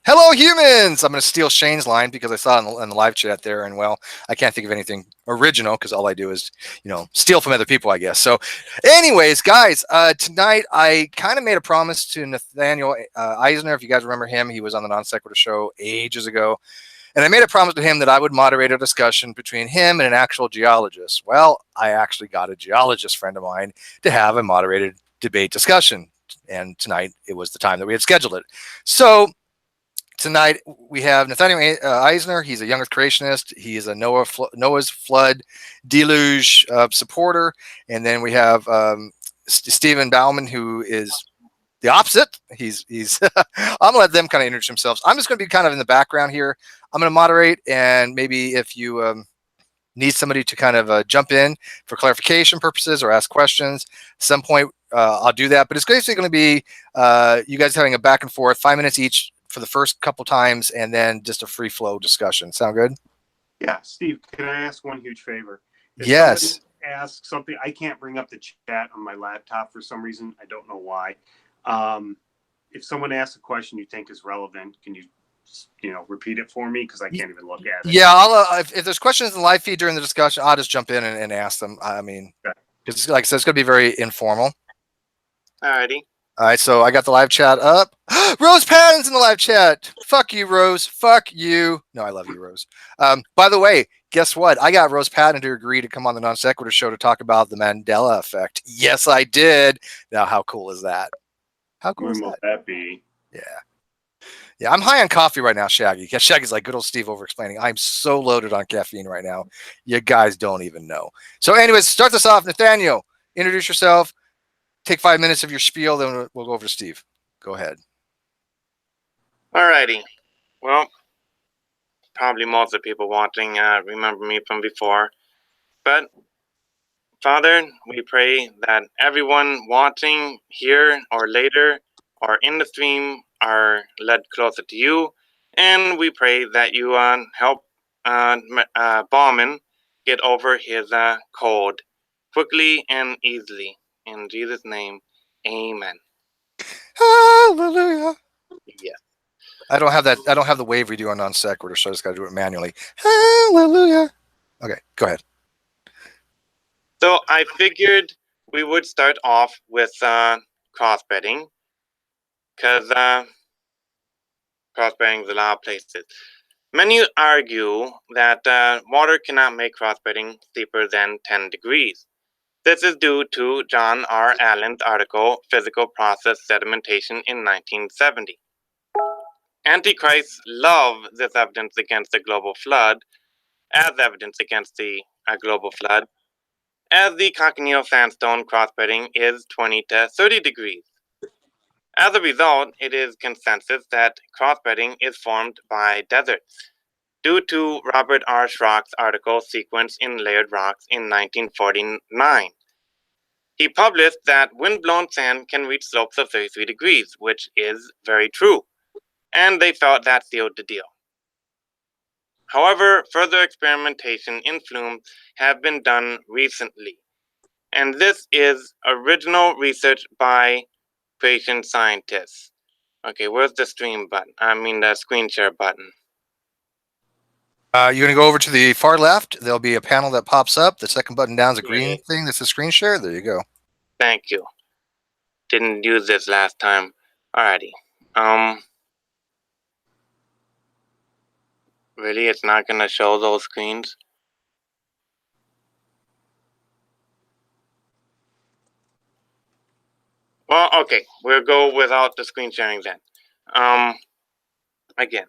Hello, humans! I'm going to steal Shane's line because I saw it in the live chat there, and well, I can't think of anything original because all I do is, steal from other people, I guess. So, anyways, guys, tonight I kind of made a promise to Nathanael Eisner. If you guys remember him, he was on the Non Sequitur show ages ago. And I made a promise to him that I would moderate a discussion between him and an actual geologist. Well, I actually got a geologist friend of mine to have a moderated debate discussion. And tonight it was the time that we had scheduled it. So, tonight we have Nathanael Eisner. He's a young Earth creationist. He is a Noah's flood deluge supporter. And then we have Stephen Baumann, who is the opposite. He's I'm gonna let them kind of introduce themselves. I'm just gonna be kind of in the background here. I'm gonna moderate, and maybe if you need somebody to kind of jump in for clarification purposes or ask questions at some point, I'll do that. But it's basically going to be you guys having a back and forth, 5 minutes each for the first couple times, and then just a free flow discussion. Sound good? Yeah, Steve, can I ask one huge favor? If yes. Ask something. I can't bring up the chat on my laptop for some reason. I don't know why. If someone asks a question you think is relevant, can you repeat it for me? Because I can't even look at it. Yeah, I'll, if there's questions in the live feed during the discussion, I'll just jump in and ask them. I mean, because like I said, it's going to be very informal. Alrighty. All right, so I got the live chat up. Rose Patton's in the live chat. Fuck you, Rose. Fuck you. No, I love you, Rose. By the way, guess what? I got Rose Patton to agree to come on the Non Sequitur show to talk about the Mandela effect. Yes, I did. Now, how cool is that? How cool is that be? Yeah. Yeah, I'm high on coffee right now, Shaggy. Shaggy's like good old Steve over explaining. I'm so loaded on caffeine right now. You guys don't even know. So anyways, start this off. Nathanael, introduce yourself. Take 5 minutes of your spiel, then we'll go over to Steve. Go ahead. Alrighty. Well, probably most of the people watching remember me from before. But, Father, we pray that everyone watching here or later or in the stream are led closer to you. And we pray that you help Baumann get over his cold quickly and easily. In Jesus' name, amen. Hallelujah. Yeah. I don't have that. I don't have the wave we do on Non Sequitur, so I just got to do it manually. Hallelujah. Okay, go ahead. So I figured we would start off with cross-bedding, because cross-bedding is a lot of places. Many argue that water cannot make cross-bedding deeper than 10 degrees. This is due to John R. Allen's article, Physical Process Sedimentation in 1970. Antichrists love this evidence against the global flood as evidence against the global flood, as the Cochineal sandstone crossbedding is 20 to 30 degrees. As a result, it is consensus that crossbedding is formed by deserts, due to Robert R. Schrock's article Sequence in Layered Rocks in 1949. He published that wind-blown sand can reach slopes of 33 degrees, which is very true, and they felt that sealed the deal. However, further experimentation in flume have been done recently, and this is original research by creation scientists. Okay, where's the stream button? I mean the screen share button. You're going to go over to the far left. There'll be a panel that pops up. The second button down is a green thing. That's a screen share. There you go. Thank you. Didn't use this last time. Alrighty. Really, it's not going to show those screens? Well, okay. We'll go without the screen sharing then. Again.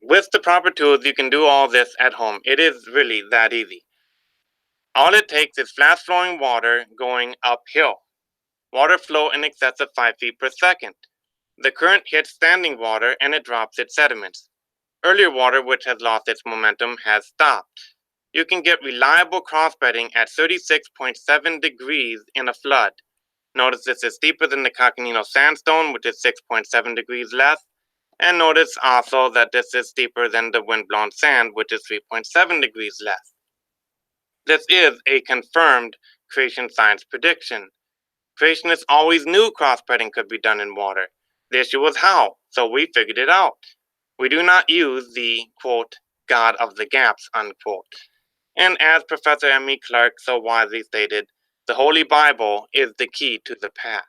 With the proper tools, you can do all this at home. It is really that easy. All it takes is fast-flowing water going uphill. Water flow in excess of 5 feet per second. The current hits standing water and it drops its sediments. Earlier water, which has lost its momentum, has stopped. You can get reliable crossbedding at 36.7 degrees in a flood. Notice this is steeper than the Cochineal sandstone, which is 6.7 degrees less. And notice also that this is steeper than the wind-blown sand, which is 3.7 degrees less. This is a confirmed creation science prediction. Creationists always knew crossbedding could be done in water. The issue was how, so we figured it out. We do not use the, quote, God of the gaps, unquote. And as Professor M.E. Clark so wisely stated, the Holy Bible is the key to the past.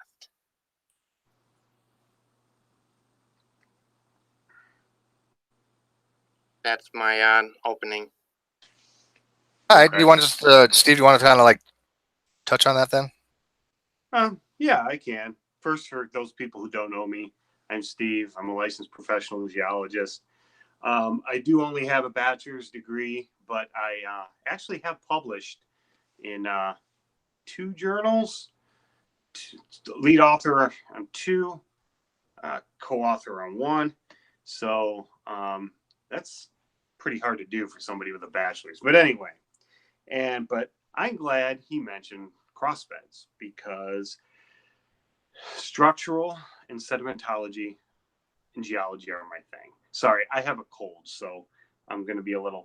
That's my opening. All right. Do you want to just, Steve? Do you want to kind of like touch on that then? Yeah, I can. First, for those people who don't know me, I'm Steve. I'm a licensed professional geologist. I do only have a bachelor's degree, but I actually have published in 2 journals, lead author on 2, co-author on 1. So that's pretty hard to do for somebody with a bachelor's. But anyway, but I'm glad he mentioned crossbeds, because structural and sedimentology and geology are my thing. Sorry, I have a cold, so I'm going to be a little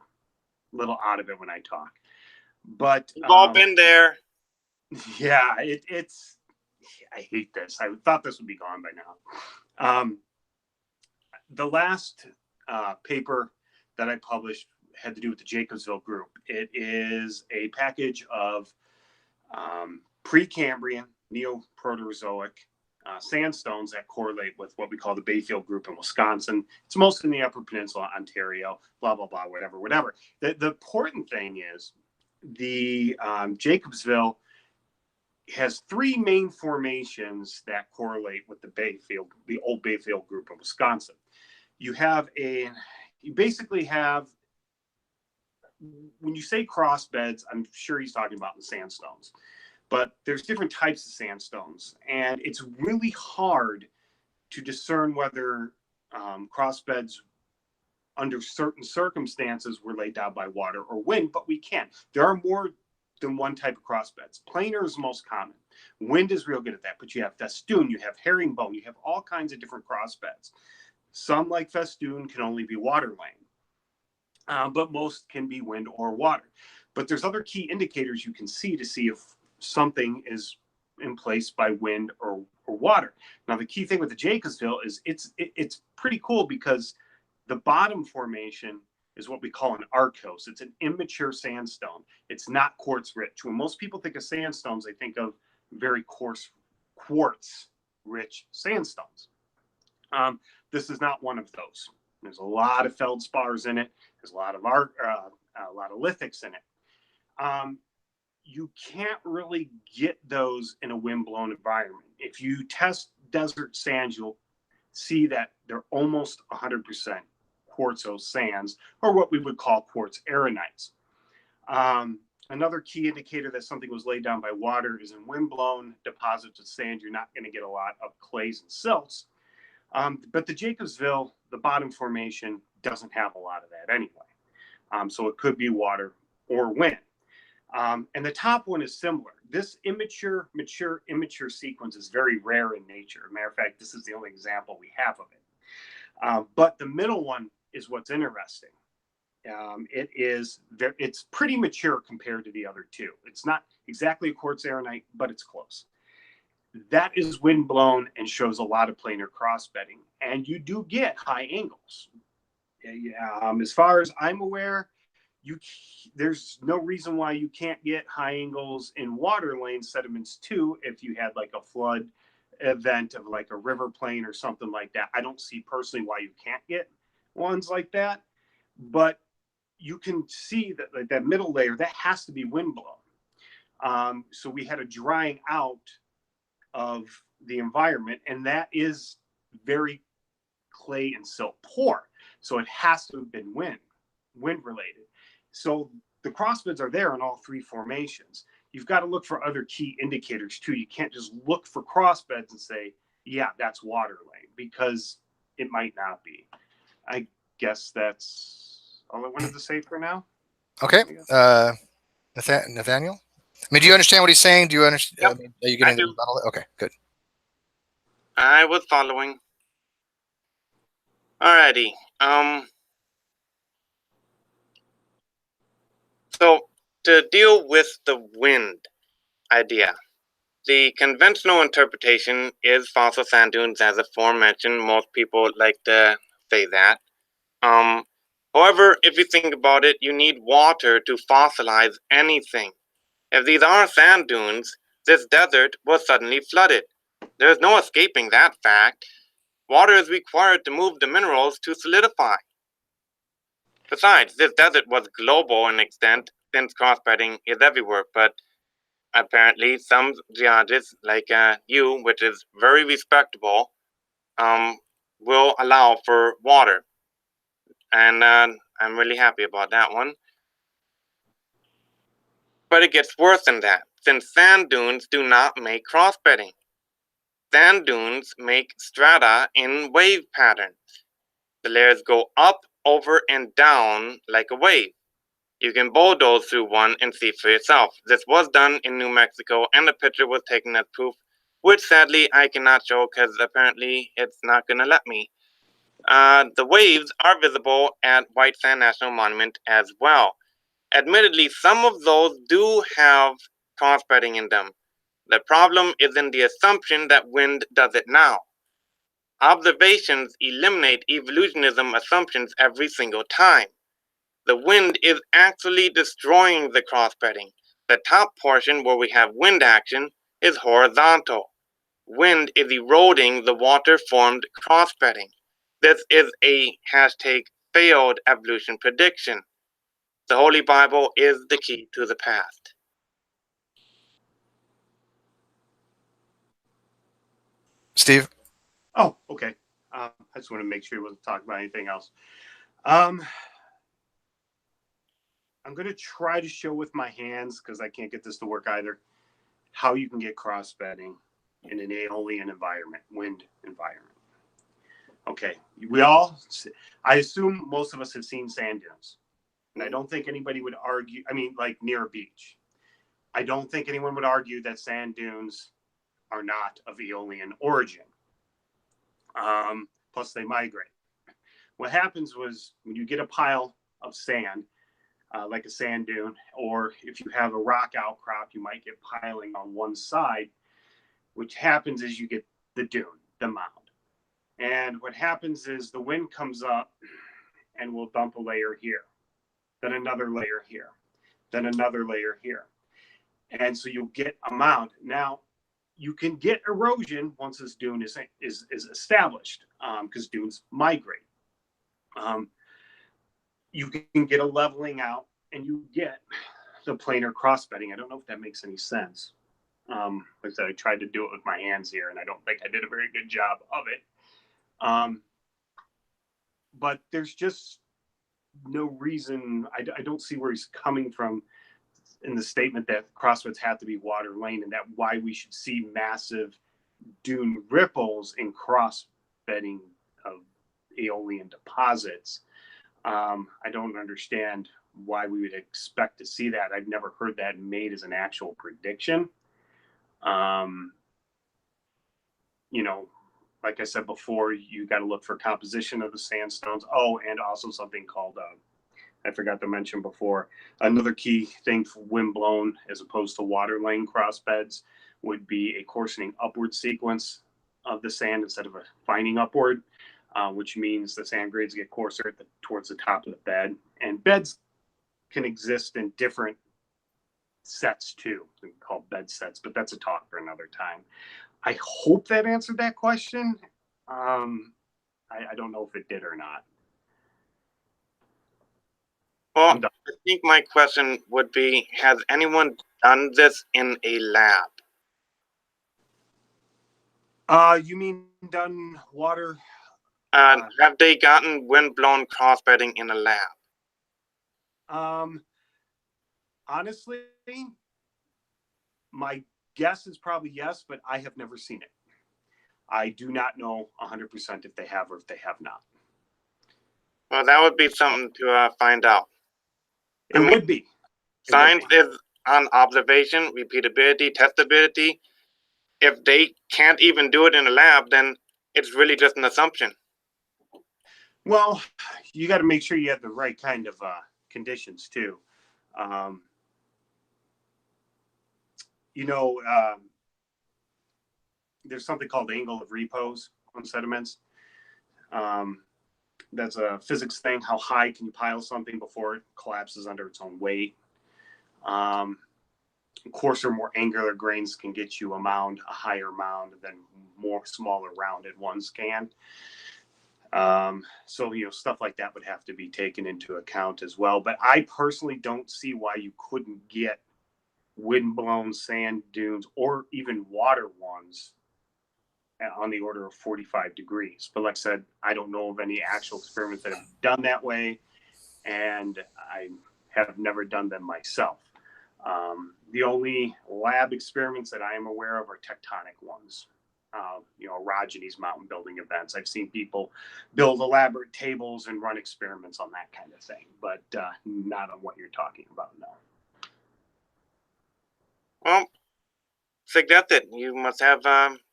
out of it when I talk. But we've all been there. Yeah, it's. I hate this. I thought this would be gone by now. The last paper that I published had to do with the Jacobsville group. It is a package of Precambrian, Neoproterozoic sandstones that correlate with what we call the Bayfield group in Wisconsin. It's mostly in the Upper Peninsula, Ontario, blah, blah, blah, whatever. The important thing is the Jacobsville has 3 main formations that correlate with the Bayfield, the old Bayfield group in Wisconsin. You basically have, when you say cross beds, I'm sure he's talking about the sandstones. But there's different types of sandstones, and it's really hard to discern whether crossbeds under certain circumstances were laid down by water or wind, but we can. There are more than one type of crossbeds. Planar is the most common. Wind is real good at that, but you have festoon, you have herringbone, you have all kinds of different crossbeds. Some, like festoon, can only be water laying, but most can be wind or water. But there's other key indicators you can see to see if something is in place by wind or water. Now, the key thing with the Jacobsville is it's pretty cool, because the bottom formation is what we call an arkose. It's an immature sandstone. It's not quartz rich. When most people think of sandstones, they think of very coarse quartz rich sandstones. This is not one of those. There's a lot of feldspars in it. There's a lot of lithics in it. You can't really get those in a wind-blown environment. If you test desert sands, you'll see that they're almost 100% quartzose sands, or what we would call quartz aeronites. Another key indicator that something was laid down by water is in wind-blown deposits of sand, you're not going to get a lot of clays and silts. But the Jacobsville, the bottom formation, doesn't have a lot of that anyway. So it could be water or wind. And the top one is similar. This immature sequence is very rare in nature. As a matter of fact, this is the only example we have of it. But the middle one is what's interesting. It's pretty mature compared to the other 2. It's not exactly a quartz aeronite, but it's close. That is wind blown and shows a lot of planar crossbedding, and you do get high angles. As far as I'm aware, there's no reason why you can't get high angles in water lane sediments too. If you had like a flood event of like a river plain or something like that, I don't see personally why you can't get ones like that. But you can see that like that middle layer, that has to be wind blown. So we had a drying out of the environment, and that is very clay and silt poor. So it has to have been wind related. So the crossbeds are there in all 3 formations. You've got to look for other key indicators too. You can't just look for crossbeds and say, yeah, that's water lane, because it might not be. I guess that's all I wanted to say for now. Okay. Nathanael? I mean, do you understand what he's saying? Do you understand? Yep, Are you getting I do. the Okay, good. I was following. Alrighty. So to deal with the wind idea, The conventional interpretation is fossil sand dunes, as aforementioned. Most people like to say that. However, if you think about it, you need water to fossilize anything. If these are sand dunes, this desert was suddenly flooded. There's no escaping that fact. Water is required to move the minerals to solidify. Besides, this desert was global in extent, since crossbedding is everywhere, but apparently some geologists like you, which is very respectable, will allow for water. And I'm really happy about that one. But it gets worse than that, since sand dunes do not make crossbedding. Sand dunes make strata in wave patterns. The layers go up, over, and down like a wave. You can bulldoze through one and see for yourself. This was done in New Mexico, and a picture was taken as proof, which sadly I cannot show because apparently it's not going to let me. The waves are visible at White Sand National Monument as well. Admittedly, some of those do have crossbedding in them. The problem is in the assumption that wind does it now. Observations eliminate evolutionism assumptions every single time. The wind is actually destroying the crossbedding. The top portion where we have wind action is horizontal. Wind is eroding the water-formed crossbedding. This is a #failed evolution prediction. The Holy Bible is the key to the past. Steve? Oh, okay. I just want to make sure he wasn't talking about anything else. I'm going to try to show with my hands, because I can't get this to work either, how you can get cross-bedding in an aeolian environment, wind environment. Okay, I assume most of us have seen sand dunes. And I don't think anybody would argue, like near a beach. I don't think anyone would argue that sand dunes are not of aeolian origin. Plus, they migrate. What happens was when you get a pile of sand, like a sand dune, or if you have a rock outcrop, you might get piling on one side. Which happens is you get the dune, the mound. And what happens is the wind comes up and will dump a layer here, then another layer here, then another layer here. And so you'll get a mound. Now, you can get erosion once this dune is established, because dunes migrate. You can get a leveling out, and you get the planar crossbedding. I don't know if that makes any sense. Like I said, I tried to do it with my hands here, and I don't think I did a very good job of it. But there's just no reason. I don't see where he's coming from in the statement that crossbeds have to be water lane, and that why we should see massive dune ripples in crossbedding of aeolian deposits. I don't understand why we would expect to see that. I've never heard that made as an actual prediction. Like I said before, you got to look for composition of the sandstones. Oh, and also something called, I forgot to mention before, another key thing for wind-blown as opposed to water lane crossbeds would be a coarsening upward sequence of the sand instead of a fining upward, which means the sand grades get coarser towards the top of the bed. And beds can exist in different sets too, called bed sets, but that's a talk for another time. I hope that answered that question. I don't know if it did or not. Well, I think my question would be, has anyone done this in a lab? You mean done water? Have they gotten wind-blown crossbedding in a lab? Honestly, my guess is probably yes, but I have never seen it. I do not know 100% if they have or if they have not. Well, that would be something to find out. It would be. Science is on observation, repeatability, testability. If they can't even do it in a lab, then it's really just an assumption. Well, you got to make sure you have the right kind of conditions too. there's something called angle of repose on sediments. That's a physics thing. How high can you pile something before it collapses under its own weight? Coarser, more angular grains can get you a higher mound than more smaller rounded ones can. So, stuff like that would have to be taken into account as well. But I personally don't see why you couldn't get windblown sand dunes or even water ones on the order of 45 degrees. But like I said, I don't know of any actual experiments that have done that way, and I have never done them myself. The only lab experiments that I am aware of are tectonic ones. Orogenies mountain building events. I've seen people build elaborate tables and run experiments on that kind of thing, but not on what you're talking about, no. Well, suggest it. You must have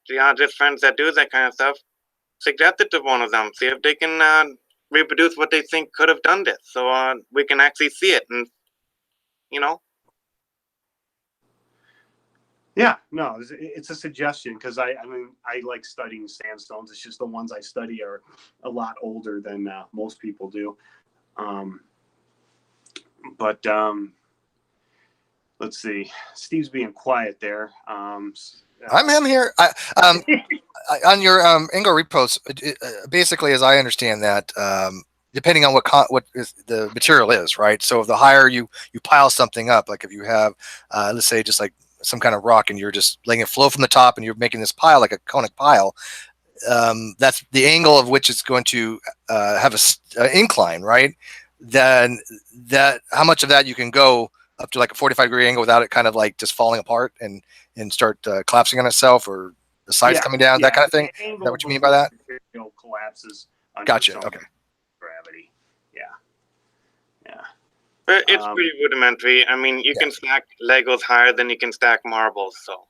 geologist friends that do that kind of stuff. Suggest it to one of them. See if they can reproduce what they think could have done this, so we can actually see it. And Yeah, no, it's a suggestion because I like studying sandstones. It's just the ones I study are a lot older than most people do. But let's see. Steve's being quiet there. I'm here. On your angle repos, basically, as I understand that, depending on what the material is, right? So the higher you pile something up, like if you have, let's say, just like some kind of rock, and you're just letting it flow from the top, and you're making this pile like a conic pile. That's the angle of which it's going to have an incline, right? Then how much of that you can go up to like a 45-degree angle without it kind of like just falling apart and start collapsing on itself, or the sides coming down, that kind of thing. Is that what you mean by that? Material collapses under Gotcha. Okay. Gravity. Yeah. But it's pretty rudimentary. I mean, you can stack Legos higher than you can stack marbles, so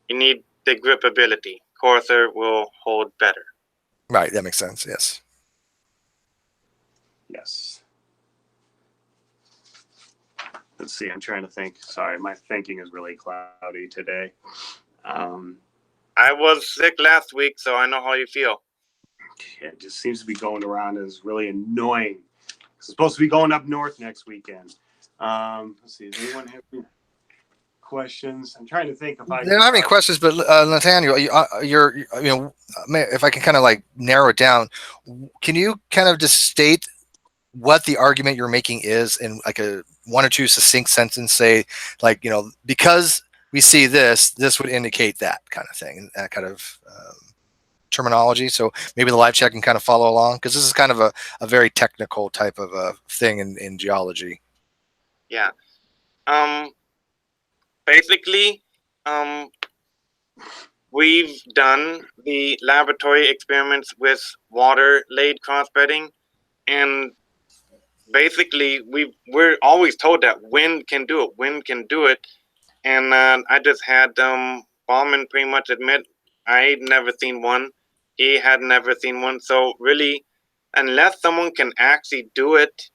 you need the grip ability. Coarser will hold better. Right, that makes sense. Yes. Let's see. I'm trying to think. Sorry, my thinking is really cloudy today. I was sick last week, so I know how you feel. It just seems to be going around and is really annoying. It's supposed to be going up north next weekend. Let's see. Does anyone have any questions? I'm trying to think if I don't have any questions, but Nathanael, if I can kind of like narrow it down, can you kind of just state what the argument you're making is in like a one or two succinct sentence? Say, like, because we see this would indicate that kind of thing, that kind of terminology. So maybe the live chat can kind of follow along, because this is kind of a very technical type of a thing in geology. Yeah. Basically, we've done the laboratory experiments with water-laid cross-bedding, and basically we're always told that wind can do it. And I just had Baumann pretty much admit I'd never seen one. He had never seen one. So really, unless someone can actually do it,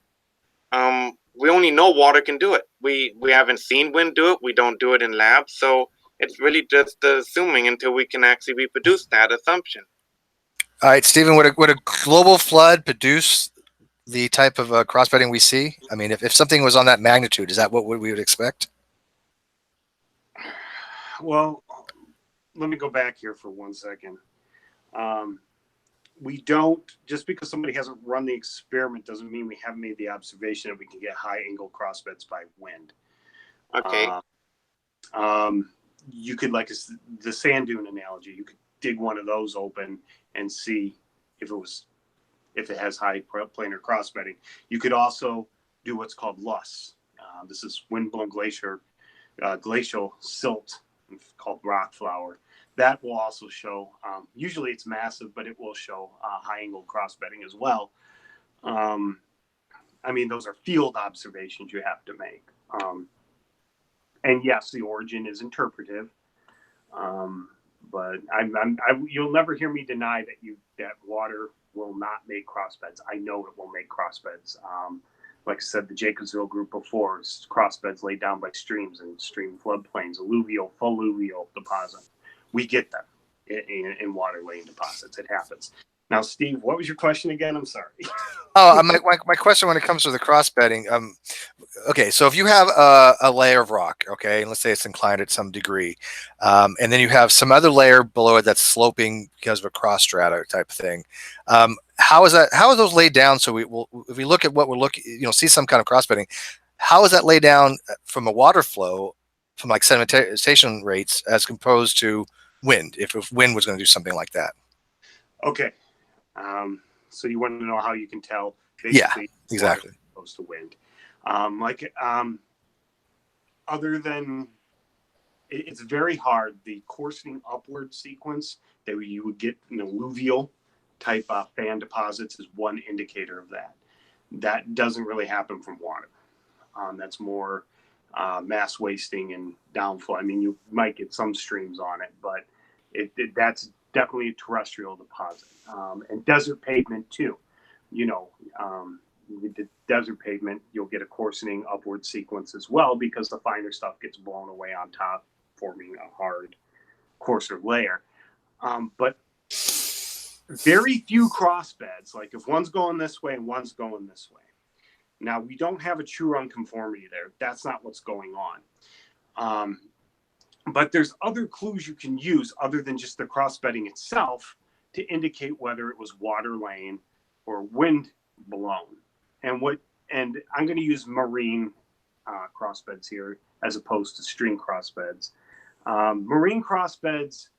we only know water can do it. We haven't seen wind do it. We don't do it in labs. So it's really just assuming until we can actually reproduce that assumption. All right, Stephen, would a global flood produce the type of crossbedding we see? I mean, if something was on that magnitude, is that what we would expect? Well, let me go back here for 1 second. We don't, just because somebody hasn't run the experiment doesn't mean we haven't made the observation that we can get high angle crossbeds by wind. Okay. You could, like the sand dune analogy, you could dig one of those open and see if it has high planar crossbedding. You could also do what's called loess. This is windblown glacial silt called rock flour. That will also show, usually it's massive, but it will show high angle crossbedding as well. I mean, those are field observations you have to make. And yes, the origin is interpretive. But you'll never hear me deny that water will not make crossbeds. I know it will make crossbeds. Like I said, the Jacobsville group before, crossbeds laid down by streams and stream floodplains, alluvial, fluvial deposit we get them in water laying deposits. It happens. Now, Steve, what was your question again? I'm sorry. Oh, my question when it comes to the cross bedding, okay, so if you have a layer of rock, okay, and let's say it's inclined at some degree, and then you have some other layer below it that's sloping because of a cross strata type of thing, how is that? How are those laid down? So if we look at what we're looking, see some kind of cross bedding, how is that laid down from a water flow, from like sedimentation rates as opposed to wind? If wind was going to do something like that, Okay. So you want to know how you can tell yeah, basically water exactly. opposed to wind. Other than it's very hard. The coarsening upward sequence that you would get in alluvial type fan deposits is one indicator of that. That doesn't really happen from water. That's more mass wasting and downflow. I mean, you might get some streams on it, but that's definitely a terrestrial deposit. And desert pavement too. The desert pavement, you'll get a coarsening upward sequence as well because the finer stuff gets blown away on top, forming a hard, coarser layer. But very few cross beds, like if one's going this way and one's going this way. Now, we don't have a true unconformity there. That's not what's going on. But there's other clues you can use other than just the cross bedding itself to indicate whether it was water laying or wind blown. And I'm going to use marine cross beds here as opposed to stream cross beds. Marine cross beds,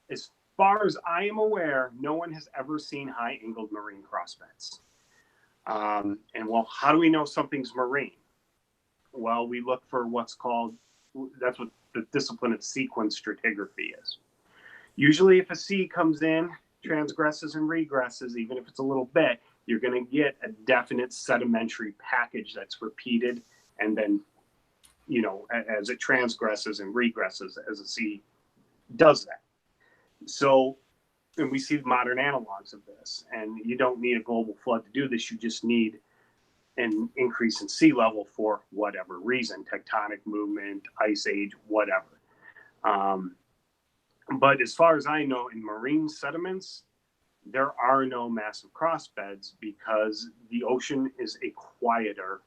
as far as I am aware, no one has ever seen high angled marine cross beds. And well, how do we know something's marine? Well, we look for that's what the discipline of sequence stratigraphy is. Usually if a sea comes in, transgresses and regresses, even if it's a little bit, you're going to get a definite sedimentary package that's repeated. And then, as it transgresses and regresses, as a sea does that. So, and we see modern analogs of this. And you don't need a global flood to do this. You just need an increase in sea level for whatever reason, tectonic movement, ice age, whatever. But as far as I know, in marine sediments, there are no massive cross beds because the ocean is a quieter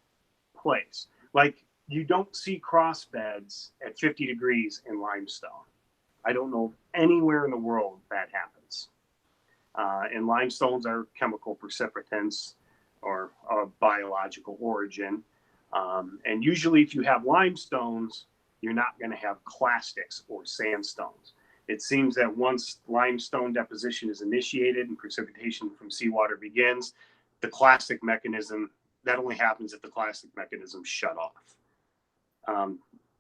place. Like, you don't see cross beds at 50 degrees in limestone. I don't know anywhere in the world that happens. And limestones are chemical precipitants or of biological origin. And usually if you have limestones, you're not going to have clastics or sandstones. It seems that once limestone deposition is initiated and precipitation from seawater begins, the clastic mechanism, that only happens if the clastic mechanism shut off.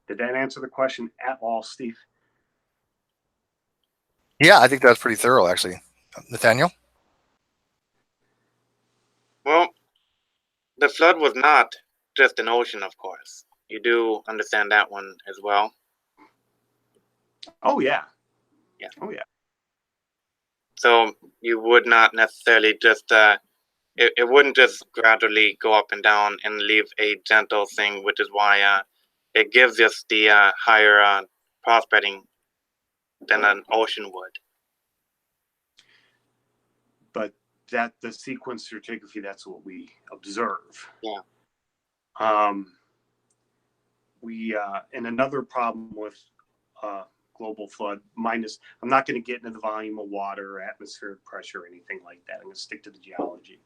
Did that answer the question at all, Steve? Yeah, I think that's pretty thorough, actually. Nathaniel? Well, the flood was not just an ocean, of course. You do understand that one as well. Oh, yeah. Yeah. Oh, yeah. So you would not necessarily just, it wouldn't just gradually go up and down and leave a gentle thing, which is why it gives us the higher cross-bedding than an ocean would. But that the sequence stratigraphy, that's what we observe. Yeah. And another problem with global flood, minus, I'm not going to get into the volume of water or atmospheric pressure or anything like that. I'm going to stick to the geology.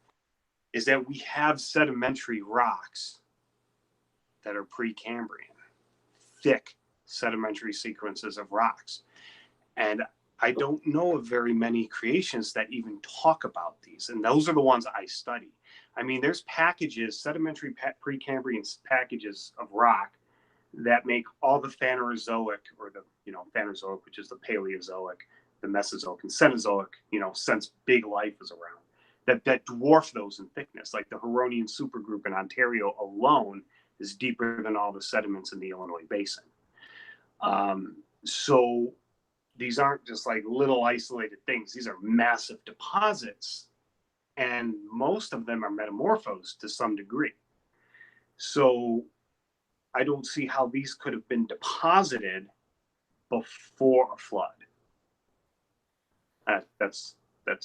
Is that we have sedimentary rocks that are Precambrian, thick sedimentary sequences of rocks. And I don't know of very many creationists that even talk about these. And those are the ones I study. I mean, there's packages, sedimentary Precambrian packages of rock that make all the Phanerozoic, or the, Phanerozoic, which is the Paleozoic, the Mesozoic and Cenozoic, since big life is around, that dwarf those in thickness. Like the Huronian supergroup in Ontario alone is deeper than all the sediments in the Illinois basin. So these aren't just like little isolated things. These are massive deposits, and most of them are metamorphosed to some degree. So I don't see how these could have been deposited before a flood. That's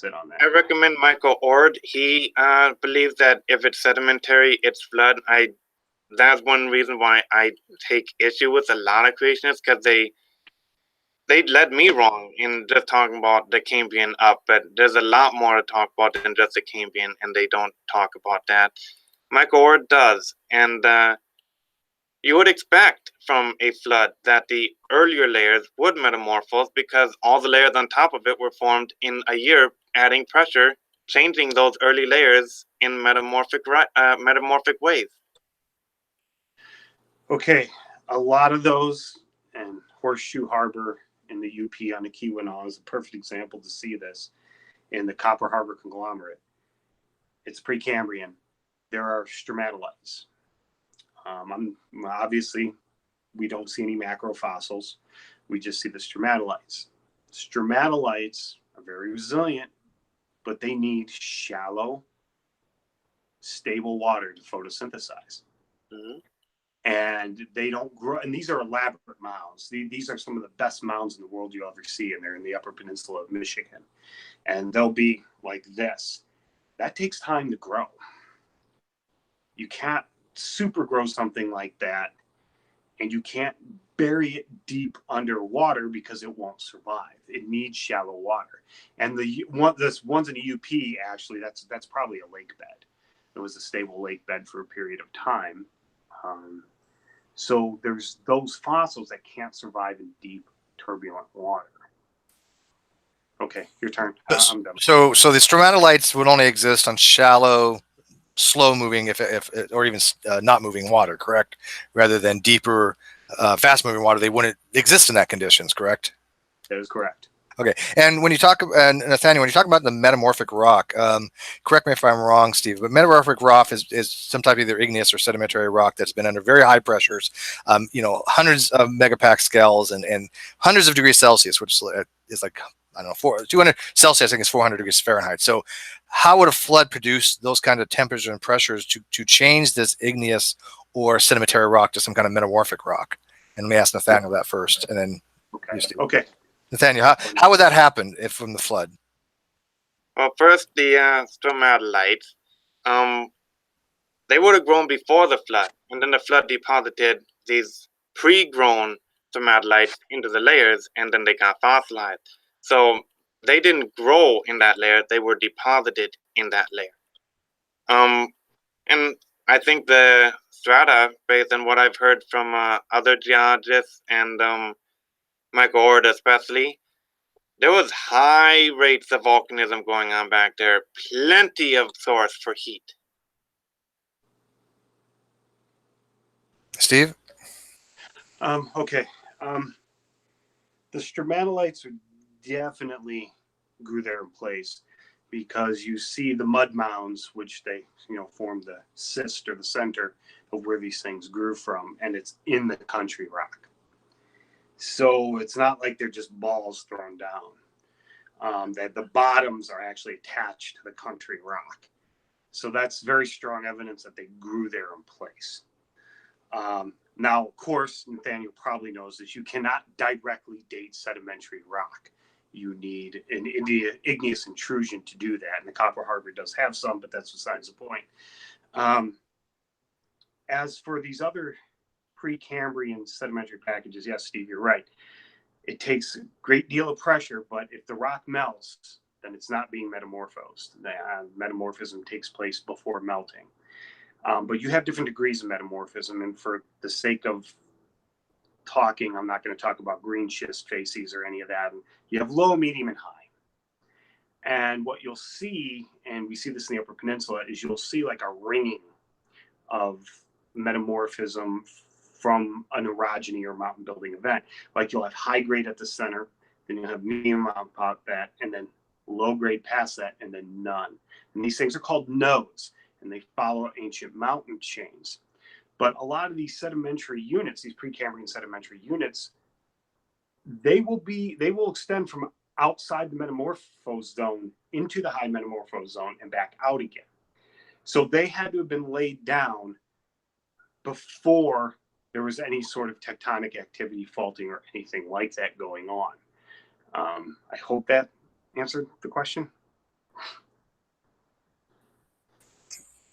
it on that. I recommend Michael Ord. He believes that if it's sedimentary, it's flood. That's one reason why I take issue with a lot of creationists, because they led me wrong in just talking about the Cambrian up, but there's a lot more to talk about than just the Cambrian, and they don't talk about that. Michael Ord does, and you would expect from a flood that the earlier layers would metamorphose, because all the layers on top of it were formed in a year, adding pressure, changing those early layers in metamorphic ways. Okay, a lot of those, and Horseshoe Harbor in the UP on the Keweenaw is a perfect example to see this in the Copper Harbor conglomerate. It's Precambrian. There are stromatolites. Obviously, we don't see any macrofossils. We just see the stromatolites. Stromatolites are very resilient, but they need shallow, stable water to photosynthesize. Mm-hmm. And they don't grow. And these are elaborate mounds. These are some of the best mounds in the world you'll ever see, and they're in the Upper Peninsula of Michigan. And they'll be like this. That takes time to grow. You can't super grow something like that, and you can't bury it deep underwater because it won't survive. It needs shallow water. And this one's in the UP, actually, that's probably a lake bed. It was a stable lake bed for a period of time. So there's those fossils that can't survive in deep, turbulent water. Okay, your turn. I'm done. So the stromatolites would only exist on shallow, slow moving, or even not moving water, correct? Rather than deeper, fast moving water, they wouldn't exist in that conditions, correct? That is correct. Okay, and when you talk, and Nathanael, when you talk about the metamorphic rock, correct me if I'm wrong, Steve, but metamorphic rock is some type of either igneous or sedimentary rock that's been under very high pressures, hundreds of megapascals and hundreds of degrees Celsius, which is like, I don't know, 200 Celsius, I think is 400 degrees Fahrenheit. So how would a flood produce those kind of temperatures and pressures to change this igneous or sedimentary rock to some kind of metamorphic rock? And let me ask Nathanael that first, and then you, Steve. Okay. Nathanael, how would that happen if from the flood? Well, first, the stromatolites, they would have grown before the flood, and then the flood deposited these pre-grown stromatolites into the layers, and then they got fossilized. So they didn't grow in that layer; they were deposited in that layer. And I think the strata, based on what I've heard from other geologists and Michael Ord especially, there was high rates of volcanism going on back there. Plenty of source for heat. Steve? Okay. The stromatolites definitely grew there in place because you see the mud mounds, which they, form the cyst or the center of where these things grew from, and it's in the country rock. So it's not like they're just balls thrown down. That the bottoms are actually attached to the country rock. So that's very strong evidence that they grew there in place. Now, of course, Nathanael probably knows this. You cannot directly date sedimentary rock. You need an igneous intrusion to do that. And the Copper Harbor does have some, but that's besides the point. As for these other Precambrian sedimentary packages, yes, Steve, you're right. It takes a great deal of pressure, but if the rock melts, then it's not being metamorphosed. The metamorphism takes place before melting. But you have different degrees of metamorphism, and for the sake of talking, I'm not going to talk about green schist facies or any of that. You have low, medium, and high. And what you'll see, and we see this in the Upper Peninsula, is you'll see like a ringing of metamorphism from an orogeny or mountain building event. Like you'll have high grade at the center, then you'll have medium amount past that, and then low grade past that, and then none. And these things are called nodes, and they follow ancient mountain chains. But a lot of these sedimentary units, these Precambrian sedimentary units, they will extend from outside the metamorphosed zone into the high metamorphosed zone and back out again. So they had to have been laid down before there was any sort of tectonic activity, faulting, or anything like that going on. I hope that answer the question?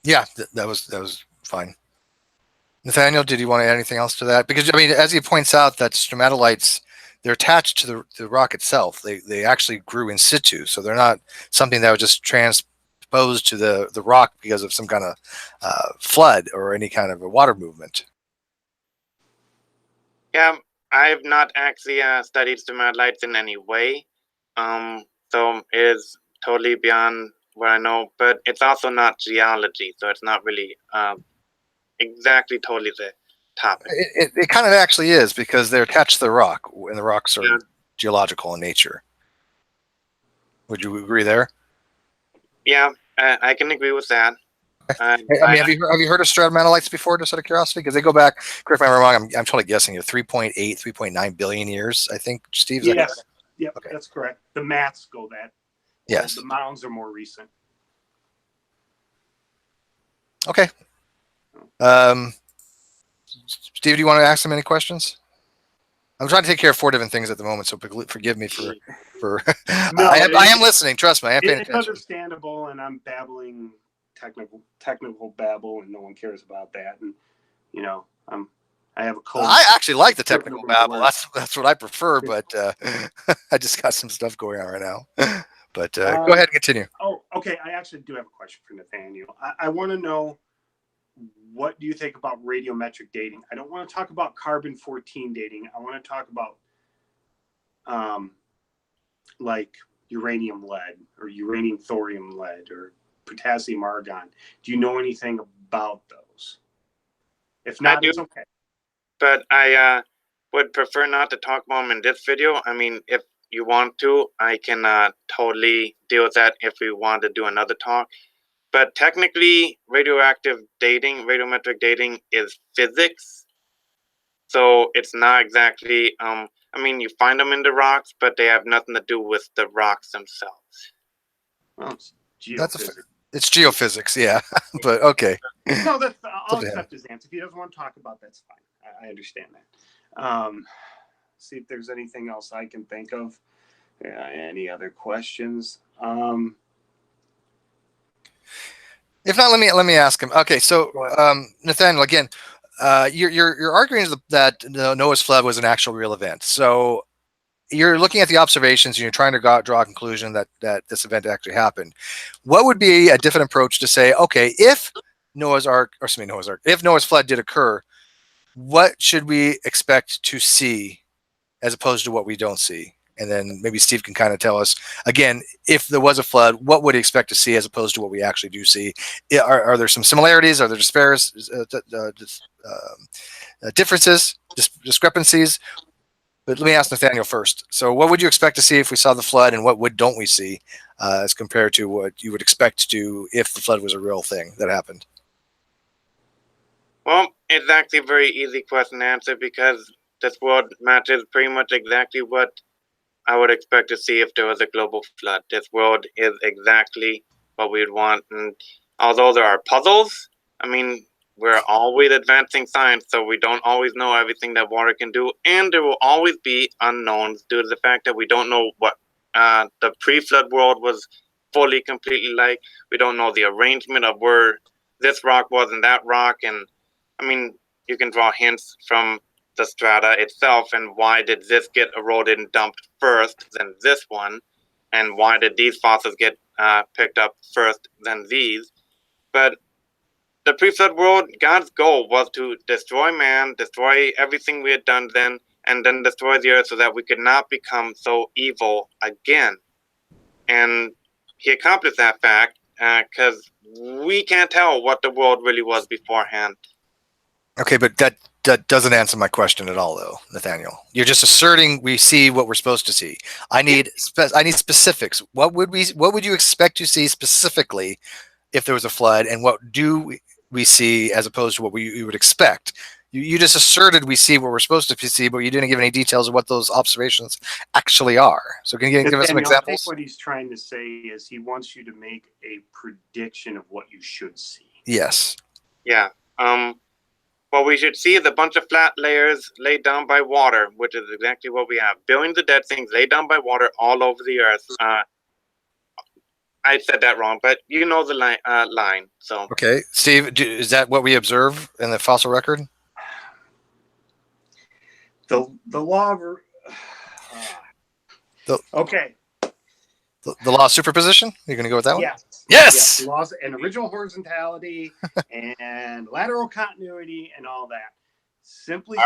Yeah, that was fine. Nathaniel, did you want to add anything else to that? Because I mean, as he points out, that stromatolites, they're attached to the rock itself. They actually grew in situ, so they're not something that was just transposed to the rock because of some kind of flood or any kind of a water movement. Yeah, I've not actually studied stromatolites in any way, so it is totally beyond what I know. But it's also not geology, so it's not really exactly totally the topic. It kind of actually is, because they're attached to the rock, and the rocks are Yeah. geological in nature. Would you agree there? Yeah, I can agree with that. I mean, have you heard of stromatolites before, just out of curiosity? Because they go back, correct me if I'm wrong, I'm totally guessing, 3.8, 3.9 billion years, I think, Steve? Is that Yes. correct? Yep, Okay. that's correct. The maths go that. Yes. The mounds are more recent. Okay. Steve, do you want to ask them any questions? I'm trying to take care of 4 different things at the moment, so forgive me for No, I am listening. Trust me, I am paying it's attention. understandable, and I'm babbling technical babble, and no one cares about that. And you know, I have a cold. I actually like the technical babble. That's what I prefer, but I just got some stuff going on right now. But go ahead and continue. Oh, okay. I actually do have a question for Nathaniel. I want to know, what do you think about radiometric dating? I don't want to talk about carbon-14 dating. I want to talk about like uranium lead or uranium thorium lead or potassium argon. Do you know anything about those? If not, it's okay. But I would prefer not to talk about them in this video. I mean, if you want to, I can totally deal with that if we want to do another talk. But technically, radiometric dating is physics. So it's not exactly, I mean, you find them in the rocks, but they have nothing to do with the rocks themselves. Well, it's geophysics. It's geophysics, yeah. But okay. No, I'll accept his answer. If he doesn't want to talk about, that's fine. I understand that. See if there's anything else I can think of. Any other questions? If not, let me ask him. Okay, so Nathaniel, again, you're arguing that Noah's flood was an actual real event. So you're looking at the observations and you're trying to draw a conclusion that this event actually happened. What would be a different approach to say, okay, if if Noah's flood did occur, what should we expect to see as opposed to what we don't see? And then maybe Steve can kind of tell us again, if there was a flood, what would he expect to see as opposed to what we actually do see? Are there some similarities? Are there differences, discrepancies? But let me ask Nathaniel first. So, what would you expect to see if we saw the flood, and what don't we see as compared to what you would expect to do if the flood was a real thing that happened? Well, it's actually a very easy question to answer because this world matches pretty much exactly what I would expect to see if there was a global flood. This world is exactly what we'd want. And although there are puzzles, I mean, we're always advancing science, so we don't always know everything that water can do. And there will always be unknowns due to the fact that we don't know what the pre-flood world was fully, completely like. We don't know the arrangement of where this rock was and that rock. And I mean, you can draw hints from the strata itself, and why did this get eroded and dumped first than this one, and why did these fossils get picked up first than these. But the pre-flood world, God's goal was to destroy man, destroy everything we had done then, and then destroy the earth so that we could not become so evil again. And he accomplished that fact because we can't tell what the world really was beforehand. Okay, but that doesn't answer my question at all, though, Nathaniel. You're just asserting we see what we're supposed to see. I need specifics. What would you expect to see specifically if there was a flood, and what do we see as opposed to what we would expect? You just asserted we see what we're supposed to see, but you didn't give any details of what those observations actually are. So can you give us some examples? I think what he's trying to say is he wants you to make a prediction of what you should see. Yes. Yeah. What we should see is a bunch of flat layers laid down by water, which is exactly what we have. Billions of dead things laid down by water all over the earth. I said that wrong, but you know the line. So Okay, Steve, is that what we observe in the fossil record? The law of okay. The law of superposition? You're going to go with that one? Yes. Yes. Laws and original horizontality and lateral continuity and all that. Simply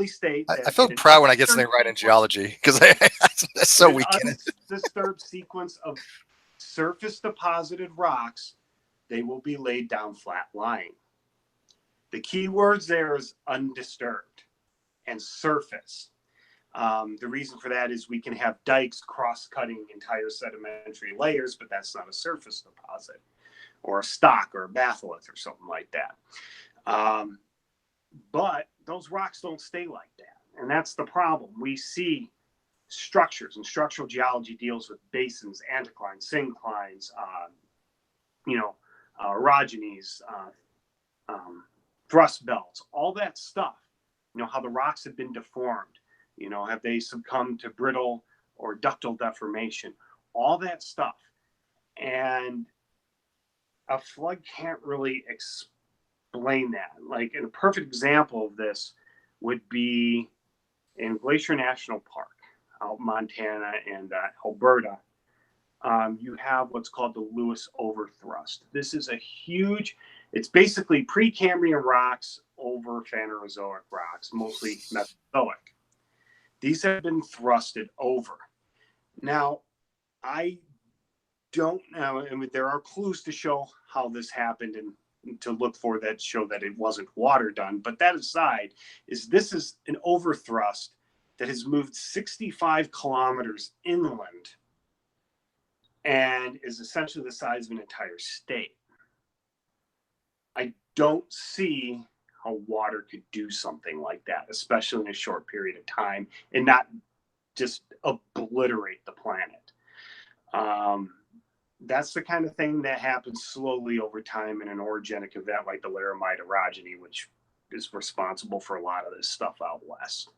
state that I feel proud when I get something right in geology because that's so weak in it. Undisturbed sequence of surface deposited rocks, they will be laid down flat lying. The key words there is undisturbed and surface. The reason for that is we can have dikes cross-cutting entire sedimentary layers, but that's not a surface deposit or a stock or a batholith or something like that. But those rocks don't stay like that. And that's the problem. We see structures, and structural geology deals with basins, anticlines, synclines, orogenies, thrust belts, all that stuff. How the rocks have been deformed. Have they succumbed to brittle or ductile deformation? All that stuff. And a flood can't really explain that. Like, a perfect example of this would be in Glacier National Park, out in Montana and Alberta. You have what's called the Lewis overthrust. This is it's basically Precambrian rocks over Phanerozoic rocks, mostly Mesozoic. These have been thrusted over. Now, I don't know, there are clues to show how this happened and to look for that show that it wasn't water done. But that aside, this is an overthrust that has moved 65 kilometers inland and is essentially the size of an entire state. I don't see how water could do something like that, especially in a short period of time, and not just obliterate the planet. That's the kind of thing that happens slowly over time in an orogenic event like the laramide orogeny, which is responsible for a lot of this stuff out west.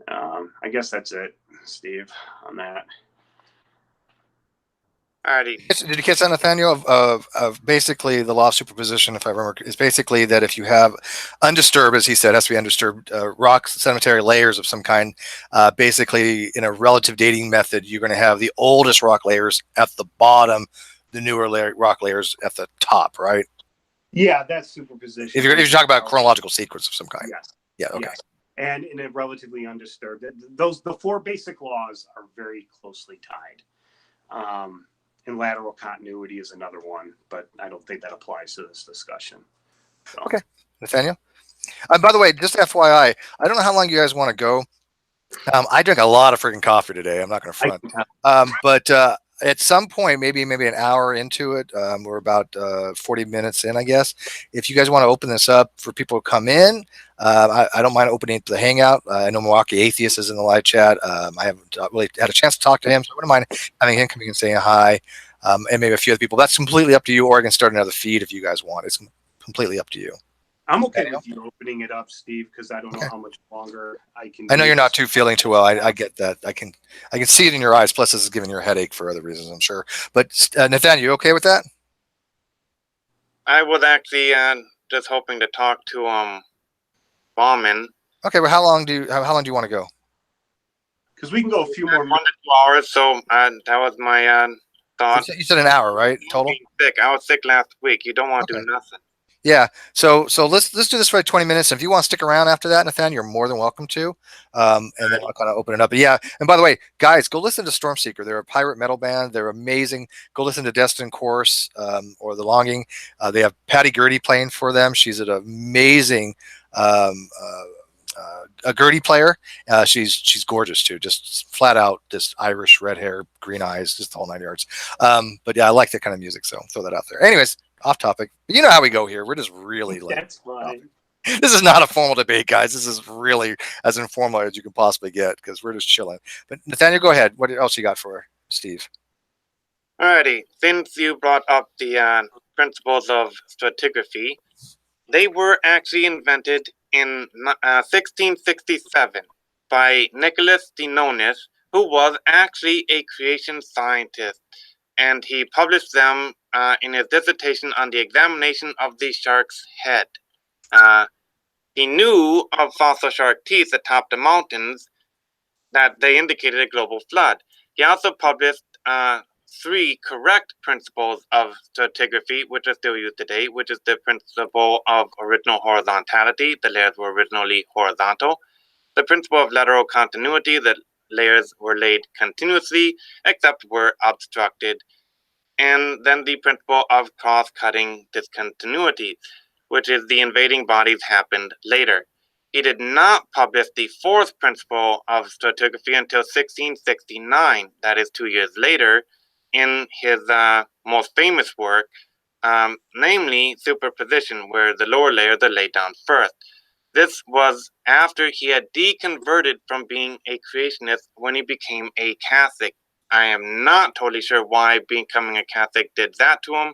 I guess that's it, Steve, on that. alrighty. Did you catch that, Nathanael? Of basically the law of superposition, if I remember, is basically that if you have undisturbed, as he said, has to be undisturbed rocks, sedimentary layers of some kind, basically in a relative dating method, you're going to have the oldest rock layers at the bottom, the newer rock layers at the top, right? Yeah, that's superposition. If you're talking about a chronological sequence of some kind. Yes. Yeah. Okay. Yes. And in a relatively undisturbed, the four basic laws are very closely tied. And lateral continuity is another one, but I don't think that applies to this discussion. So. Okay, Nathanael. By the way, just FYI, I don't know how long you guys want to go. I drank a lot of freaking coffee today. I'm not going to front. But at some point, maybe an hour into it, we're about 40 minutes in, I guess. If you guys want to open this up for people to come in, I don't mind opening up the Hangout. I know Milwaukee Atheist is in the live chat. I haven't really had a chance to talk to him, so I wouldn't mind having him come in and saying hi, and maybe a few other people. That's completely up to you, or I can start another feed if you guys want. It's completely up to you. I'm okay with you opening it up, Steve, because I don't know how much longer I can. I know you're not feeling too well. I get that. I can see it in your eyes. Plus, this is giving you a headache for other reasons, I'm sure. But Nathanael, you okay with that? I was actually just hoping to talk to Baumann. Okay. Well, how long do you want to go? Because we can go a few more 1 to 2 hours. So that was my thought. You said an hour, right? Total. Sick. I was sick last week. You don't want to do nothing. Yeah, so let's do this for like 20 minutes. If you want to stick around after that, Nathanael, you're more than welcome to. And then I'll kind of open it up. But yeah, and by the way, guys, go listen to Stormseeker. They're a pirate metal band. They're amazing. Go listen to Destined Course or The Longing. They have Patty Gertie playing for them. She's an amazing a Gertie player. She's gorgeous too. Just flat out, just Irish, red hair, green eyes, just the whole 9 yards. But yeah, I like that kind of music, so throw that out there. Anyways, off topic. But you know how we go here. We're just really like. That's fine. This is not a formal debate, guys. This is really as informal as you can possibly get because we're just chilling. But Nathanael, go ahead. What else you got for Steve? Alrighty. Since you brought up the principles of stratigraphy, they were actually invented in 1667 by Nicholas Denonis, who was actually a creation scientist, and he published them in his dissertation on the examination of the shark's head. He knew of fossil shark teeth atop the mountains that they indicated a global flood. He also published 3 correct principles of stratigraphy, which are still used today, which is the principle of original horizontality, the layers were originally horizontal, the principle of lateral continuity, the layers were laid continuously, except were obstructed, and then the principle of cross-cutting discontinuity, which is the invading bodies happened later. He did not publish the 4th principle of stratigraphy until 1669, that is 2 years later, in his most famous work, namely superposition, where the lower layers are laid down first. This was after he had deconverted from being a creationist when he became a Catholic. I am not totally sure why becoming a Catholic did that to him,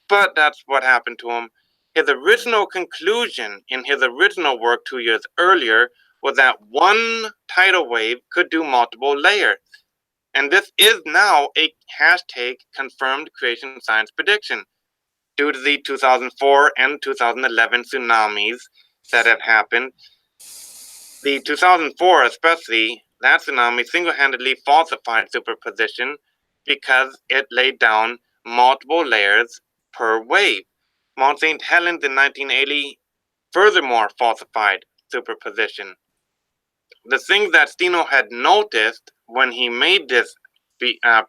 but that's what happened to him. His original conclusion in his original work 2 years earlier was that one tidal wave could do multiple layers. And this is now a hashtag confirmed creation science prediction. Due to the 2004 and 2011 tsunamis that have happened, the 2004 especially, that tsunami single-handedly falsified superposition because it laid down multiple layers per wave. Mount St. Helens in 1980 furthermore falsified superposition. The thing that Steno had noticed when he made this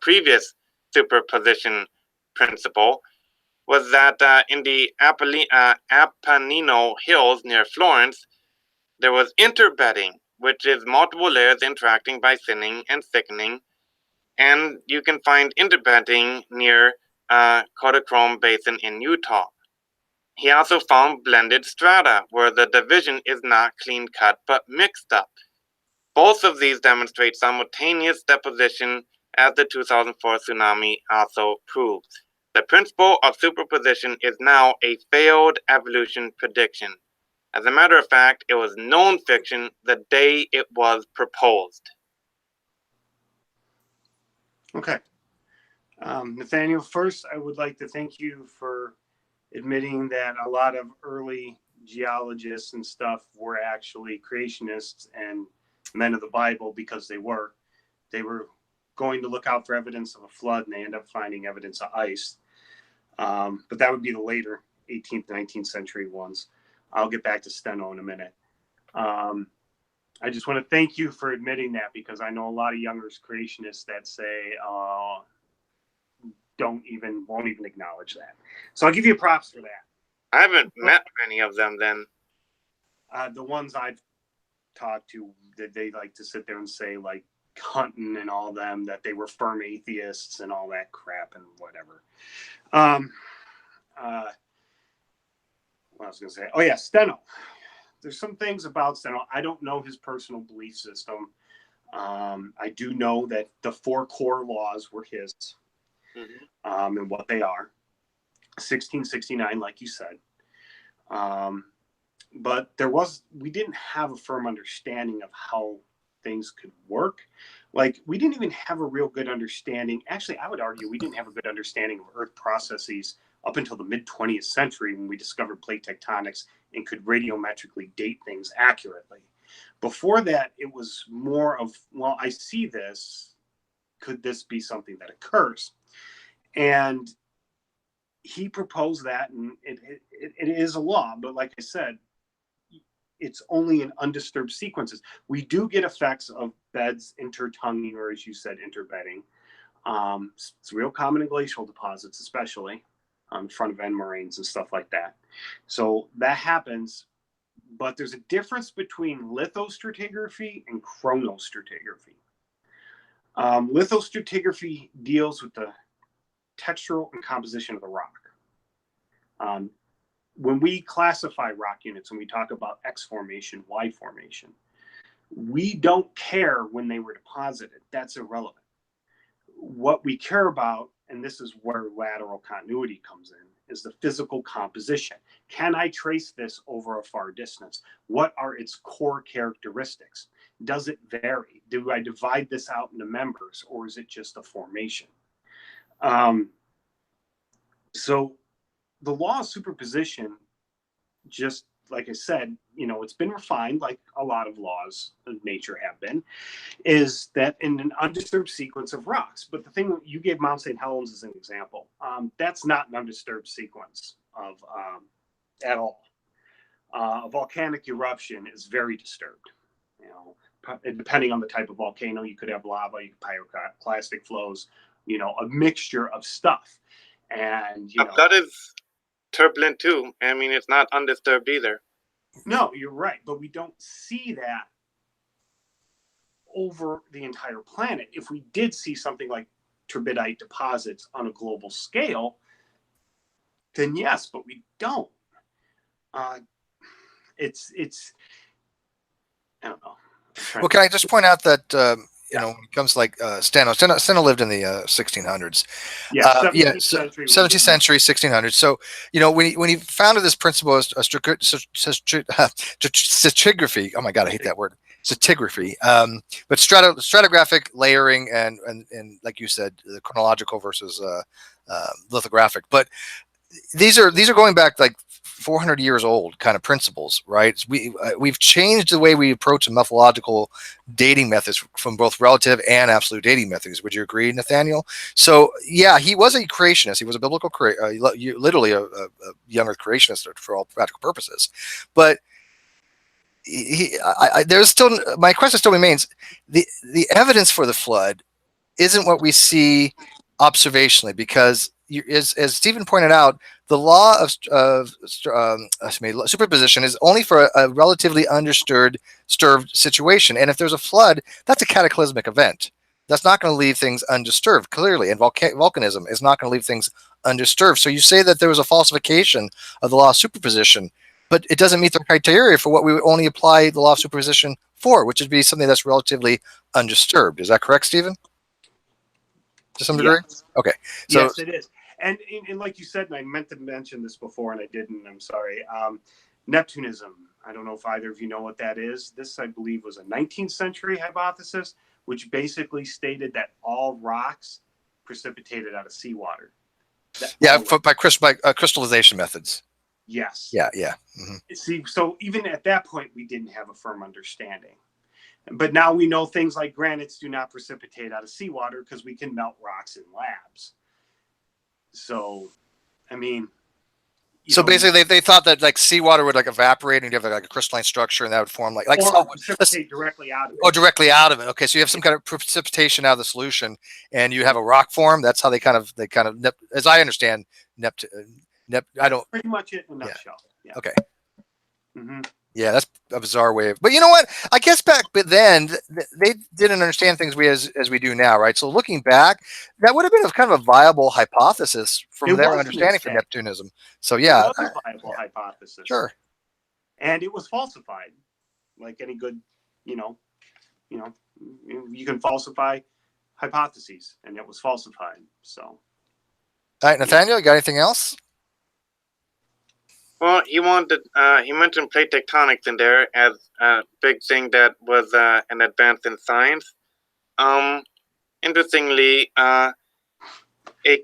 previous superposition principle was that in the Apennino Hills near Florence, there was interbedding, which is multiple layers interacting by thinning and thickening, and you can find interbedding near Kodachrome Basin in Utah. He also found blended strata, where the division is not clean cut but mixed up. Both of these demonstrate simultaneous deposition, as the 2004 tsunami also proves. The principle of superposition is now a failed evolution prediction. As a matter of fact, it was known fiction the day it was proposed. Okay. Nathaniel, first, I would like to thank you for admitting that a lot of early geologists and stuff were actually creationists and men of the Bible because they were going to look out for evidence of a flood, and they end up finding evidence of ice. But that would be the later 18th, 19th century ones. I'll get back to Steno in a minute. I just want to thank you for admitting that, because I know a lot of younger creationists that say won't even acknowledge that. So I'll give you props for that. I haven't met many of them then. The ones I've talked to, that they like to sit there and say, like Hunton and all them, that they were firm atheists and all that crap and whatever. What I was going to say? Oh yeah, Steno. There's some things about Steno. I don't know his personal belief system. I do know that the 4 core laws were his, and what they are. 1669, like you said. But we didn't have a firm understanding of how things could work. Like, we didn't even have a real good understanding. Actually, I would argue we didn't have a good understanding of Earth processes up until the mid-20th century, when we discovered plate tectonics and could radiometrically date things accurately. Before that, it was more of, well, I see this. Could this be something that occurs? And he proposed that, and it is a law. But like I said, it's only in undisturbed sequences. We do get effects of beds intertonguing, or as you said, interbedding. It's real common in glacial deposits, especially on front of end moraines and stuff like that. So that happens, but there's a difference between lithostratigraphy and chronostratigraphy. Lithostratigraphy deals with the textural and composition of the rock. When we classify rock units, when we talk about X formation, Y formation, we don't care when they were deposited. That's irrelevant. What we care about, and this is where lateral continuity comes in, is the physical composition. Can I trace this over a far distance? What are its core characteristics? Does it vary? Do I divide this out into members, or is it just a formation? So the law of superposition, just like I said, it's been refined like a lot of laws of nature have been, is that in an undisturbed sequence of rocks. But the thing, you gave Mount St. Helens as an example. That's not an undisturbed sequence of at all. A volcanic eruption is very disturbed. Depending on the type of volcano, you could have lava, you could have pyroclastic flows, a mixture of stuff. And a flood is turbulent too. I mean, it's not undisturbed either. No, you're right, but we don't see that over the entire planet. If we did see something like turbidite deposits on a global scale, then yes, but we don't. It's I don't know. Well, can I just point out that when it comes to like Steno lived in the 1600s. Yeah, 17th century. 17th century, 1600s. So when he founded this principle of stratigraphy. Oh my God, I hate that word. Stratigraphy. But stratigraphic layering and like you said, the chronological versus lithographic. But these are going back like 400 years old kind of principles, right? We've changed the way we approach the methodological dating methods from both relative and absolute dating methods. Would you agree, Nathanael? So yeah, he was a creationist. He was a biblical literally a young earth creationist for all practical purposes. But there's still, my question still remains, the evidence for the flood isn't what we see observationally, because as Stephen pointed out, the law of superposition is only for a relatively undisturbed situation. And if there's a flood, that's a cataclysmic event. That's not going to leave things undisturbed, clearly. And volcanism is not going to leave things undisturbed. So you say that there was a falsification of the law of superposition, but it doesn't meet the criteria for what we would only apply the law of superposition for, which would be something that's relatively undisturbed. Is that correct, Stephen? To some degree? Yes. Okay. So, yes, it is. And like you said, and I meant to mention this before and I didn't, I'm sorry. Neptunism. I don't know if either of you know what that is. This, I believe, was a 19th century hypothesis, which basically stated that all rocks precipitated out of seawater. Yeah, by crystallization methods. Yes. Yeah, yeah. Mm-hmm. See, so even at that point, we didn't have a firm understanding. But now we know things like granites do not precipitate out of seawater because we can melt rocks in labs. So, I mean... So basically, they thought that like seawater would like evaporate and you have like a crystalline structure, and that would form like or precipitate directly out of it. Oh, directly out of it. Okay, so you have some kind of precipitation out of the solution, and you have a rock form. That's how they kind of as I understand, I don't. Pretty much it in a nutshell. Yeah. Okay. Mm-hmm. Yeah, that's a bizarre way of. But you know what? I guess back then they didn't understand things as we do now, right? So looking back, that would have been kind of a viable hypothesis from their understanding for Neptunism. So yeah, it was a viable hypothesis. Sure. And it was falsified, like any good, you can falsify hypotheses, and it was falsified. So. All right, Nathanael, you got anything else? Well, he mentioned plate tectonics in there as a big thing that was an advance in science. Interestingly, a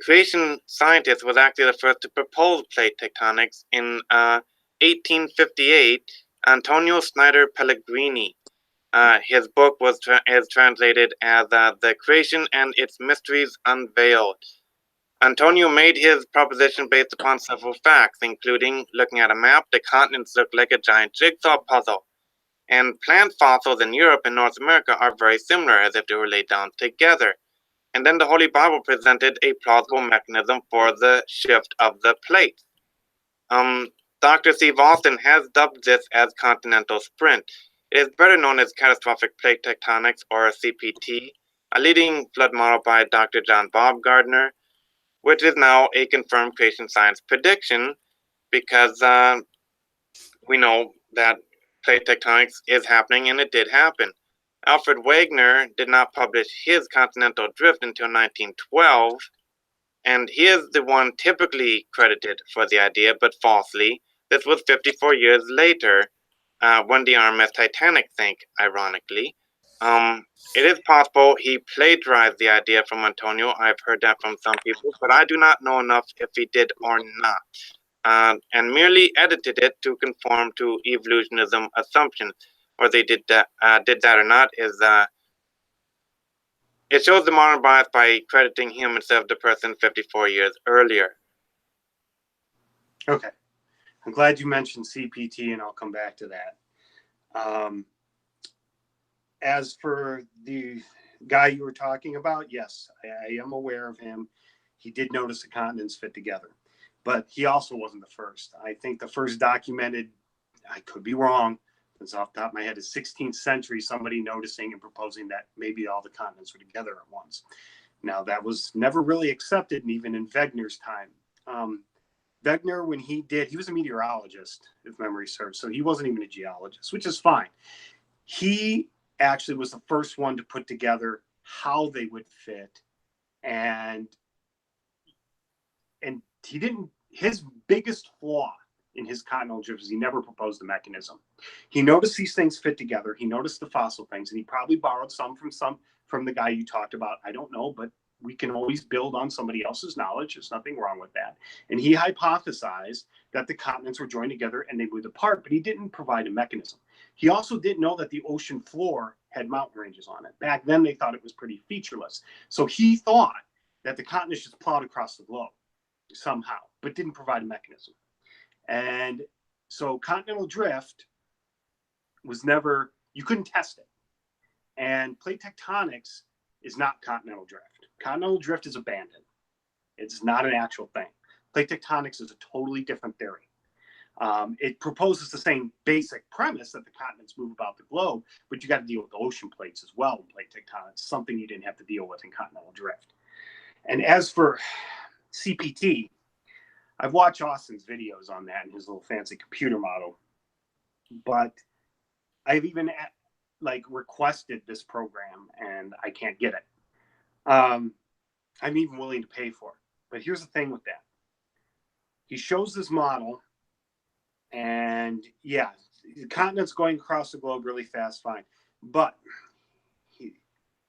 creation scientist was actually the first to propose plate tectonics in 1858, Antonio Snyder Pellegrini. His book is translated as The Creation and Its Mysteries Unveiled. Antonio made his proposition based upon several facts, including looking at a map, the continents look like a giant jigsaw puzzle, and plant fossils in Europe and North America are very similar, as if they were laid down together. And then the Holy Bible presented a plausible mechanism for the shift of the plates. Dr. Steve Austin has dubbed this as continental sprint. It is better known as catastrophic plate tectonics, or CPT, a leading flood model by Dr. John Baumgartner, which is now a confirmed creation science prediction, because we know that plate tectonics is happening, and it did happen. Alfred Wegener did not publish his continental drift until 1912, and he is the one typically credited for the idea, but falsely. This was 54 years later, when the RMS Titanic sank, ironically. It is possible he plagiarized the idea from Antonio. I've heard that from some people, but I do not know enough if he did or not. And merely edited it to conform to evolutionism assumptions. Whether they did that or not is it shows the modern bias by crediting him instead of the person 54 years earlier. Okay. I'm glad you mentioned CPT, and I'll come back to that. As for the guy you were talking about, yes, I am aware of him. He did notice the continents fit together, but he also wasn't the first. I think the first documented, I could be wrong, it's off the top of my head, is 16th century, somebody noticing and proposing that maybe all the continents were together at once. Now, that was never really accepted, and even in Wegener's time. Wegener, when he was a meteorologist, if memory serves, so he wasn't even a geologist, which is fine. He actually was the first one to put together how they would fit, and he didn't. His biggest flaw in his continental drift is he never proposed a mechanism. He noticed these things fit together. He noticed the fossil things, and he probably borrowed some from the guy you talked about. I don't know, but we can always build on somebody else's knowledge. There's nothing wrong with that. And he hypothesized that the continents were joined together and they would depart, but he didn't provide a mechanism. He also didn't know that the ocean floor had mountain ranges on it. Back then, they thought it was pretty featureless. So he thought that the continents just plowed across the globe somehow, but didn't provide a mechanism. And so continental drift was never, you couldn't test it. And plate tectonics is not continental drift. Continental drift is abandoned. It's not an actual thing. Plate tectonics is a totally different theory. It proposes the same basic premise that the continents move about the globe, but you got to deal with the ocean plates as well in plate tectonics, something you didn't have to deal with in continental drift. And as for CPT, I've watched Austin's videos on that and his little fancy computer model, but I've even requested this program and I can't get it. I'm even willing to pay for it. But here's the thing with that. He shows this model, and yeah, the continent's going across the globe really fast, fine. But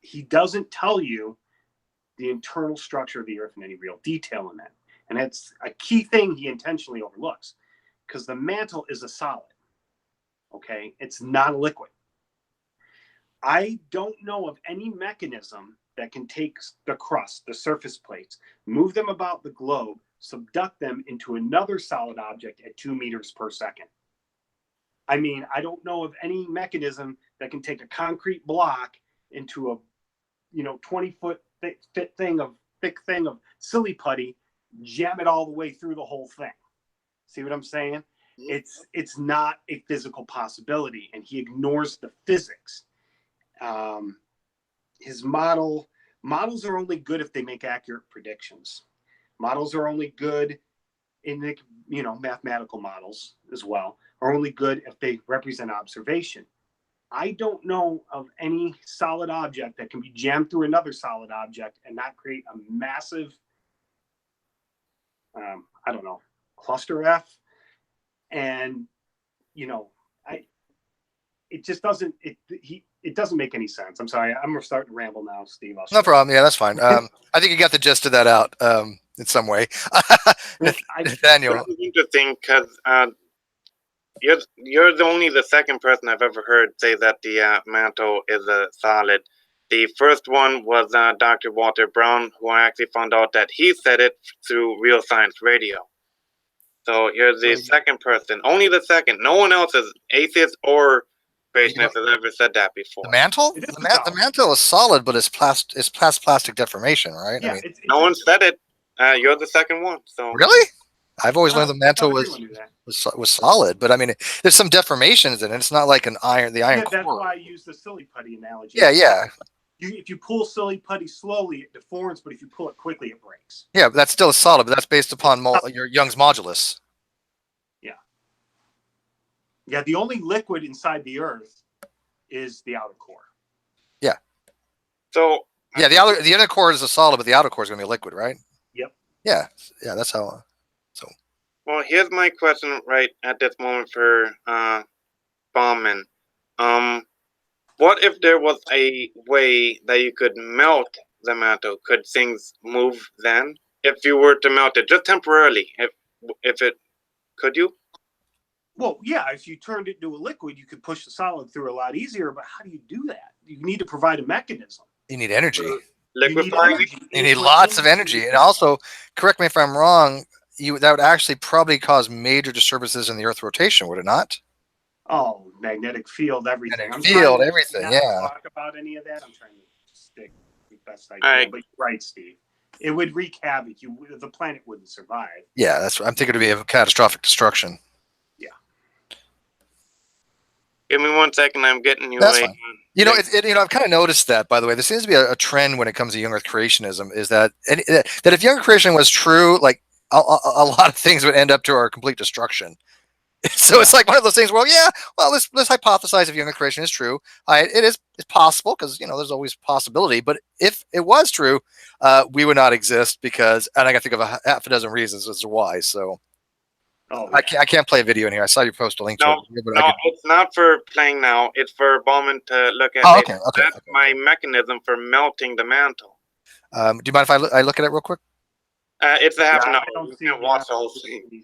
he doesn't tell you the internal structure of the Earth in any real detail in that. And that's a key thing he intentionally overlooks, because the mantle is a solid, okay? It's not a liquid. I don't know of any mechanism that can take the crust, the surface plates, move them about the globe, subduct them into another solid object at 2 meters per second. I mean, I don't know of any mechanism that can take a concrete block into a 20-foot thick thing of silly putty, jam it all the way through the whole thing. See what I'm saying? It's not a physical possibility, and he ignores the physics. His models are only good if they make accurate predictions. Models are only good in the, mathematical models as well, are only good if they represent observation. I don't know of any solid object that can be jammed through another solid object and not create a massive, cluster F. And, it just doesn't, it doesn't make any sense. I'm sorry. I'm starting to ramble now, Steve. No problem. Yeah, that's fine. I think you got the gist of that out in some way. Nathanael. It's interesting because you're only the second person I've ever heard say that the mantle is a solid. The first one was Dr. Walter Brown, who I actually found out that he said it through Real Science Radio. So you're the second person, only the second. No one else is atheist or creationist has ever said that before. The mantle? The mantle is solid, but it's plastic deformation, right? Yeah, no one said it. You're the second one. So really? I've always learned the mantle was solid, but I mean, there's some deformations in it. It's not like the iron core. That's why I use the silly putty analogy. Yeah. If you pull silly putty slowly, it deforms, but if you pull it quickly, it breaks. Yeah, but that's still a solid, but that's based upon your Young's modulus. Yeah, the only liquid inside the Earth is the outer core. Yeah. So yeah, the inner core is a solid, but the outer core is going to be a liquid, right? Yep. Yeah, that's how. Well, here's my question right at this moment for Baumann. What if there was a way that you could melt the mantle? Could things move then? If you were to melt it just temporarily, if it could you? Well, yeah, if you turned it into a liquid, you could push the solid through a lot easier. But how do you do that? You need to provide a mechanism. You need energy. Liquefying. You need lots of energy. And also, correct me if I'm wrong, that would actually probably cause major disturbances in the Earth's rotation, would it not? Oh, magnetic field, everything. Magnetic field, everything, not yeah. talk about any of that. I'm trying to stick the best I can. Right. But you're right, Steve. It would wreak havoc. The planet wouldn't survive. Yeah, that's what I'm thinking. It would be a catastrophic destruction. Yeah. Give me 1 second. I'm getting you. That's fine. You know, I've kind of noticed that. By the way, there seems to be a trend when it comes to young Earth creationism. Is that if young Earth creation was true, like a lot of things would end up to our complete destruction. So it's like one of those things. Well, yeah. Well, let's hypothesize if young Earth creation is true. It's possible because there's always possibility. But if it was true, we would not exist because, and I got to think of half a dozen reasons as to why. So. Oh, yeah. I can't play a video in here. I saw you post a link to it. No, it's not for playing now. It's for Baumann to look at. Oh, okay, That's my mechanism for melting the mantle. Do you mind if I look at it real quick? It's a half an hour. I don't see watch the whole thing.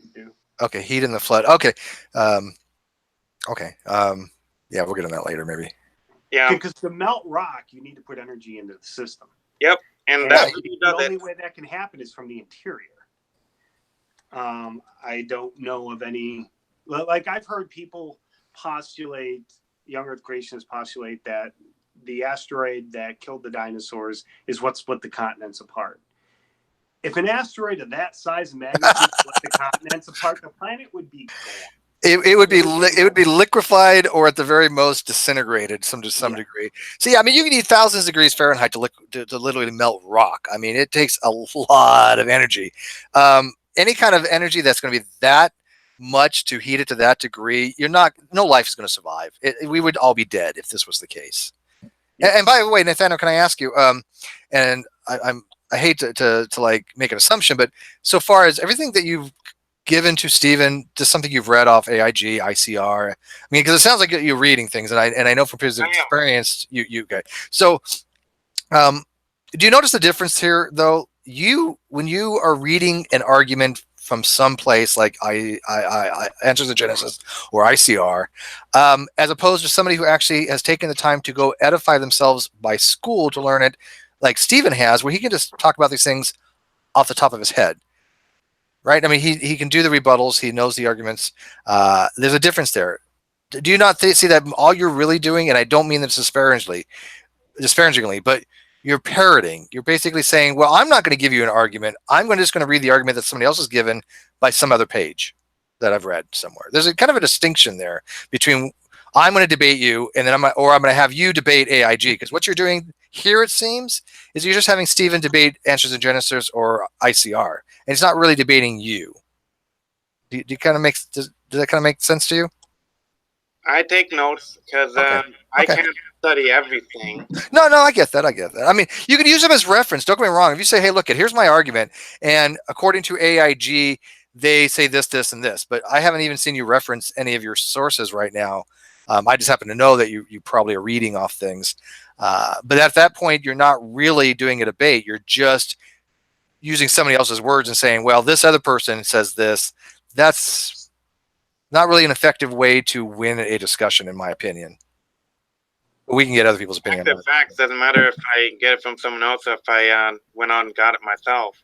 Okay, heat in the flood. Okay. Okay. Yeah, we'll get on that later, maybe. Yeah. Because to melt rock, you need to put energy into the system. Yep. And the only way that can happen is from the interior. I don't know of any, like I've heard people postulate, young Earth creationists postulate that the asteroid that killed the dinosaurs is what split the continents apart. If an asteroid of that size and magnitude split the continents apart, the planet would be gone. It would be liquefied or at the very most disintegrated to some degree. See, I mean, you need thousands of degrees Fahrenheit to literally melt rock. I mean, it takes a lot of energy. Any kind of energy that's going to be that much to heat it to that degree, no life is going to survive. We would all be dead if this was the case. Yeah. And by the way, Nathanael, can I ask you? And I hate to like make an assumption, but so far as everything that you've given to Stephen, just something you've read off AIG, ICR. I mean, because it sounds like you're reading things, and I know from previous experience, you guys. So, do you notice the difference here, though? When you are reading an argument from some place like I Answers in Genesis or ICR, as opposed to somebody who actually has taken the time to go edify themselves by school to learn it, like Stephen has, where he can just talk about these things off the top of his head. Right? I mean, he can do the rebuttals. He knows the arguments. There's a difference there. Do you not see that all you're really doing, and I don't mean this disparagingly, but you're parroting. You're basically saying, well, I'm not going to give you an argument. I'm just going to read the argument that somebody else has given by some other page that I've read somewhere. There's a kind of a distinction there between I'm going to debate you, and then I'm going to have you debate AIG, because what you're doing here, it seems, is you're just having Stephen debate Answers in Genesis or ICR, and it's not really debating you. Does that kind of make sense to you? I take notes because I can't study everything. No, I get that. I mean, you can use them as reference. Don't get me wrong. If you say, hey, look, here's my argument, and according to AIG, they say this, this, and this, but I haven't even seen you reference any of your sources right now. I just happen to know that you probably are reading off things. But at that point, you're not really doing a debate. You're just using somebody else's words and saying, well, this other person says this. That's not really an effective way to win a discussion, in my opinion. But we can get other people's opinion. The facts doesn't matter if I get it from someone else or if I went on and got it myself.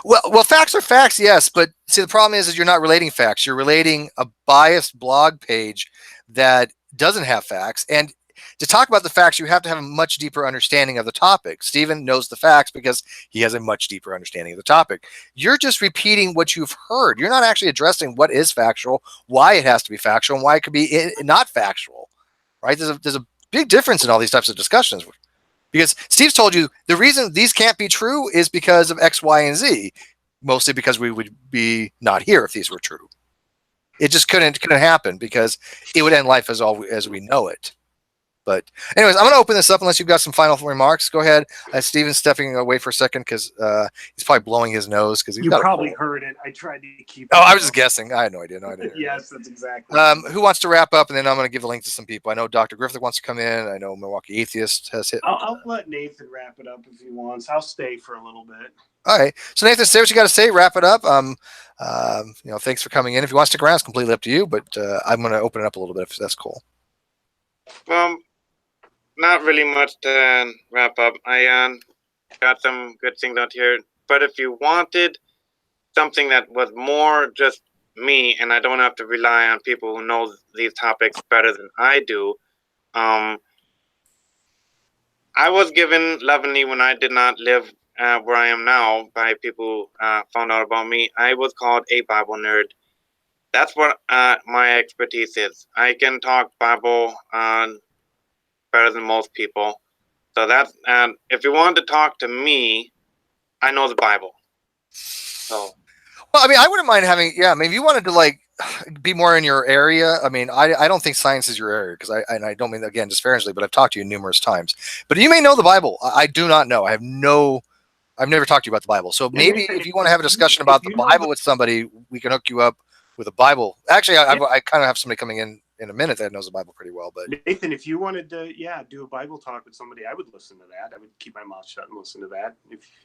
Well, facts are facts, yes. But see, the problem is you're not relating facts. You're relating a biased blog page that doesn't have facts. And to talk about the facts, you have to have a much deeper understanding of the topic. Stephen knows the facts because he has a much deeper understanding of the topic. You're just repeating what you've heard. You're not actually addressing what is factual, why it has to be factual, and why it could be not factual, right? There's a big difference in all these types of discussions, because Steve's told you the reason these can't be true is because of X, Y, and Z, mostly because we would be not here if these were true. It just couldn't happen because it would end life as we know it. But anyways, I'm going to open this up unless you've got some final remarks. Go ahead. Steven's stepping away for a second because he's probably blowing his nose because he's You got probably a cold. heard it. I tried to keep. Oh, I was just guessing. I had no idea. No idea. Yes, that's exactly. Who wants to wrap up, and then I'm going to give a link to some people. I know Dr. Griffith wants to come in. I know Milwaukee Atheist has hit. I'll let Nathan wrap it up if he wants. I'll stay for a little bit. All right. So Nathan, say what you got to say. Wrap it up. Thanks for coming in. If you want to stick around, it's completely up to you. But I'm going to open it up a little bit if that's cool. Not really much to wrap up. I got some good things out here. But if you wanted something that was more just me, and I don't have to rely on people who know these topics better than I do, I was given lovingly when I did not live where I am now by people who found out about me. I was called a Bible nerd. That's what my expertise is. I can talk Bible better than most people. So that's if you wanted to talk to me, I know the Bible. So. Well, I mean, I wouldn't mind having. Yeah, I mean, if you wanted to like be more in your area, I mean, I don't think science is your area because I don't mean again disparagingly, but I've talked to you numerous times. But you may know the Bible. I do not know. I've never talked to you about the Bible. So maybe if you want to have a discussion about the Bible with somebody, we can hook you up with a Bible. Actually, I kind of have somebody coming in a minute that knows the Bible pretty well. But Nathan, if you wanted to, do a Bible talk with somebody, I would listen to that. I would keep my mouth shut and listen to that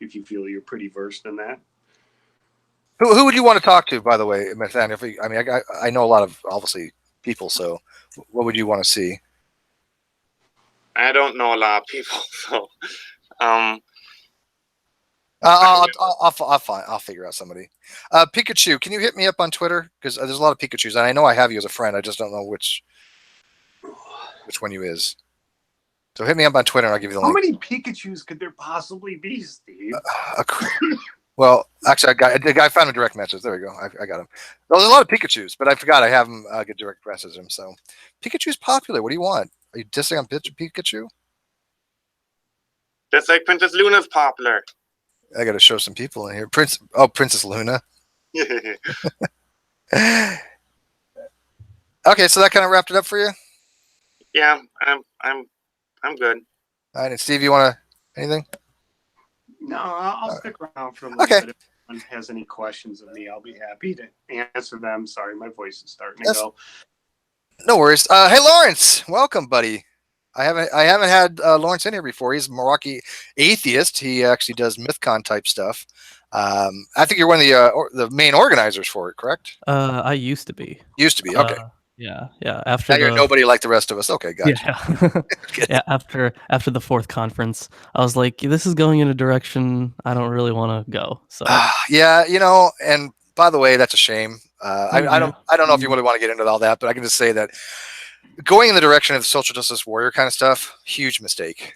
if you feel you're pretty versed in that. Who would you want to talk to, by the way, Nathanael? I know a lot of obviously people. So what would you want to see? I don't know a lot of people, so I'll figure out somebody. Pikachu, can you hit me up on Twitter? Because there's a lot of Pikachus, and I know I have you as a friend. I just don't know which one you is. So hit me up on Twitter, and I'll give you the link. How many Pikachus could there possibly be, Steve? Well, actually, I found a direct message. There we go. I got him. Well, there's a lot of Pikachus, but I forgot I have him get direct message him. So Pikachu's popular. What do you want? Are you dissing on Pikachu? Just like Princess Luna's popular. I got to show some people in here. Princess Luna. Okay, so that kind of wrapped it up for you. Yeah, I'm good. All right, and Steve, you want anything? No, I'll stick around for a little bit. If anyone has any questions of me, I'll be happy to answer them. Sorry, my voice is starting to go. No worries. Hey, Lawrence, welcome, buddy. I haven't had Lawrence in here before. He's a Milwaukee Atheist. He actually does MythCon type stuff. I think you're one of the main organizers for it, correct? I used to be. Used to be. Okay. Yeah. After now you're nobody like the rest of us. Okay, gotcha. Yeah. After the fourth conference, I was like, this is going in a direction I don't really want to go. So yeah, and by the way, that's a shame. I don't know if you really want to get into all that, but I can just say that going in the direction of the social justice warrior kind of stuff, huge mistake.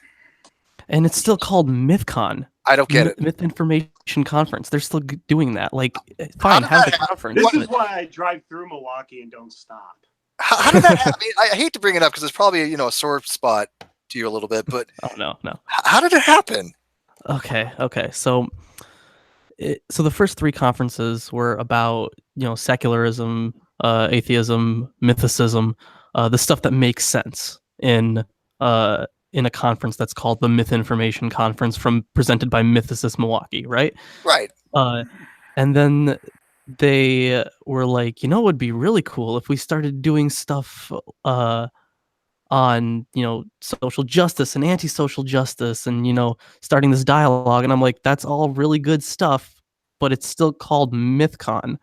And it's still called MythCon. I don't get it. Myth Information Conference. They're still doing that. Like, fine, have the conference. This is why I drive through Milwaukee and don't stop. How did that happen? I mean, I hate to bring it up because it's probably a sore spot to you a little bit, but oh no. How did it happen? Okay. So the first three conferences were about secularism, atheism, mythicism, the stuff that makes sense in a conference that's called the Myth Information Conference presented by Mythicist Milwaukee, right? Right. And then they were like, it would be really cool if we started doing stuff on, social justice and anti-social justice and, starting this dialogue. And I'm like, that's all really good stuff, but it's still called MythCon.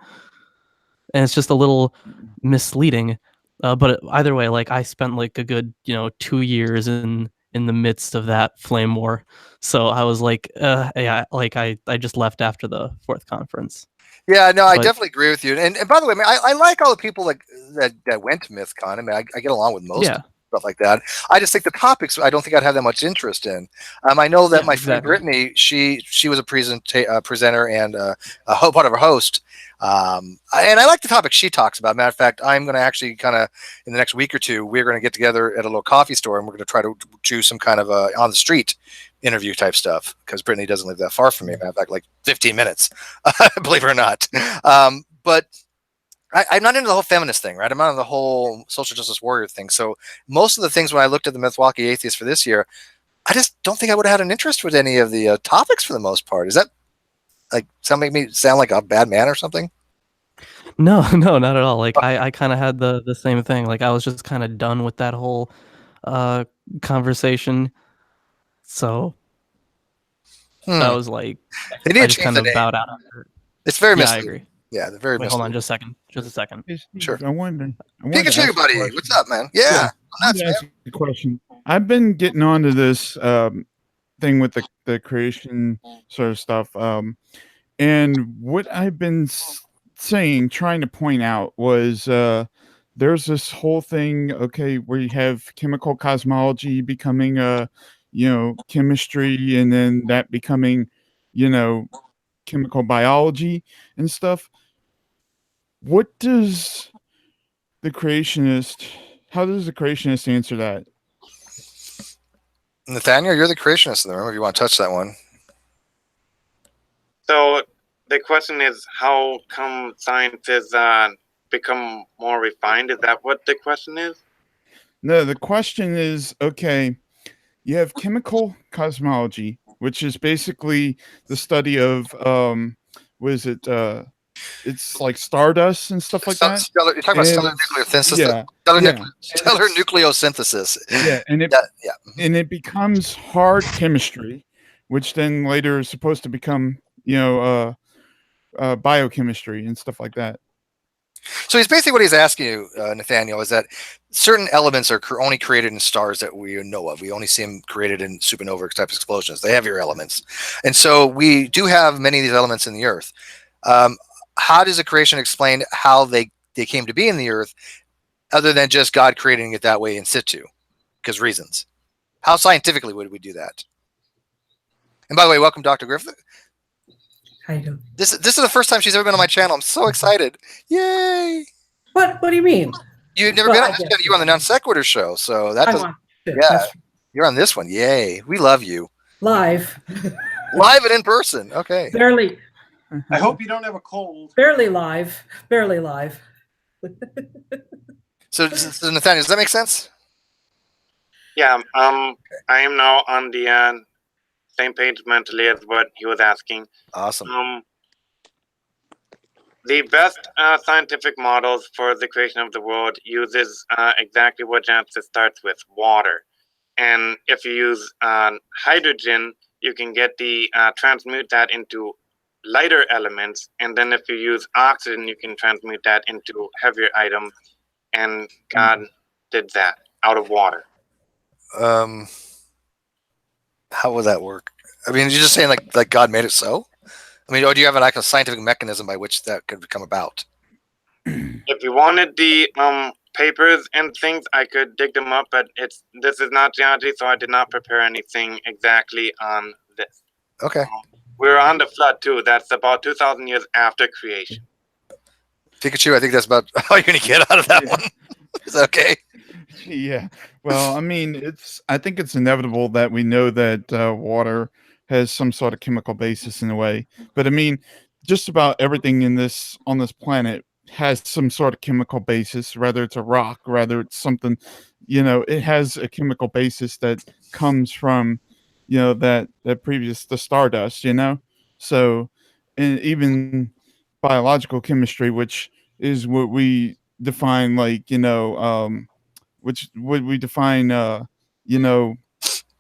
And it's just a little misleading. But either way, like I spent like a good, 2 years in the midst of that flame war. So I was like, I just left after the fourth conference. Yeah, no, I definitely agree with you. And by the way, I like all the people that went to MythCon. I mean, I get along with most stuff like that. I just think the topics I don't think I'd have that much interest in. I know that my friend Brittany, she was a presenter and part of a host. And I like the topic she talks about. Matter of fact, I'm going to actually kind of in the next week or two, we're going to get together at a little coffee store and we're going to try to choose some kind of on the street interview type stuff because Brittany doesn't live that far from me. Matter of fact, like 15 minutes, believe it or not. But I'm not into the whole feminist thing, right? I'm not into the whole social justice warrior thing. So most of the things when I looked at the Milwaukee Atheist for this year, I just don't think I would have had an interest with any of the topics for the most part. Is that like make me sound like a bad man or something? No, no, not at all. Like I kind of had the same thing. Like I was just kind of done with that whole uh conversation. So I was like, They need I to just change kind the of name. bowed out after it. It's very Yeah, I misleading. agree. Yeah, they're very Wait, hold on, misleading. just a second. Just a second. Hey, Steve, Sure. I wanted to Pikachu, ask a buddy, question. what's up, man? Yeah, Yeah, I nuts, wanted to man. ask you a question. I've been getting onto this thing with the creation sort of stuff. And what I've been saying, trying to point out was there's this whole thing, okay, where you have chemical cosmology becoming chemistry, and then that becoming, chemical biology and stuff. What does the creationist, how does the creationist answer that? Nathaniel, you're the creationist in the room. If you want to touch that one. So the question is, how come science has become more refined? Is that what the question is? No, the question is, okay, you have chemical cosmology, which is basically the study of what is it? It's like stardust and stuff like that. You're talking about And stellar it's, nucleosynthesis. yeah, Stellar, yeah, stellar nucleosynthesis. yeah, Yeah. and it becomes hard chemistry, which then later is supposed to become, biochemistry and stuff like that. So he's basically what he's asking you, Nathaniel, is that certain elements are only created in stars that we know of. We only see them created in supernova type explosions. They have your elements, and so we do have many of these elements in the Earth. How does the creation explain how they came to be in the Earth, other than just God creating it that way in situ? Because reasons. How scientifically would we do that? And by the way, welcome, Dr. Griffith. How you doing? This is the first time she's ever been on my channel. I'm so excited! Yay! What do you mean? You've never Well, been I on this guess channel. You're on the non sequitur show, so that I'm doesn't. on too. Yeah, That's you're on this one. Yay! We love you. live. Live and in person. Okay. barely I hope you don't have a cold. live. Barely live. So Nathaniel, does that make sense? Yeah. I am now on the same page mentally as what he was asking. Awesome. The best scientific models for the creation of the world uses exactly what Genesis starts with, water. And if you use hydrogen, you can get the transmute that into lighter elements. And then if you use oxygen, you can transmute that into heavier items. And God did that out of water. How would that work? I mean, you're just saying like God made it so? I mean, or do you have like a scientific mechanism by which that could come about? If you wanted the papers and things, I could dig them up, but this is not geology, so I did not prepare anything exactly on this. Okay. We're on the flood too. That's about 2,000 years after creation. Pikachu, I think that's about all you're gonna get out of that one. Is that okay? Yeah. Well, I mean, I think it's inevitable that we know that water has some sort of chemical basis in a way. But I mean, just about everything on this planet has some sort of chemical basis, whether it's a rock, whether it's something, it has a chemical basis that comes from, the stardust, So, and even biological chemistry, which is what we define like, which would we define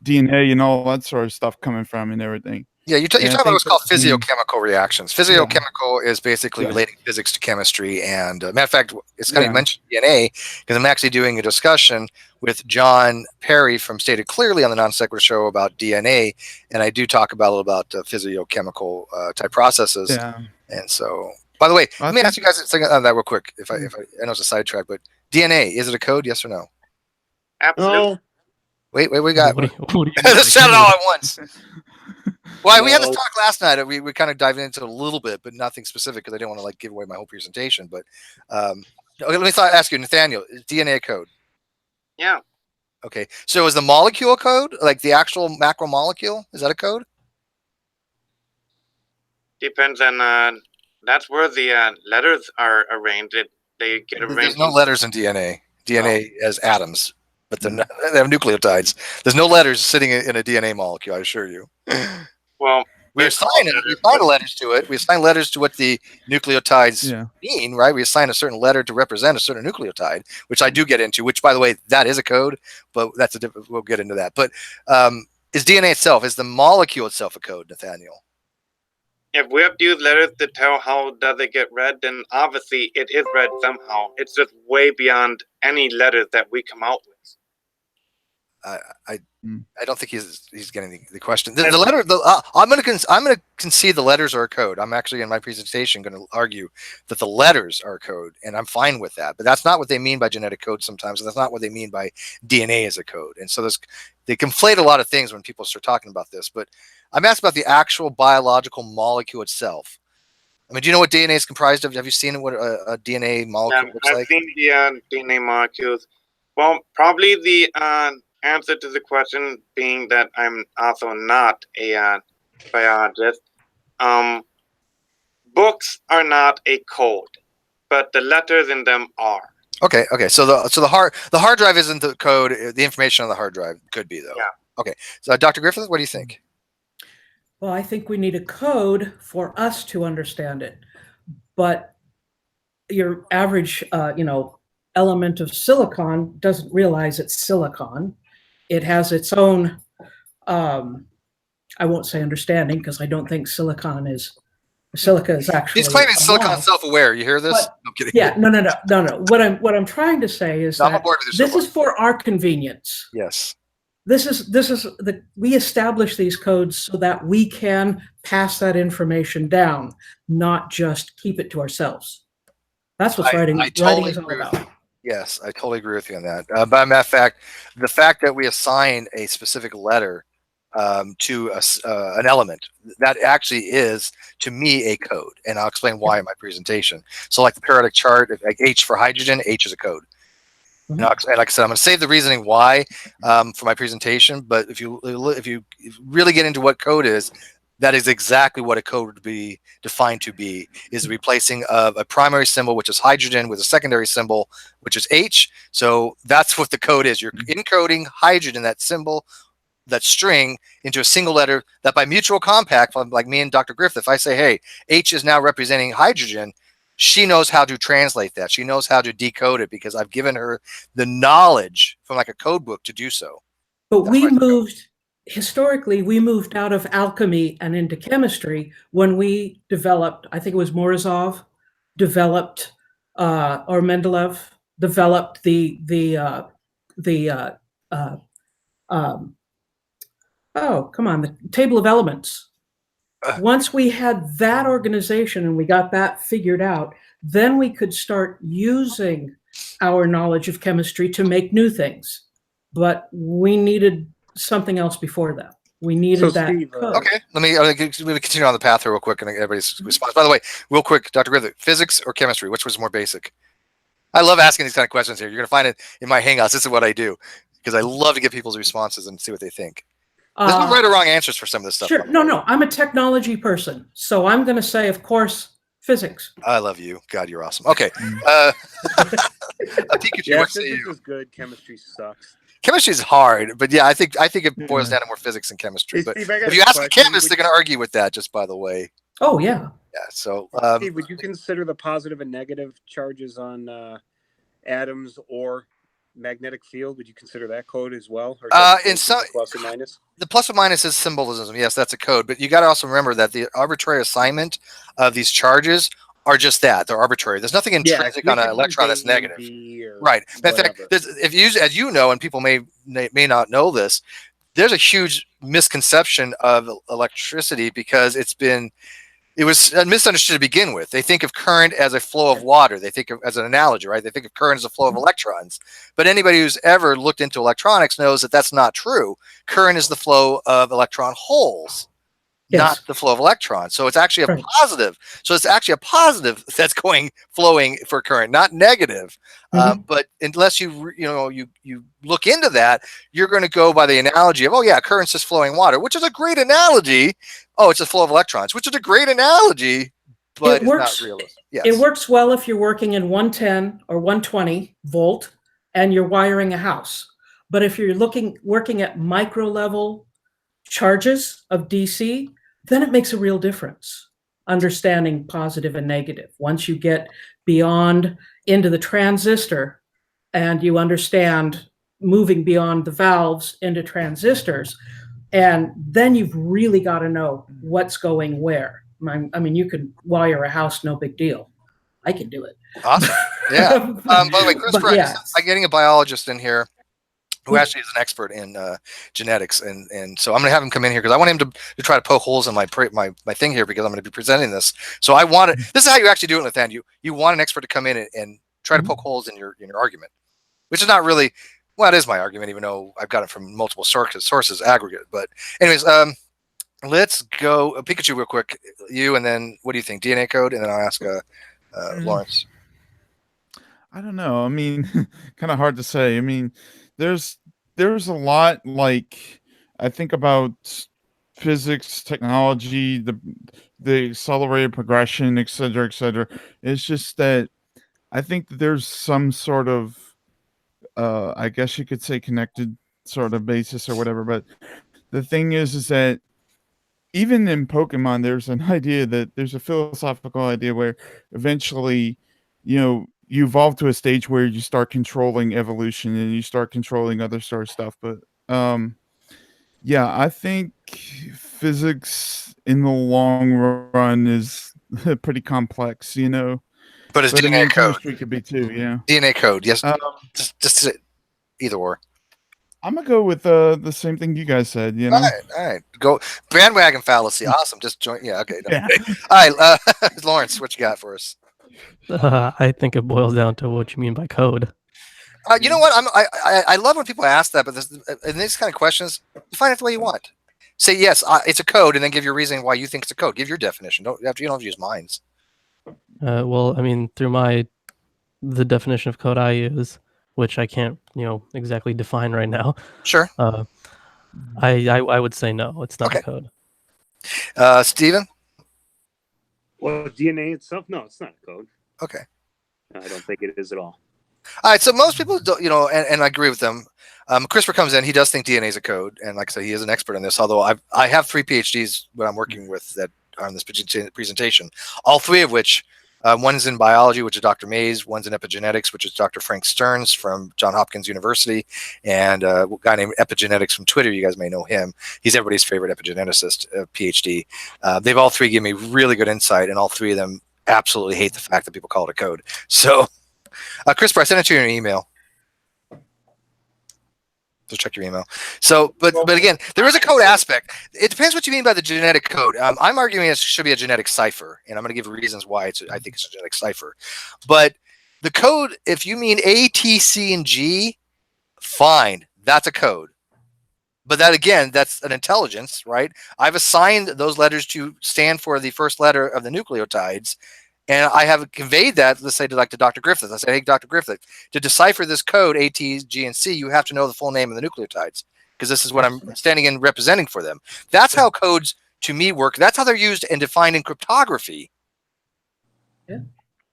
DNA and all that sort of stuff coming from and everything. Yeah, you're talking about what's called physiochemical reactions. Physiochemical is basically Yeah. relating physics to chemistry. And matter of fact, it's kind of mentioned DNA because I'm actually doing a discussion with John Perry from Stated Clearly on the Non Sequitur show about DNA, and I do talk about a little about physiochemical type processes. Yeah. And so, by the way, let me ask you guys something on that real quick. If I know it's a sidetrack, but DNA, is it a code? Yes or no? Absolutely. Wait, we got. What do you Let's set it all at once. Well, we had this talk last night. We kind of dived into it a little bit, but nothing specific because I didn't want to like give away my whole presentation. But okay, let me ask you, Nathaniel, is DNA a code? Yeah. Okay, so is the molecule a code, like the actual macromolecule? Is that a code? Depends on. That's where the letters are arranged. They get There's arranged. no letters in DNA. DNA has atoms, but they have nucleotides. There's no letters sitting in a DNA molecule, I assure you. Well, We assign letters to it. We assign letters to what the nucleotides mean, right? We assign a certain letter to represent a certain nucleotide, which I do get into, which, by the way, that is a code, but that's a different, we'll get into that. But is DNA itself, is the molecule itself a code, Nathaniel? If we have to use letters to tell how does it get read, then obviously it is read somehow. It's just way beyond any letters that we come out with. I don't think he's getting the question. The letter. I'm going to concede the letters are a code. I'm actually in my presentation going to argue that the letters are a code, and I'm fine with that. But that's not what they mean by genetic code sometimes, and that's not what they mean by DNA as a code. And so they conflate a lot of things when people start talking about this. But I'm asked about the actual biological molecule itself. I mean, do you know what DNA is comprised of? Have you seen what a DNA molecule looks like? I've seen the DNA molecules. Well, probably the answer to the question being that I'm also not a biologist. Books are not a code, but the letters in them are. Okay. So the hard drive isn't the code. The information on the hard drive could be, though. Yeah. Okay. So Dr. Griffith, what do you think? Well, I think we need a code for us to understand it. But your average, element of silicon doesn't realize it's silicon. It has its own, I won't say understanding, because I don't think silica is actually. He's claiming silicon self-aware. You hear this? But, I'm kidding. Yeah, no. What I'm trying to say is that this is for our convenience. Yes. We establish these codes so that we can pass that information down, not just keep it to ourselves. That's what writing is all about. Yes, I totally agree with you on that. By matter of fact, the fact that we assign a specific letter to an element, that actually is, to me, a code. And I'll explain why in my presentation. So like the periodic chart, like H for hydrogen, H is a code. And like I said, I'm going to save the reasoning why for my presentation. But if you really get into what code is, that is exactly what a code would be defined to be, is replacing a primary symbol, which is hydrogen, with a secondary symbol, which is H. So that's what the code is. You're encoding hydrogen, that symbol, that string, into a single letter that by mutual compact, like me and Dr. Griffith, if I say, hey, H is now representing hydrogen, she knows how to translate that. She knows how to decode it because I've given her the knowledge from like a code book to do so. But historically, we moved out of alchemy and into chemistry when we developed, I think it was Morozov, developed, or Mendeleev, developed the table of elements. Once we had that organization and we got that figured out, then we could start using our knowledge of chemistry to make new things. But we needed something else before that. We needed that code. Okay, let me continue on the path here real quick and everybody's response. By the way, real quick, Dr. Griffith, physics or chemistry, which was more basic? I love asking these kind of questions here. You're going to find it in my Hangouts. This is what I do because I love to get people's responses and see what they think. There's no right or wrong answers for some of this stuff. Sure. No. I'm a technology person. So I'm going to say, of course, physics. I love you. God, you're awesome. Okay. Pikachu, what say you? Physics is good. Chemistry sucks. Chemistry is hard, but yeah, I think it boils down to more physics and chemistry. Hey, but Steve, if you ask a chemist, they're going to argue with that, just by the way. Oh, yeah. Yeah, so... Steve, would you consider the positive and negative charges on atoms or magnetic field? Would you consider that code as well? Or in some plus or minus? The plus or minus is symbolism. Yes, that's a code. But you got to also remember that the arbitrary assignment of these charges are just that. They're arbitrary. There's nothing intrinsic on an electron that's negative. Right. In fact, as you know, and people may not know this, there's a huge misconception of electricity because it was misunderstood to begin with. They think of current as a flow of water. They think of as an analogy, right? They think of current as a flow of electrons. But anybody who's ever looked into electronics knows that that's not true. Current is the flow of electron holes, not the flow of electrons. So it's actually a positive. So it's actually a positive that's flowing for current, not negative. But unless you look into that, you're going to go by the analogy of, oh yeah, current's just flowing water, which is a great analogy. Oh, it's a flow of electrons, which is a great analogy. but it's works. not realistic. Yes. It works well if you're working in 110 or 120 volt and you're wiring a house. But if you're working at micro level charges of DC, then it makes a real difference. Understanding positive and negative. Once you get beyond into the transistor and you understand moving beyond the valves into transistors, and then you've really got to know what's going where. I mean, you can wire a house, no big deal. I can do it. Awesome. Yeah. By the way, Chris, yeah. I'm getting a biologist in here who actually is an expert in genetics, and so I'm going to have him come in here because I want him to try to poke holes in my thing here because I'm going to be presenting this. So I want it. This is how you actually do it, Nathanael. You want an expert to come in and try to poke holes in your argument, which is not really. Well, it is my argument, even though I've got it from multiple sources, aggregate. But anyways, let's go Pikachu real quick. You, and then what do you think? DNA code, and then I'll ask Lawrence. I don't know. I mean, kind of hard to say. I mean, there's a lot, like, I think about physics, technology, the accelerated progression, et cetera, et cetera. It's just that I think that there's some sort of I guess you could say connected sort of basis or whatever. But the thing is that even in Pokemon, there's an idea that there's a philosophical idea where eventually, you evolve to a stage where you start controlling evolution and you start controlling other sort of stuff. But yeah, I think physics in the long run is pretty complex, But it's But I DNA mean, code. chemistry could be too, yeah. DNA code, yes. Just either or. I'm gonna go with the same thing you guys said. All right. Go bandwagon fallacy. Awesome. Just join. Yeah. Okay. No. Yeah. All right, Lawrence, what you got for us? I think it boils down to what you mean by code. You know what? I love when people ask that, but in these kind of questions, define it the way you want. Say yes, it's a code, and then give your reason why you think it's a code. Give your definition. You don't have to use mine. Well, I mean, through the definition of code I use, which I can't, exactly define right now. Sure. I would say no, it's not a code. Stephen? Well, DNA itself, no, it's not a code. Okay. No, I don't think it is at all. All right, so most people don't, and I agree with them. Christopher comes in; he does think DNA is a code, and like I said, he is an expert in this. Although I have 3 PhDs that I'm working with that are on this presentation, all 3 of which, one's in biology, which is Dr. Mays, one's in epigenetics, which is Dr. Frank Stearns from Johns Hopkins University, and a guy named Epigenetics from Twitter. You guys may know him. He's everybody's favorite epigeneticist, PhD. They've all 3 given me really good insight, and all 3 of them absolutely hate the fact that people call it a code. So. Christopher, I sent it to you in an email. So check your email. So, but again, there is a code aspect. It depends what you mean by the genetic code. I'm arguing it should be a genetic cipher, and I'm going to give reasons why I think it's a genetic cipher. But the code, if you mean A, T, C, and G, fine, that's a code. But that again, that's an intelligence, right? I've assigned those letters to stand for the first letter of the nucleotides. And I have conveyed that, let's say, to Dr. Griffith. I said, hey, Dr. Griffith, to decipher this code, A, T, G, and C, you have to know the full name of the nucleotides because this is what I'm standing in representing for them. That's how codes, to me, work. That's how they're used and defined in cryptography. Yeah.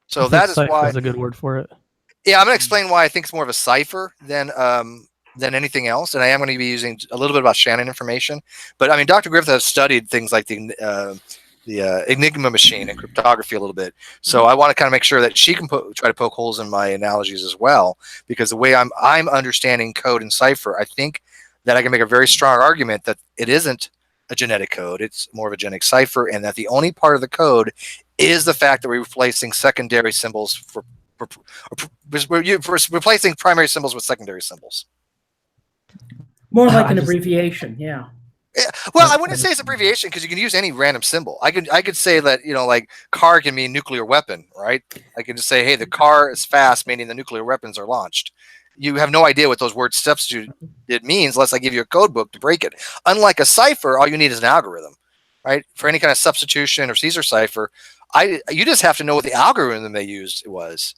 So that is why. That's a good word for it. Yeah, I'm going to explain why I think it's more of a cipher than anything else. And I am going to be using a little bit about Shannon information. But, I mean, Dr. Griffith has studied things like the Enigma machine and cryptography a little bit. So I want to kind of make sure that she can try to poke holes in my analogies as well, because the way I'm understanding code and cipher, I think that I can make a very strong argument that it isn't a genetic code. It's more of a genetic cipher, and that the only part of the code is the fact that we're replacing secondary symbols we're replacing primary symbols with secondary symbols. More like an abbreviation, yeah. Yeah, well, I wouldn't say it's abbreviation because you can use any random symbol. I could say that, like car can mean nuclear weapon, right? I can just say, hey, the car is fast, meaning the nuclear weapons are launched. You have no idea what those words substitute it means unless I give you a code book to break it. Unlike a cipher, all you need is an algorithm, right? For any kind of substitution or Caesar cipher, you just have to know what the algorithm they used was.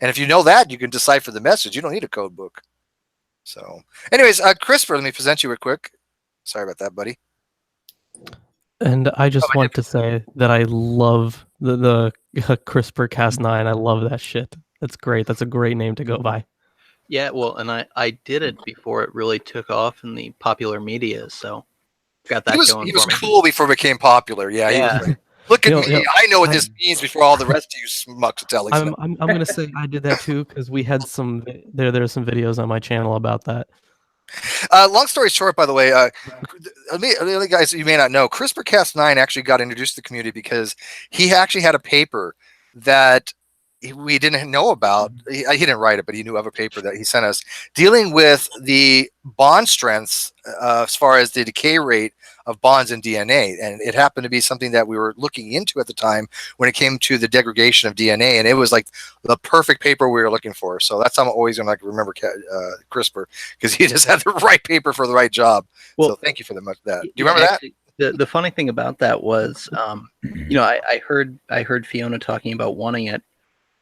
And if you know that, you can decipher the message. You don't need a code book. So anyways, Christopher, let me present you real quick. Sorry about that, buddy. And I just want to say that I love the CRISPR-Cas9. I love that shit. That's great. That's a great name to go by. Yeah, well, and I did it before it really took off in the popular media, so got that going He for was me. cool before it became popular. Yeah, he was Yeah. like, look at You know, me. I know what this means before all the rest of you smucks are telling you. I'm gonna say I did that too because we had some there's some videos on my channel about that. Long story short, by the way, the other guys you may not know, CRISPR-Cas9 actually got introduced to the community because he actually had a paper that we didn't know about. He didn't write it, but he knew of a paper that he sent us dealing with the bond strengths as far as the decay rate of bonds in DNA. And it happened to be something that we were looking into at the time when it came to the degradation of DNA. And it was like the perfect paper we were looking for. So that's how I'm always going to remember CRISPR, because he just had the right paper for the right job. Well, so thank you for that. Do you remember that? The funny thing about that was, I heard Fiona talking about wanting it,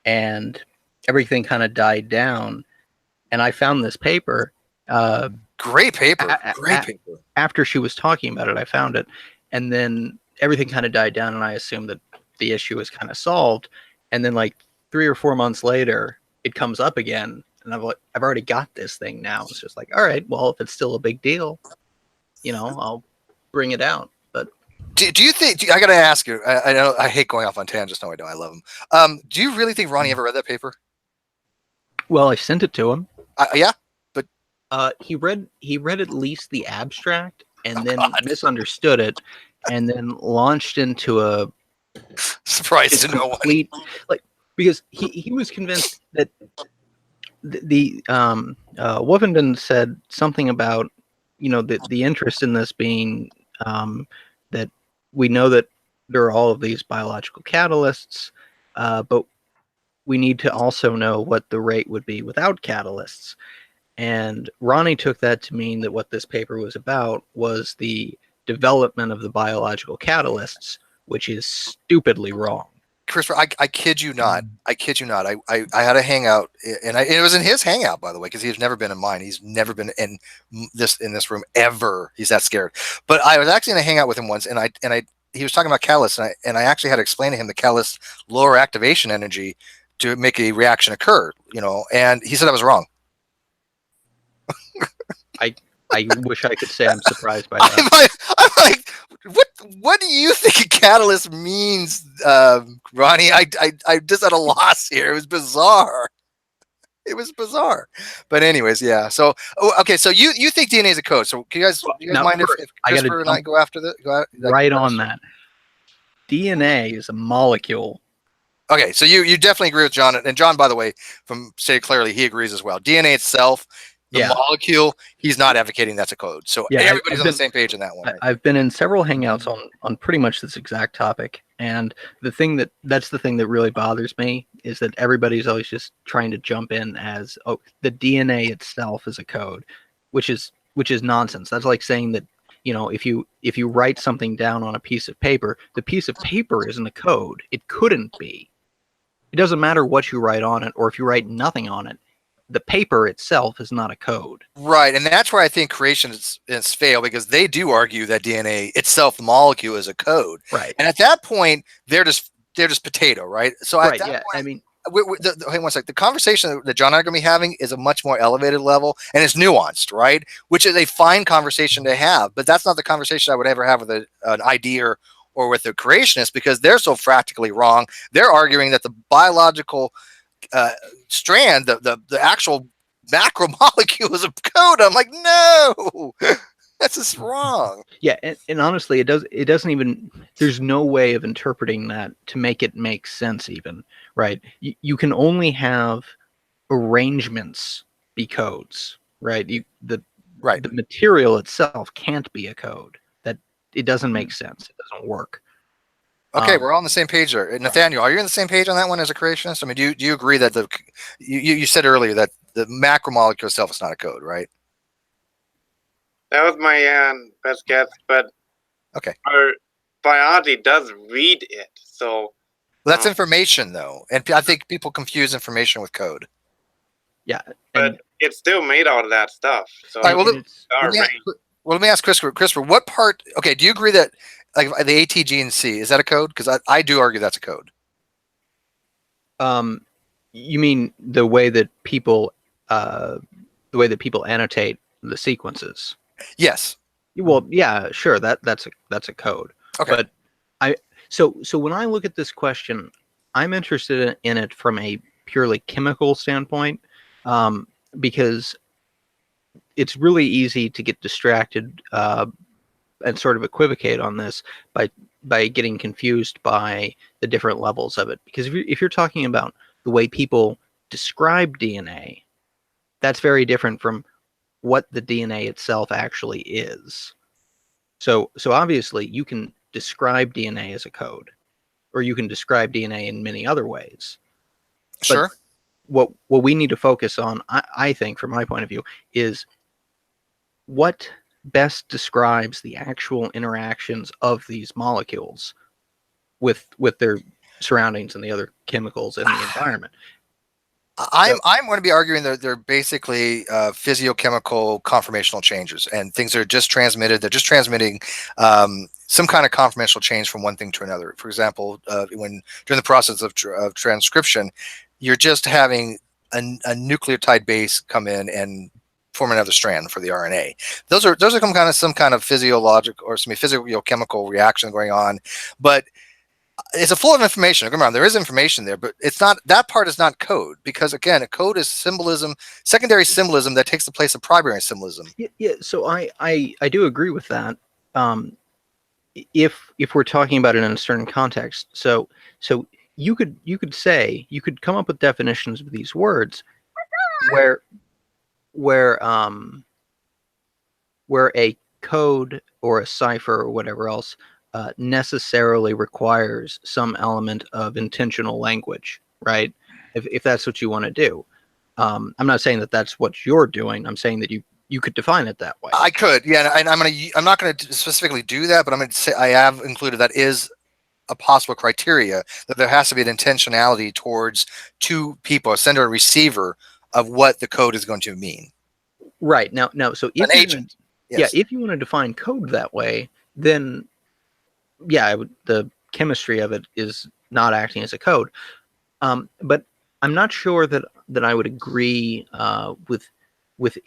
and everything kind of died down. And I found this paper. Great paper. Great paper. After she was talking about it, I found it, and then everything kind of died down, and I assumed that the issue was kind of solved. And then, like 3 or 4 months later, it comes up again, and I've already got this thing now. It's just like, all right, well, if it's still a big deal, I'll bring it out. But do you think? I got to ask you. I know I hate going off on tangents. No, I don't. I love them. Do you really think Ronnie ever read that paper? Well, I sent it to him. Yeah. He read at least the abstract and then misunderstood it, and then launched into a surprise to no one. Because he was convinced that the Wolfenden said something about the interest in this being that we know that there are all of these biological catalysts, but we need to also know what the rate would be without catalysts. And Ronnie took that to mean that what this paper was about was the development of the biological catalysts, which is stupidly wrong. Christopher, I kid you not. I kid you not. I had a hangout, and it was in his hangout, by the way, because he's never been in mine. He's never been in this room ever. He's that scared. But I was actually in a hangout with him once, and he was talking about catalysts, and I actually had to explain to him the catalyst lower activation energy to make a reaction occur. And he said I was wrong. I wish I could say I'm surprised by that. I'm like, what do you think a catalyst means, Ronnie? I just at a loss here. It was bizarre. It was bizarre. But anyways, yeah. So okay, so you think DNA is a code. So do you guys mind if Christopher and I go after that? Right on that. DNA is a molecule. Okay, so you definitely agree with John. And John, by the way, from Say It Clearly, he agrees as well. DNA itself, the molecule, he's not advocating that's a code. So everybody's on the same page on that one. Right? I've been in several hangouts on pretty much this exact topic. And that's the thing that really bothers me is that everybody's always just trying to jump in as, oh, the DNA itself is a code, which is nonsense. That's like saying that, if you write something down on a piece of paper, the piece of paper isn't a code. It couldn't be. It doesn't matter what you write on it, or if you write nothing on it. The paper itself is not a code. Right, and that's where I think creationists fail, because they do argue that DNA itself, the molecule, is a code. Right. And at that point, they're just potato, right? So at that point, I mean, hang one sec. The conversation that John and I are going to be having is a much more elevated level, and it's nuanced, right? Which is a fine conversation to have, but that's not the conversation I would ever have with an idea or with a creationist, because they're so practically wrong. They're arguing that the biological strand, the actual macromolecule is a code. I'm like, no, that's just wrong. Yeah, and honestly, it doesn't even. There's no way of interpreting that to make it make sense, even, right? You can only have arrangements be codes, right? The material itself can't be a code. That it doesn't make sense. It doesn't work. Okay, we're all on the same page there. Nathanael, are you on the same page on that one as a creationist? I mean, do you agree that you said earlier that the macromolecule itself is not a code, right? That was my best guess, but okay, our biology does read it, so. Well, that's information, though, and I think people confuse information with code. Yeah, but it's still made out of that stuff. So all right, let me ask Christopher. Christopher, what part? Okay, do you agree that like the A, T, G, and C. Is that a code? Because I do argue that's a code. You mean the way that people annotate the sequences? Yes. Well, yeah, sure. That's a code. Okay. But so when I look at this question, I'm interested in it from a purely chemical standpoint, because it's really easy to get distracted and sort of equivocate on this by getting confused by the different levels of it. Because if you're talking about the way people describe DNA, that's very different from what the DNA itself actually is. So obviously you can describe DNA as a code, or you can describe DNA in many other ways. Sure. But what we need to focus on, I think, from my point of view, is what best describes the actual interactions of these molecules with their surroundings and the other chemicals in the environment. I'm going to be arguing that they're basically physiochemical conformational changes and things that are just transmitted. They're just transmitting some kind of conformational change from one thing to another. For example, when during the process of transcription, you're just having a nucleotide base come in and form another strand for the RNA. Those are some kind of physiological or some physiochemical reaction going on, but it's a full of information. Don't get me wrong, there is information there, but it's not, that part is not code, because again, a code is symbolism, secondary symbolism that takes the place of primary symbolism. Yeah. So I do agree with that. If we're talking about it in a certain context, so you could come up with definitions of these words where a code or a cipher or whatever else necessarily requires some element of intentional language, right? If that's what you want to do. I'm not saying that that's what you're doing. I'm saying that you could define it that way. I could, yeah, and I'm not going to specifically do that, but I'm going to say I have included that is a possible criteria, that there has to be an intentionality towards two people, a sender and receiver, of what the code is going to mean. Right. Now, so if an agent. Yes. Yeah, if you want to define code that way, then yeah, the chemistry of it is not acting as a code. But I'm not sure that I would agree with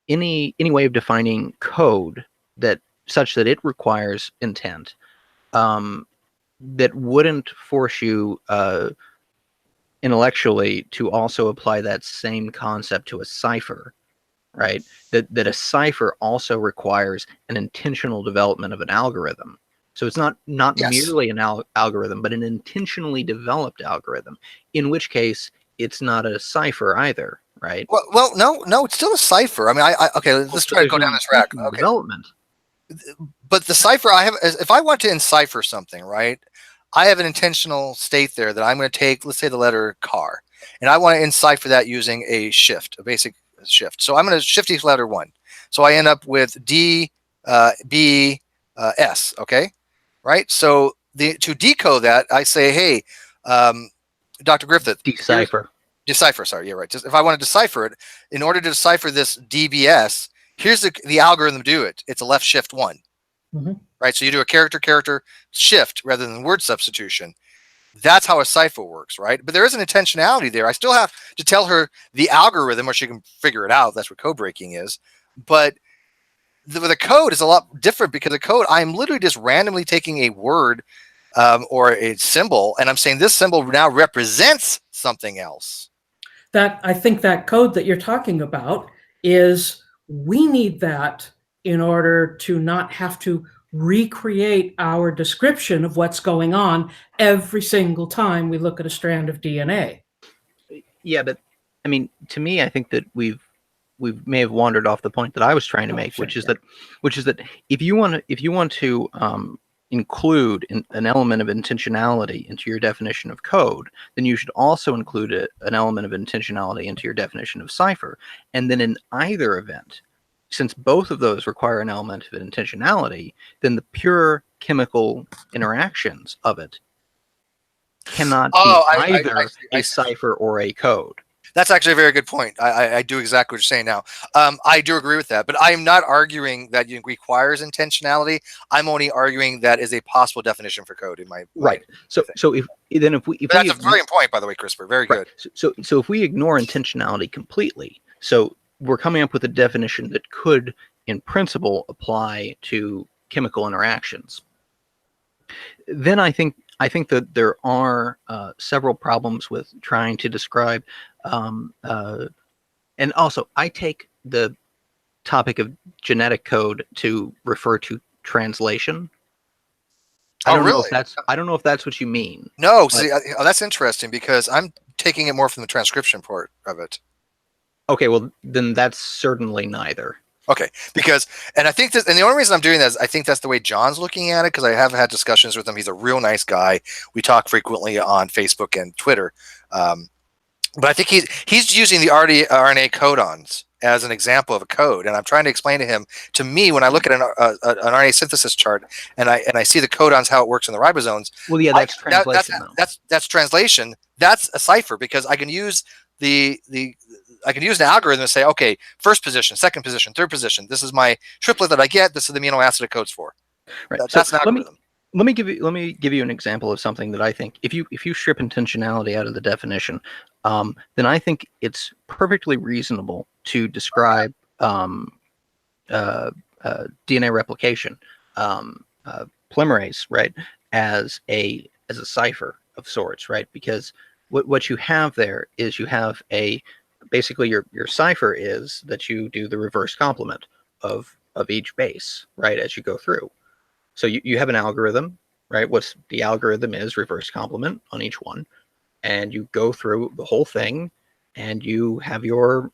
any way of defining code that such that it requires intent. That wouldn't force you intellectually to also apply that same concept to a cipher, right? That a cipher also requires an intentional development of an algorithm. So it's not Yes. merely an algorithm, but an intentionally developed algorithm, in which case it's not a cipher either, right? Well, no, it's still a cipher. I mean, okay, let's try to go down this track. Okay. Development. But the cipher if I want to encipher something, right? I have an intentional state there that I'm going to take, let's say the letter car, and I want to encipher that using a shift, a basic shift. So I'm going to shift each letter one. So I end up with D, B, S, okay? Right? So to decode that, I say, hey, Dr. Griffith. Decipher. Decipher, sorry, yeah, right. Just if I want to decipher it, in order to decipher this DBS, here's the algorithm to do it. It's a left shift one. Mhm. Right? So you do a character shift rather than word substitution. That's how a cipher works, right? But there is an intentionality there. I still have to tell her the algorithm, or she can figure it out. That's what code breaking is. But the code is a lot different, because the code, I'm literally just randomly taking a word or a symbol, and I'm saying this symbol now represents something else. That, I think that code that you're talking about is, we need that in order to not have to recreate our description of what's going on every single time we look at a strand of DNA. Yeah, but I mean, to me, I think that we may have wandered off the point that I was trying to make, sure, which is yeah. that if you want to include an element of intentionality into your definition of code, then you should also include an element of intentionality into your definition of cipher. And then in either event, since both of those require an element of intentionality, then the pure chemical interactions of it cannot be either a cipher or a code. That's actually a very good point. I do exactly what you're saying now. I do agree with that, but I am not arguing that it requires intentionality. I'm only arguing that is a possible definition for code in my Right. So thing. so if we But that's a brilliant point, by the way, Christopher. Very right. good. So if we ignore intentionality completely, so we're coming up with a definition that could, in principle, apply to chemical interactions. Then I think that there are several problems with trying to describe, and also I take the topic of genetic code to refer to translation. I Oh, don't know really? if that's what you mean. No, But- see, that's interesting because I'm taking it more from the transcription part of it. Okay, well then that's certainly neither. Okay, because, and I think that, and the only reason I'm doing that is I think that's the way John's looking at it, because I have had discussions with him. He's a real nice guy. We talk frequently on Facebook and Twitter. But I think he's using the RNA codons as an example of a code, and I'm trying to explain to him. To me, when I look at an RNA synthesis chart and I see the codons, how it works in the ribosomes. Well, yeah, that's translation. That's translation. That's a cipher, because I can use I can use an algorithm to say, okay, first position, second position, third position. This is my triplet that I get. This is the amino acid it codes for. Right. That's an algorithm. Let me give you an example of something that I think if you strip intentionality out of the definition, then I think it's perfectly reasonable to describe DNA replication, polymerase, right, as a cipher of sorts, right? Because what you have there is you have basically your cipher is that you do the reverse complement of each base, right, as you go through. So you have an algorithm, right? What's the algorithm is reverse complement on each one, and you go through the whole thing, and you have your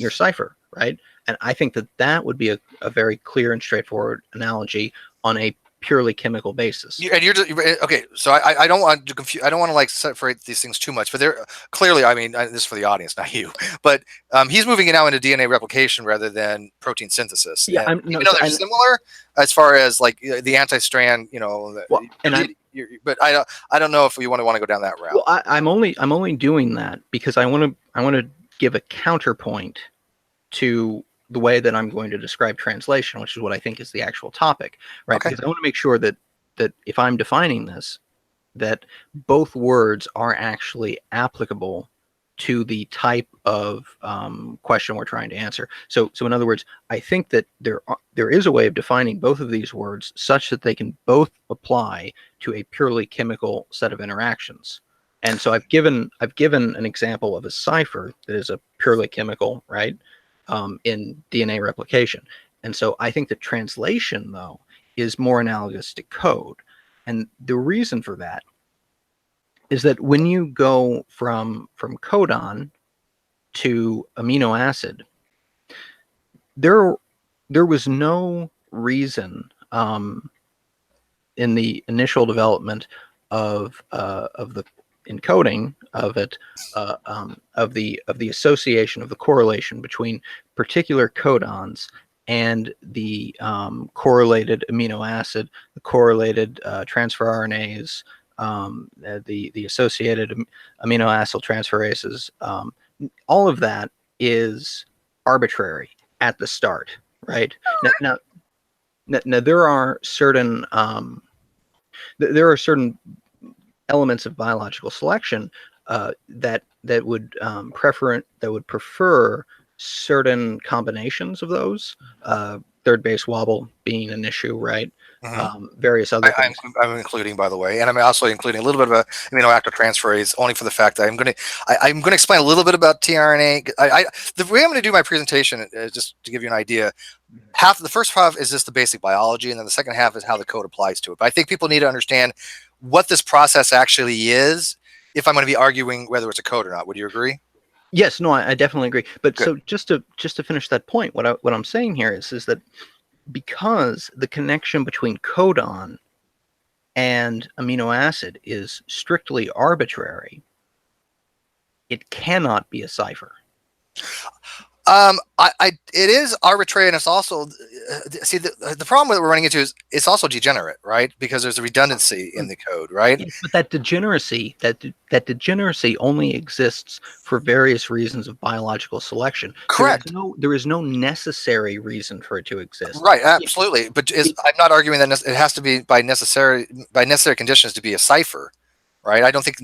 cipher, right? And I think that would be a very clear and straightforward analogy on a purely chemical basis. And you're just, okay. So I don't want to confuse. I don't want to like separate these things too much. But they're clearly, I mean, this is for the audience, not you. But he's moving it now into DNA replication rather than protein synthesis. Yeah, even though they're similar as far as like the anti-strand, you know. Well, and but I don't know if we want to go down that route. Well, I'm only doing that because I want to give a counterpoint to the way that I'm going to describe translation, which is what I think is the actual topic, right? Okay. Because I want to make sure that if I'm defining this, that both words are actually applicable to the type of question we're trying to answer. So in other words, I think that there is a way of defining both of these words such that they can both apply to a purely chemical set of interactions. And so I've given an example of a cipher that is a purely chemical, right, in DNA replication. And so I think that translation, though, is more analogous to code. And the reason for that is that when you go from codon to amino acid, there was no reason in the initial development of the encoding of it of the association of the correlation between particular codons and the correlated amino acid, the correlated transfer RNAs, the associated amino acid transferases. All of that is arbitrary at the start, right? Now there are certain elements of biological selection that would prefer certain combinations of those. Third base wobble being an issue, right? Various other things. I'm including, by the way, and I'm also including a little bit of a amino active transferase, only for the fact that I'm going to explain a little bit about tRNA. The way I'm going to do my presentation is just to give you an idea. The first half is just the basic biology, and then the second half is how the code applies to it. But I think people need to understand what this process actually is if I'm going to be arguing whether it's a code or not. Would you agree? Yes, no, I definitely agree. But Good. So just to finish that point, what I'm saying here is that because the connection between codon and amino acid is strictly arbitrary, it cannot be a cipher. It is arbitrary, and it's also see the problem that we're running into is it's also degenerate, right? Because there's a redundancy in the code, right? Yes, but that degeneracy only exists for various reasons of biological selection. Correct. There is no necessary reason for it to exist. Right, absolutely. But I'm not arguing that it has to be by necessary conditions to be a cipher, right? I don't think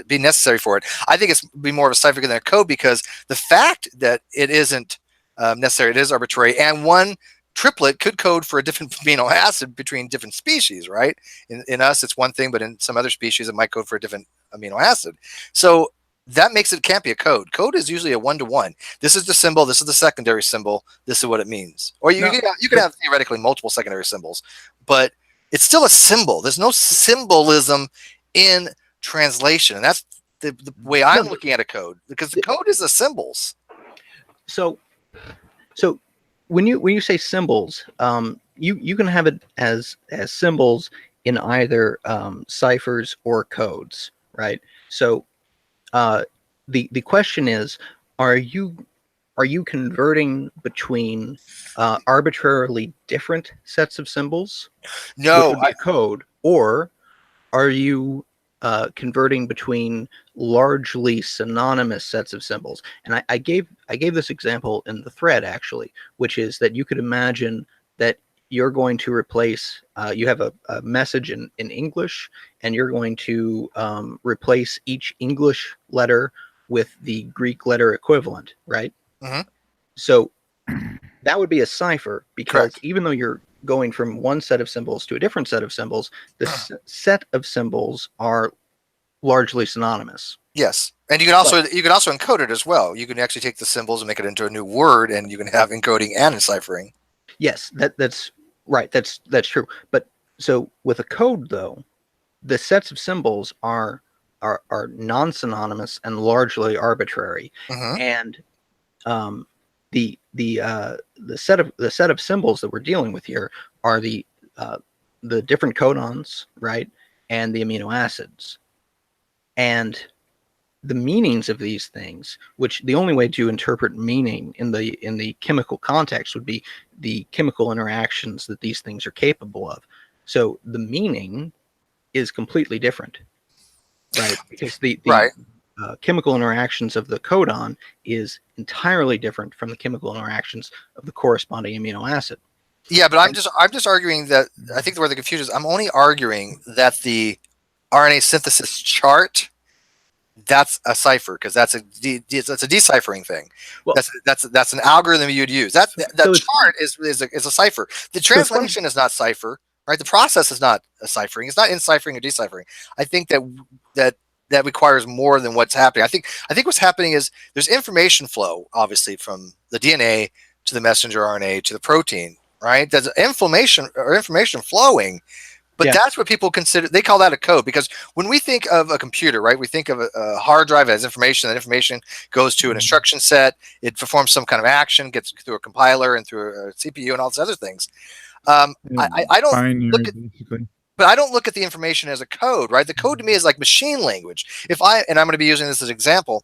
be necessary for it. I think it's be more of a cipher than a code because the fact that it isn't necessary, it is arbitrary, and one triplet could code for a different amino acid between different species, right? In us, it's one thing, but in some other species, it might code for a different amino acid. So that makes it can't be a code. Code is usually a one-to-one. This is the symbol. This is the secondary symbol. This is what it means. Or you could have theoretically multiple secondary symbols, but it's still a symbol. There's no symbolism in translation, and that's the way I'm looking at a code, because the code is the symbols. So when you say symbols, you can have it as symbols in either ciphers or codes, right? So the question is, are you converting between arbitrarily different sets of symbols, No, which would be a code, or are you converting between largely synonymous sets of symbols? And I gave this example in the thread, actually, which is that you could imagine that you're going to replace, you have a message in English, and you're going to replace each English letter with the Greek letter equivalent, right? Mm-hmm. So that would be a cipher, because Correct. even though you're going from one set of symbols to a different set of symbols, the set of symbols are largely synonymous. Yes, and you can also encode it as well. You can actually take the symbols and make it into a new word, and you can have encoding and deciphering. Yes, that's right. That's true. But so with a code, though, the sets of symbols are non-synonymous and largely arbitrary, Mm-hmm. and the set of symbols that we're dealing with here are the different codons, right, and the amino acids, and the meanings of these things, which the only way to interpret meaning in the chemical context would be the chemical interactions that these things are capable of. So the meaning is completely different, right? Because the Right. chemical interactions of the codon is entirely different from the chemical interactions of the corresponding amino acid. Yeah, but I'm just arguing that I think where the confusion is, I'm only arguing that the RNA synthesis chart, that's a cipher, because that's a deciphering thing. Well, that's an algorithm you'd use. That chart is a cipher. The translation is not cipher, right? The process is not a ciphering. It's not enciphering or deciphering. I think that requires more than what's happening. I think what's happening is there's information flow, obviously, from the DNA to the messenger RNA to the protein, right? There's information flowing. But that's what people consider. They call that a code, because when we think of a computer, right, we think of a hard drive as information. That information goes to an instruction set. It performs some kind of action, gets through a compiler and through a CPU and all these other things. I don't look at, basically. but I don't look at the information as a code, right? The code to me is like machine language. And I'm going to be using this as an example.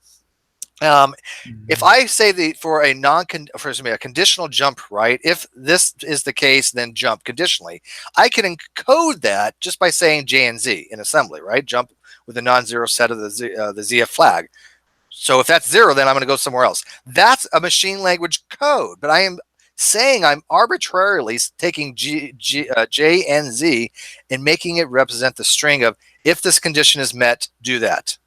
If I say for a conditional jump, right? If this is the case, then jump conditionally. I can encode that just by saying J and Z in assembly, right? Jump with a non-zero set of the ZF flag. So if that's 0, then I'm going to go somewhere else. That's a machine language code, but I am saying I'm arbitrarily taking J and Z and making it represent the string of, if this condition is met, do that.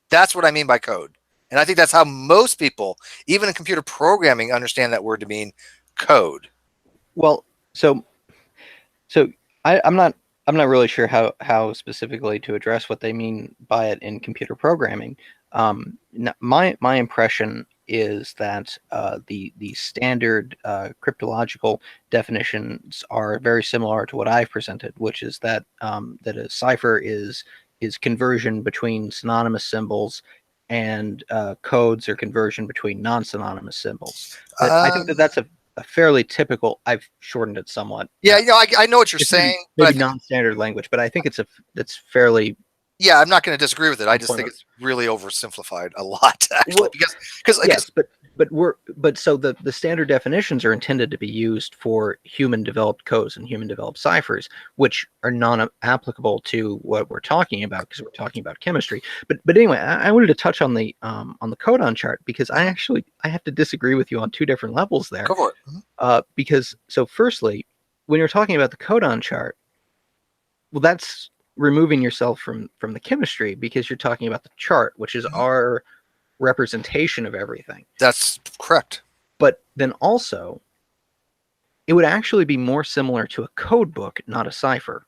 That's what I mean by code. And I think that's how most people, even in computer programming, understand that word to mean code. Well, so I'm not really sure how specifically to address what they mean by it in computer programming. My impression is that the standard cryptological definitions are very similar to what I've presented, which is that that a cipher is conversion between synonymous symbols, and codes are conversion between non-synonymous symbols. But I think that's a fairly typical. I've shortened it somewhat. Yeah, I know what you're saying. Maybe non-standard language, but I think that's fairly Yeah, I'm not going to disagree with it. I just think Employment. it's really oversimplified a lot, actually, Well, because yes, but so the standard definitions are intended to be used for human developed codes and human developed ciphers, which are non-applicable to what we're talking about because we're talking about chemistry. But anyway, I wanted to touch on the codon chart because I have to disagree with you on two different levels there. go for it. Because so firstly, when you're talking about the codon chart, well, that's removing yourself from the chemistry because you're talking about the chart, which is our representation of everything. That's correct. But then also, it would actually be more similar to a code book, not a cipher,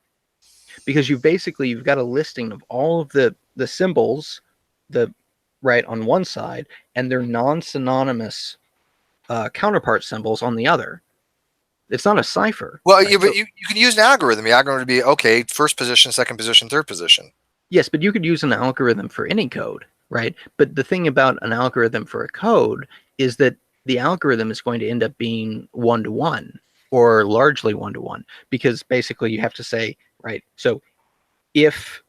because you've got a listing of all of the symbols, right on one side, and their non-synonymous counterpart symbols on the other. It's not a cipher. Well, right? but you can use an algorithm. The algorithm would be, okay, first position, second position, third position. Yes, but you could use an algorithm for any code, right? But the thing about an algorithm for a code is that the algorithm is going to end up being one-to-one or largely one-to-one because basically you have to say, right, so if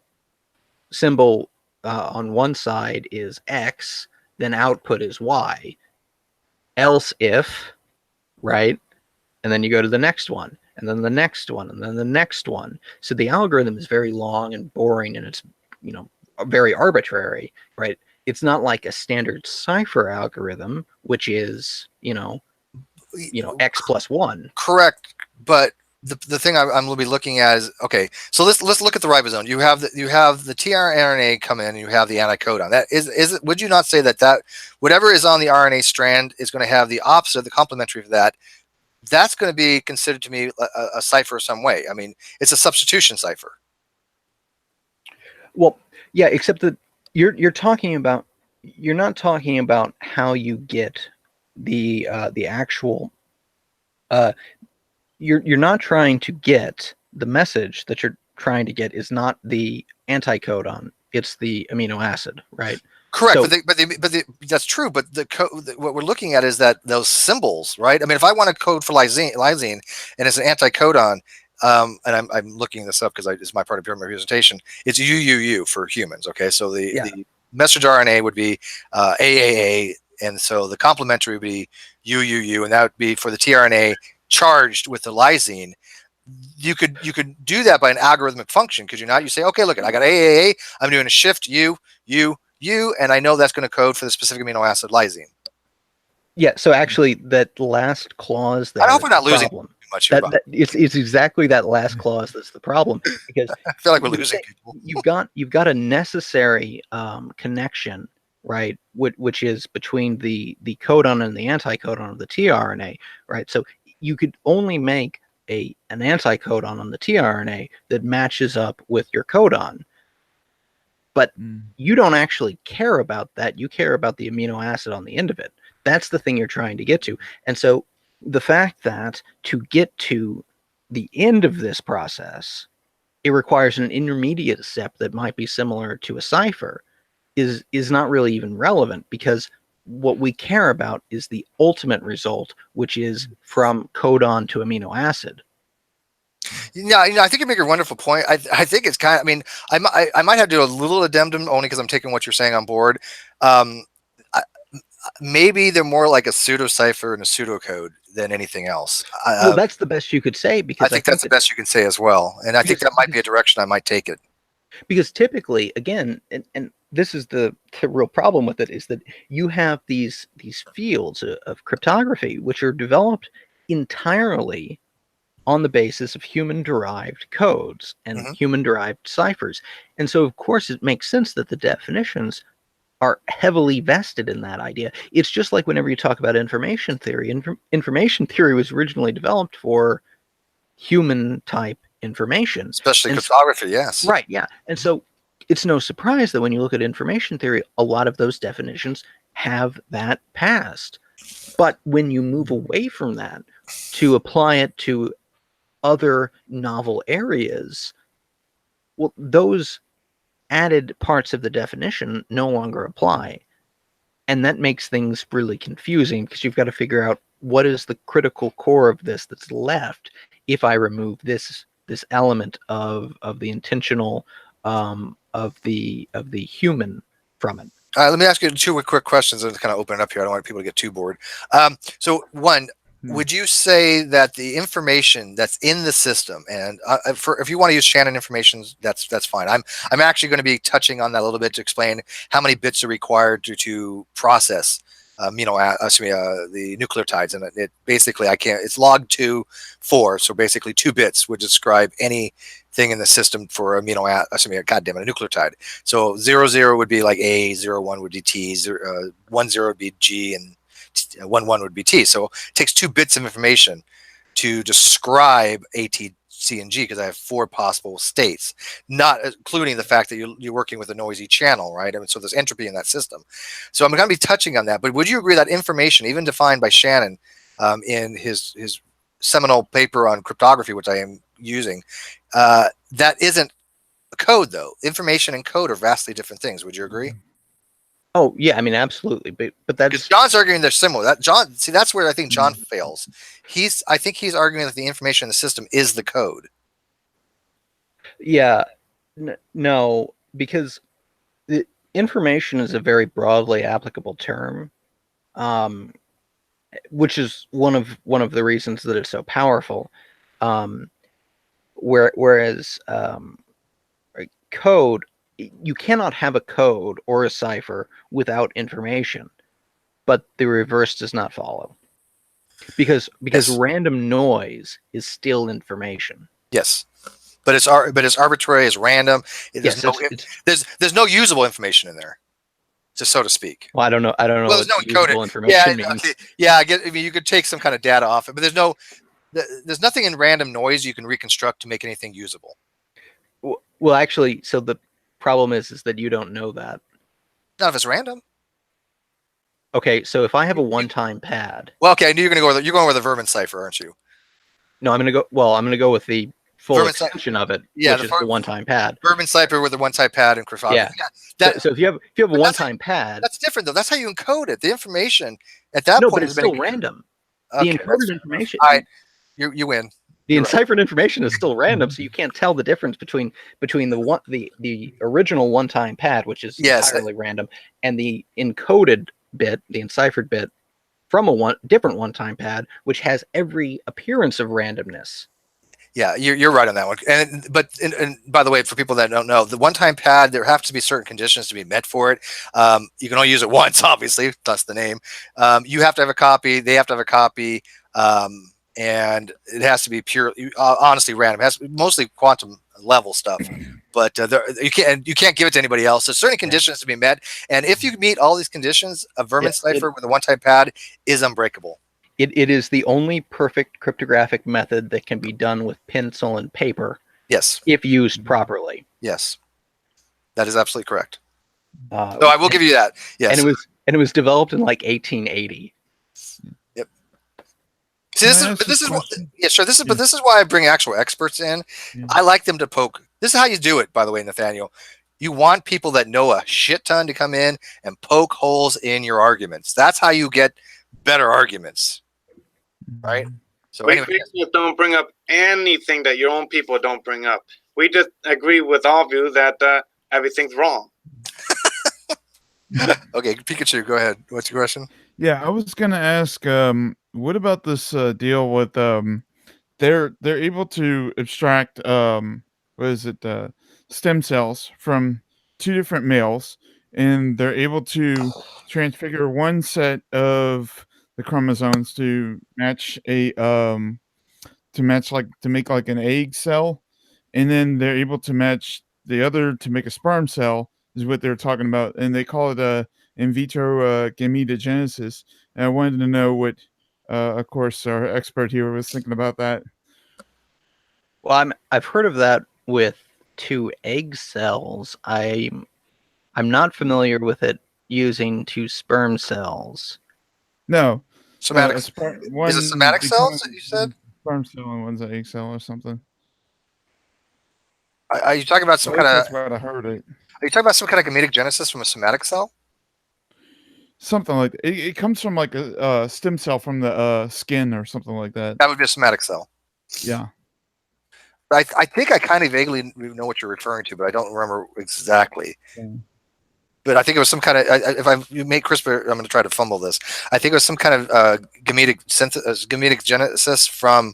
symbol on one side is X, then output is Y. Else if, right? And then you go to the next one, and then the next one, and then the next one. So the algorithm is very long and boring, and it's, very arbitrary, right? It's not like a standard cipher algorithm, which is, X plus 1. Correct, but the thing I'm going to be looking at is, okay, so let's look at the ribosome. You have the tRNA come in, and you have the anticodon. That is it? Would you not say that whatever is on the RNA strand is going to have the opposite, the complementary of that? That's going to be considered to me a cipher some way. I mean, it's a substitution cipher. Well, yeah, except that you're not talking about how you get the actual. You're not trying to get the message that you're trying to get is not the anticodon. It's the amino acid, right? Correct, So, but that's true. But what we're looking at is that those symbols, right? I mean, if I want to code for lysine and it's an anticodon, and I'm looking this up because it's my part of my presentation. It's UUU for humans. Okay, so the messenger RNA would be AAA, and so the complementary would be UUU, and that would be for the tRNA charged with the lysine. You could do that by an algorithmic function, could you not? You say, okay, look, I got AAA. I'm doing a shift U, and I know that's going to code for the specific amino acid lysine. yeah. So actually, that last clause there. I hope we're not losing problem. too much here. It's exactly that last clause that's the problem because I feel like we're losing people. You've got a necessary connection, right? Which is between the codon and the anticodon of the tRNA, right? So you could only make an anticodon on the tRNA that matches up with your codon. But you don't actually care about that. You care about the amino acid on the end of it. That's the thing you're trying to get to. And so the fact that to get to the end of this process, it requires an intermediate step that might be similar to a cipher is not really even relevant because what we care about is the ultimate result, which is from codon to amino acid. Yeah, I think you make a wonderful point. I think it's kind of, I mean, I might have to do a little addendum only because I'm taking what you're saying on board. Maybe they're more like a pseudo cipher and a pseudocode than anything else. Well, that's the best you could say because I think that's the best you can say as well, and I think that might be a direction I might take it. Because typically, again, and this is the real problem with it, is that you have these fields of cryptography which are developed entirely on the basis of human-derived codes and human-derived ciphers. And so, of course, it makes sense that the definitions are heavily vested in that idea. It's just like whenever you talk about information theory. Information theory was originally developed for human-type information. Especially cryptography, yes. Right, yeah. And so it's no surprise that when you look at information theory, a lot of those definitions have that past. But when you move away from that to apply it to other novel areas, well, those added parts of the definition no longer apply. And that makes things really confusing because you've got to figure out what is the critical core of this that's left if I remove this element of the intentional of the human from it. Let me ask you two quick questions and kind of open it up here. I don't want people to get too bored. So one, would you say that the information that's in the system, and if you want to use Shannon information, that's fine. I'm actually going to be touching on that a little bit to explain how many bits are required to process the nucleotides, and it basically it's log 2-4, so basically 2 bits would describe anything in the system for a nucleotide. So 00 would be like A, 01 would be T, 10 would be G, and 11 would be T. So it takes 2 bits of information to describe A, T, C, and G, because I have 4 possible states, not including the fact that you're working with a noisy channel, right? I mean, so there's entropy in that system. So I'm going to be touching on that. But would you agree that information, even defined by Shannon in his seminal paper on cryptography, which I am using, that isn't code, though? Information and code are vastly different things. Would you agree? Oh yeah, I mean absolutely, but that's John's arguing they're similar. That's where I think John fails. I think he's arguing that the information in the system is the code. yeah, no, because the information is a very broadly applicable term, which is one of the reasons that it's so powerful. Whereas code, you cannot have a code or a cipher without information, but the reverse does not follow, because Yes. random noise is still information. Yes, but it's arbitrary, it's random. Yes, There's no usable information in there, just so to speak. well, I don't know Well, what there's no usable encoded information means. okay. Yeah, I mean, you could take some kind of data off it, but there's nothing in random noise you can reconstruct to make anything usable. Well, actually, so the problem is that you don't know that. Not if it's random. Okay, so if I have a one-time pad, Well, okay, I knew you're going with a Vermin cipher, aren't you? no, I'm going to go with the full Vermin extension of it, Yeah, which is the one-time pad. Vermin cipher with a one-time pad and cryptography. Yeah. So if you have a one-time pad, that's different though. That's how you encode it. The information at that no, point but it's still random. Okay, The encoded information. All right, you win. The You're enciphered information is still random, so you can't tell the difference between the original one-time pad, which is entirely random, and the encoded bit, the enciphered bit from a different one-time pad, which has every appearance of randomness. Yeah, you're right on that one. And by the way, for people that don't know, the one-time pad, there have to be certain conditions to be met for it. You can only use it once, obviously, thus the name. You have to have a copy. They have to have a copy. And it has to be pure, honestly random. It has to be mostly quantum level stuff, but you can't give it to anybody else. There's certain conditions to be met, and if you meet all these conditions, a Vermin cipher with a one-time pad is unbreakable. It is the only perfect cryptographic method that can be done with pencil and paper. Yes, if used properly. Yes, that is absolutely correct. So I will give you that. Yes, and it was developed in like 1880. See, this is why I bring actual experts in. Yeah. I like them to poke. This is how you do it, by the way, Nathanael. You want people that know a shit ton to come in and poke holes in your arguments. That's how you get better arguments, right? So we don't bring up anything that your own people don't bring up. We just agree with all of you that everything's wrong. Okay, Pikachu, go ahead. What's your question? Yeah, I was gonna ask, what about this deal with they're able to abstract stem cells from 2 different males, and they're able to transfigure one set of the chromosomes to match to make like an egg cell, and then they're able to match the other to make a sperm cell, is what they're talking about, and they call it in vitro gametogenesis. And I wanted to know what, of course, our expert here was thinking about that. Well, I've heard of that with 2 egg cells. I'm not familiar with it using 2 sperm cells. No, somatic. Is it somatic cells that you said? Sperm cell and one's an egg cell or something. Are you talking about some kind of? That's what I heard it. Are you talking about some kind of gametic genesis from a somatic cell? Something like that. It comes from like a stem cell from the skin or something like that. That would be a somatic cell. Yeah. I think I kind of vaguely know what you're referring to, but I don't remember exactly. But I think it was some kind of, you make CRISPR, I'm going to try to fumble this. I think it was some kind of gametic genesis from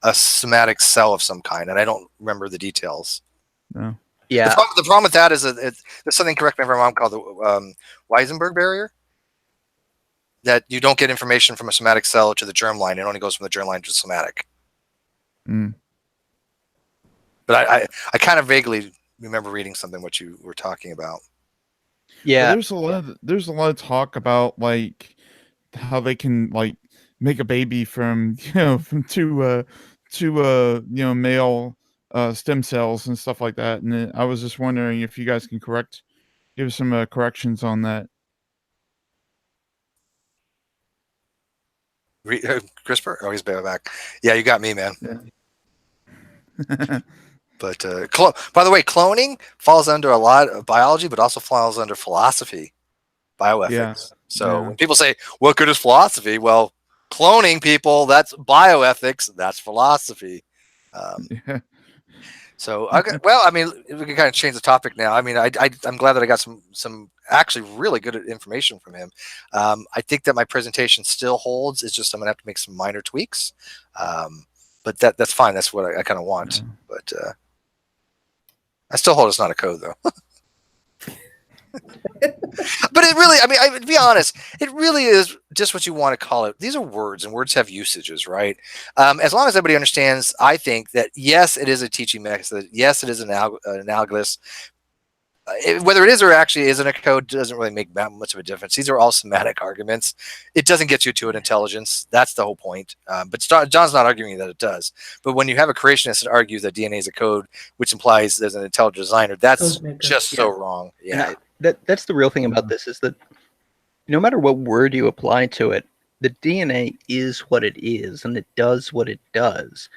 a somatic cell of some kind, and I don't remember the details. No. Yeah. The problem with that is that there's something, correct me if I'm wrong, called the Weisenberg barrier. That you don't get information from a somatic cell to the germline; it only goes from the germline to the somatic. Mm. But I kind of vaguely remember reading something what you were talking about. Yeah. Well, there's a lot of talk about like how they can like make a baby from from two male stem cells and stuff like that. And I was just wondering if you guys can give some corrections on that. CRISPR? Oh, he's back. Yeah, you got me, man. Yeah. But by the way, cloning falls under a lot of biology, but also falls under philosophy, bioethics. Yeah. So when people say, what good is philosophy? Well, cloning people, that's bioethics, that's philosophy. Yeah. So, well, I mean, we can kind of change the topic now. I mean, I'm glad that I got some actually really good information from him. I think that my presentation still holds. It's just I'm going to have to make some minor tweaks. But that's fine. That's what I kind of want. But I still hold it's not a code, though. But it really, I mean, to be honest, it really is just what you want to call it. These are words, and words have usages, right? As long as everybody understands, I think that, yes, it is a teaching method. Yes, it is analogous. Whether it is or actually isn't a code doesn't really make that much of a difference. These are all semantic arguments. It doesn't get you to an intelligence. That's the whole point. But John's not arguing that it does. But when you have a creationist that argues that DNA is a code, which implies there's an intelligent designer, that's just so wrong. Yeah. That's the real thing about this, is that no matter what word you apply to it, the DNA is what it is, and it does what it does.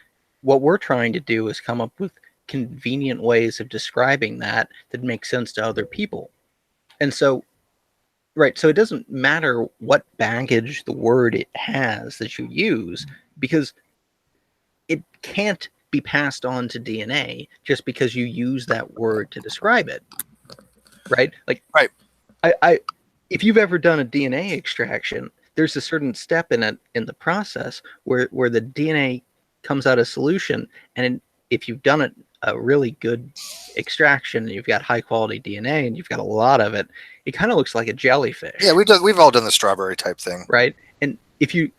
What we're trying to do is come up with convenient ways of describing that make sense to other people. And so, right, so it doesn't matter what baggage the word it has that you use, because it can't be passed on to DNA just because you use that word to describe it. Right? Like, right. I if you've ever done a DNA extraction, there's a certain step in the process where the DNA comes out of solution, and if you've done a really good extraction, and you've got high quality DNA and you've got a lot of it, it kind of looks like a jellyfish. Yeah, we've all done the strawberry type thing. Right? And if you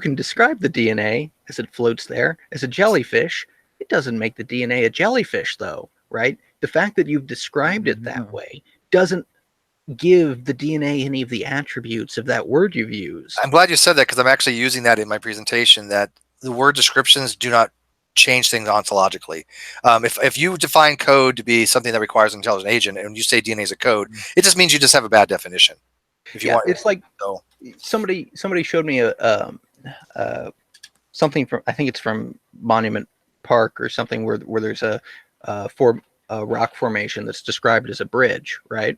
can describe the DNA as it floats there as a jellyfish, it doesn't make the DNA a jellyfish, though, right? The fact that you've described it that way doesn't give the DNA any of the attributes of that word you've used. I'm glad you said that, because I'm actually using that in my presentation, that the word descriptions do not change things ontologically. If you define code to be something that requires an intelligent agent, and you say DNA is a code, it just means you just have a bad definition. If you want, it's like somebody showed me something from, I think it's from Monument Park or something, where there's a rock formation that's described as a bridge, right?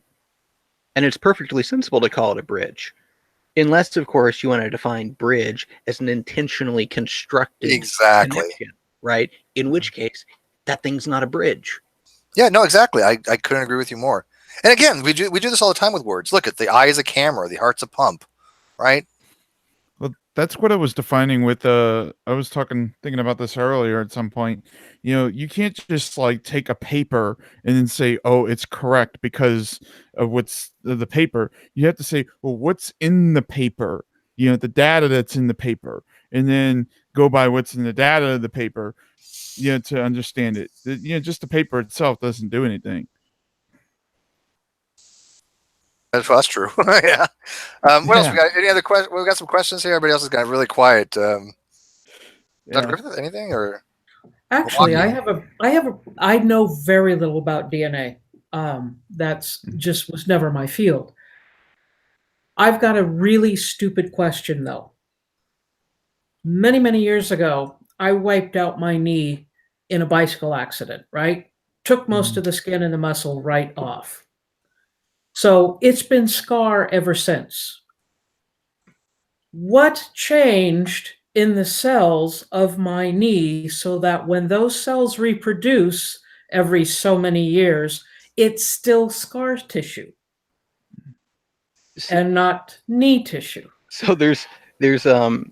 And it's perfectly sensible to call it a bridge, unless, of course, you want to define bridge as an intentionally constructed connection, right? In which case, that thing's not a bridge. Yeah, no, exactly. I couldn't agree with you more. And again, we do this all the time with words. Look, at the eye is a camera, the heart's a pump, right? Well, that's what I was defining with I was thinking about this earlier at some point. You can't just like take a paper and then say, oh, it's correct because of what's the paper. You have to say, well, what's in the paper? The data that's in the paper, and then go by what's in the data of the paper, to understand it. Just the paper itself doesn't do anything. That's true. Yeah. What else we got? Any other questions? We've got some questions here. Everybody else is kind of really quiet. Dr. Griffith, anything or? Actually, I know very little about DNA. That's just was never my field. I've got a really stupid question, though. Many, many years ago, I wiped out my knee in a bicycle accident, right? Took most of the skin and the muscle right off. So it's been scar ever since. What changed in the cells of my knee so that when those cells reproduce every so many years, it's still scar tissue and not knee tissue. So there's the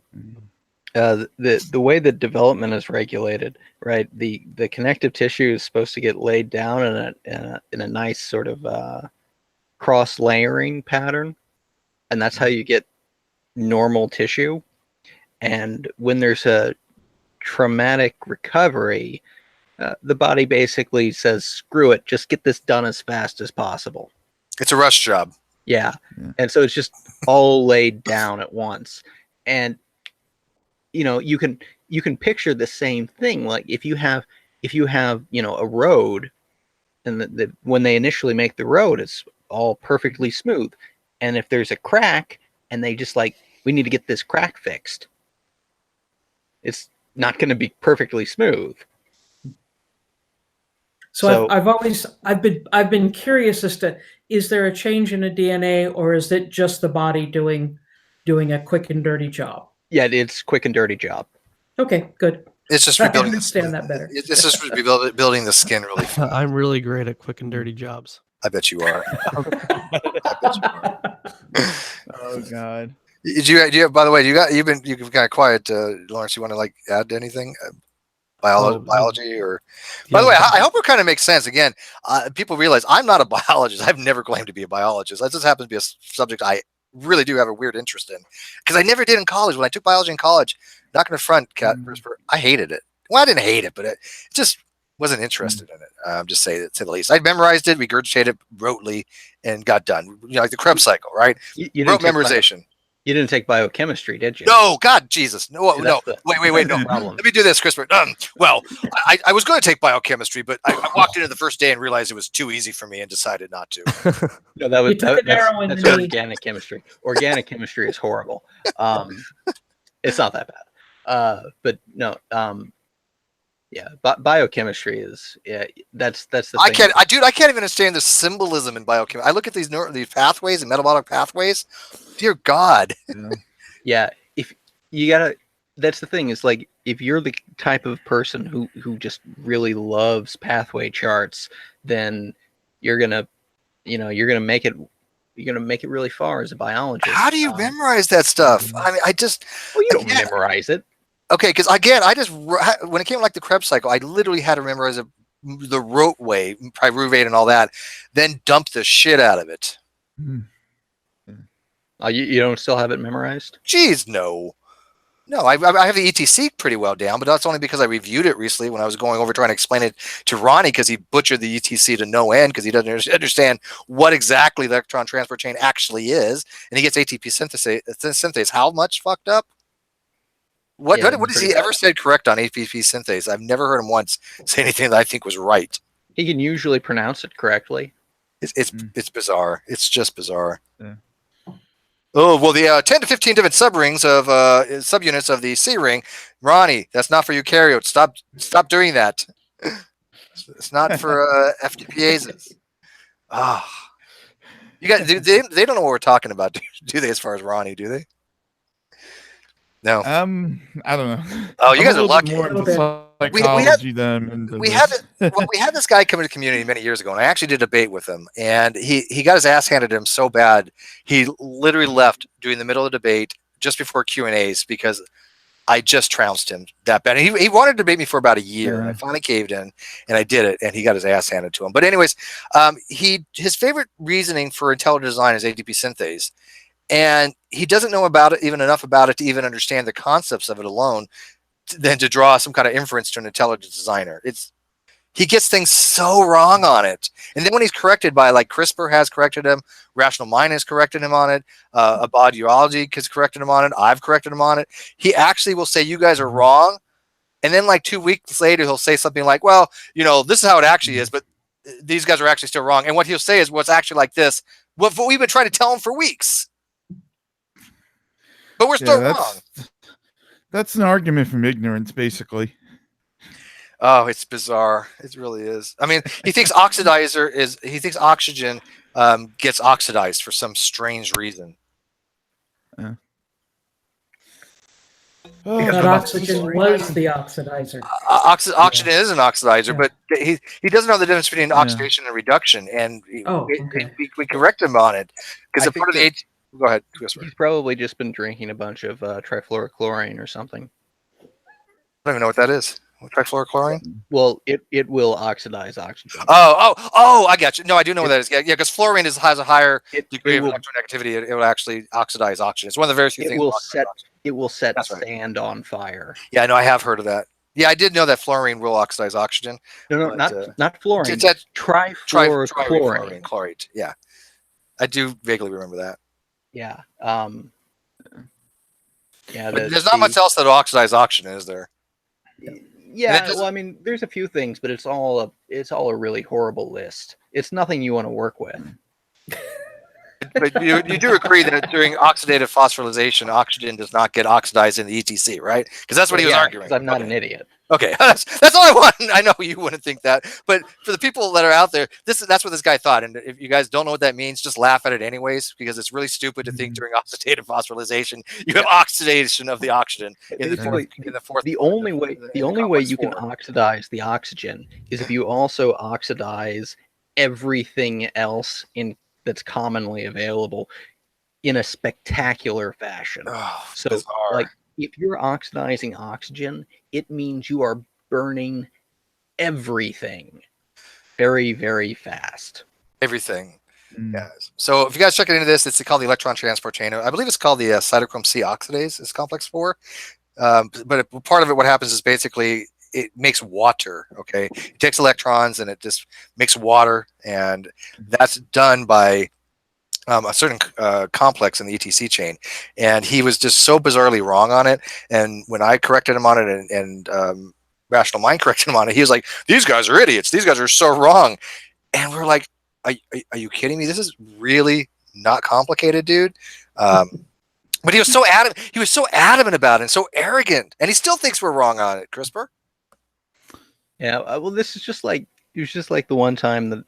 way that development is regulated, right? The connective tissue is supposed to get laid down in a nice sort of cross layering pattern, and that's how you get normal tissue. And when there's a traumatic recovery, the body basically says, "Screw it, just get this done as fast as possible." It's a rush job. Yeah. And so it's just all laid down at once. And you can picture the same thing. Like if you have a road, and when they initially make the road, it's all perfectly smooth. And if there's a crack and they just like, we need to get this crack fixed, it's not going to be perfectly smooth. So I've been curious as to, is there a change in a DNA, or is it just the body doing a quick and dirty job? Yeah, it's quick and dirty job. Okay, good. It's just I rebuilding. understand that better. It's just building the skin really fast. I'm really great at quick and dirty jobs. I bet you are. I bet you are. Oh God. Do you by the way, you've been kind of quiet, Lawrence. You want to like add anything? Biology or by the way, I hope it kind of makes sense. Again, people realize I'm not a biologist. I've never claimed to be a biologist. That just happens to be a subject I really do have a weird interest in, because I never did in college. When I took biology in college, not going to front, I hated it. Well, I didn't hate it, but it just wasn't interested in it. Just say the least. I memorized it, regurgitated it rotely, and got done. Like the Krebs cycle, right? You Rote memorization. You didn't take biochemistry, did you? No, God, Jesus, no, See, no. that's Wait, no. problem. Let me do this, Christopher. Well, I was going to take biochemistry, but I walked into the first day and realized it was too easy for me and decided not to. No, that's knee. organic chemistry. Organic chemistry is horrible. It's not that bad. But no, biochemistry is that's the thing. I can't even understand the symbolism in biochemistry. I look at these pathways and metabolic pathways. Dear God. Yeah, if you gotta, that's the thing, is like, if you're the type of person who just really loves pathway charts, then you're gonna make it really far as a biologist. How do you memorize that stuff? I mean, you don't memorize it. Okay, because again, when it came to like the Krebs cycle, I literally had to memorize the rote way, pyruvate and all that, then dump the shit out of it. You don't still have it memorized? Jeez, no. I have the ETC pretty well down, but that's only because I reviewed it recently when I was going over trying to explain it to Ronnie, because he butchered the ETC to no end because he doesn't understand what exactly the electron transfer chain actually is, and he gets ATP synthase. How much fucked up? What has he ever said correct on ATP synthase? I've never heard him once say anything that I think was right. He can usually pronounce it correctly. It's bizarre. It's just bizarre. Yeah. Oh, well, the 10 to 15 different subrings of subunits of the C ring. Ronnie, that's not for eukaryotes. Stop doing that. It's not for FDPases. You got they don't know what we're talking about, do they? As far as Ronnie, do they? No. I don't know. Oh, you guys are lucky. More into psychology than we had this guy come to the community many years ago, and I actually did a debate with him, and he got his ass handed to him so bad he literally left during the middle of the debate just before Q&As because I just trounced him that bad. And he wanted to debate me for about a year, and I finally caved in, and I did it, and he got his ass handed to him. But anyways, his favorite reasoning for intelligent design is ATP synthase. And he doesn't know about it, even enough about it to even understand the concepts of it alone, than to draw some kind of inference to an intelligent designer. He gets things so wrong on it. And then when he's corrected by, like, CRISPR has corrected him, Rational Mind has corrected him on it, Abad Geology has corrected him on it, I've corrected him on it, he actually will say, you guys are wrong. And then like 2 weeks later, he'll say something like, well, this is how it actually is, but these guys are actually still wrong. And what he'll say is, well, it's actually like this. What we've been trying to tell him for weeks. But we're still wrong. That's an argument from ignorance, basically. Oh, it's bizarre. It really is. I mean, he thinks oxygen gets oxidized for some strange reason. Oh, I thought God. oxygen was the oxidizer. Oxygen is an oxidizer, Yeah. but he doesn't know the difference between Yeah. oxidation and reduction, and Oh, okay. we correct him on it because I a part of the think Go ahead, Whisper. He's probably just been drinking a bunch of trifluorochlorine or something. I don't even know what that is. Trifluorochlorine? Well, it will oxidize oxygen. Oh! I got you. No, I do know what that is. Yeah, because fluorine has a higher degree of will electronegativity. It will actually oxidize oxygen. It's one of the very few things. It will set That's right. sand on fire. Yeah, I know. I have heard of that. Yeah, I did know that fluorine will oxidize oxygen. No, but, not fluorine. It's that Trifluorochlorine. chlorate. Yeah, I do vaguely remember that. Yeah. But there's not much else that will oxidize oxygen, is there? Yeah, well, I mean, there's a few things, but it's all a really horrible list. It's nothing you want to work with. But you do agree that during oxidative phosphorylation, oxygen does not get oxidized in the ETC, right? Because that's what he was arguing. Because I'm not an idiot. Okay, that's all I want. I know you wouldn't think that, but for the people that are out there, that's what this guy thought. And if you guys don't know what that means, just laugh at it anyways, because it's really stupid to think during oxidative phosphorylation you have oxidation of the oxygen in the fourth. The only way you can oxidize the oxygen is if you also oxidize everything else that's commonly available in a spectacular fashion. Oh, so bizarre. Like if you're oxidizing oxygen, it means you are burning everything very, very fast. Everything. Yes. So if you guys check into this, it's called the electron transport chain. I believe it's called the cytochrome C oxidase. It's complex 4. But part of it, what happens is basically it makes water. Okay, it takes electrons and it just makes water, and that's done by a certain complex in the ETC chain. And he was just so bizarrely wrong on it. And when I corrected him on it, and Rational Mind corrected him on it, he was like, "These guys are idiots. These guys are so wrong." And we're like, "Are you kidding me? This is really not complicated, dude." But he was so adamant. He was so adamant about it and so arrogant, and he still thinks we're wrong on it, CRISPR. Yeah, well, this is just like the one time that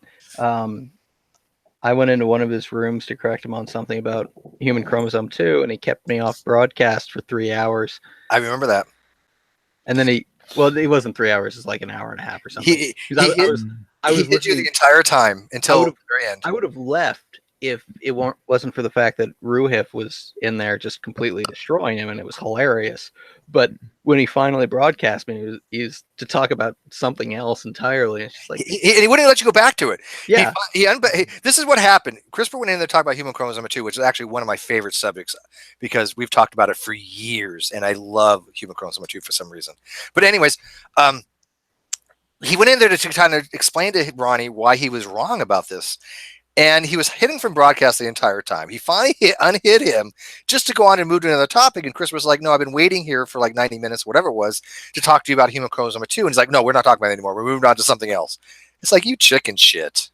I went into one of his rooms to correct him on something about human chromosome 2, and he kept me off broadcast for 3 hours. I remember that. And then it wasn't 3 hours; it's like an hour and a half or something. He did you the entire time until the very end. I would have left if it wasn't for the fact that Ruhif was in there just completely destroying him, and it was hilarious. But when he finally broadcast me, he was to talk about something else entirely. It's just like he wouldn't let you go back to it. Yeah. This is what happened. CRISPR went in there to talk about human chromosome 2, which is actually one of my favorite subjects because we've talked about it for years, and I love human chromosome 2 for some reason. But anyways, he went in there to kind of explain to Ronnie why he was wrong about this. And he was hidden from broadcast the entire time. He finally unhid him just to go on and move to another topic. And Chris was like, "No, I've been waiting here for like 90 minutes, whatever it was, to talk to you about human chromosome 2. And he's like, "No, we're not talking about it anymore. We're moving on to something else." It's like, you chicken shit.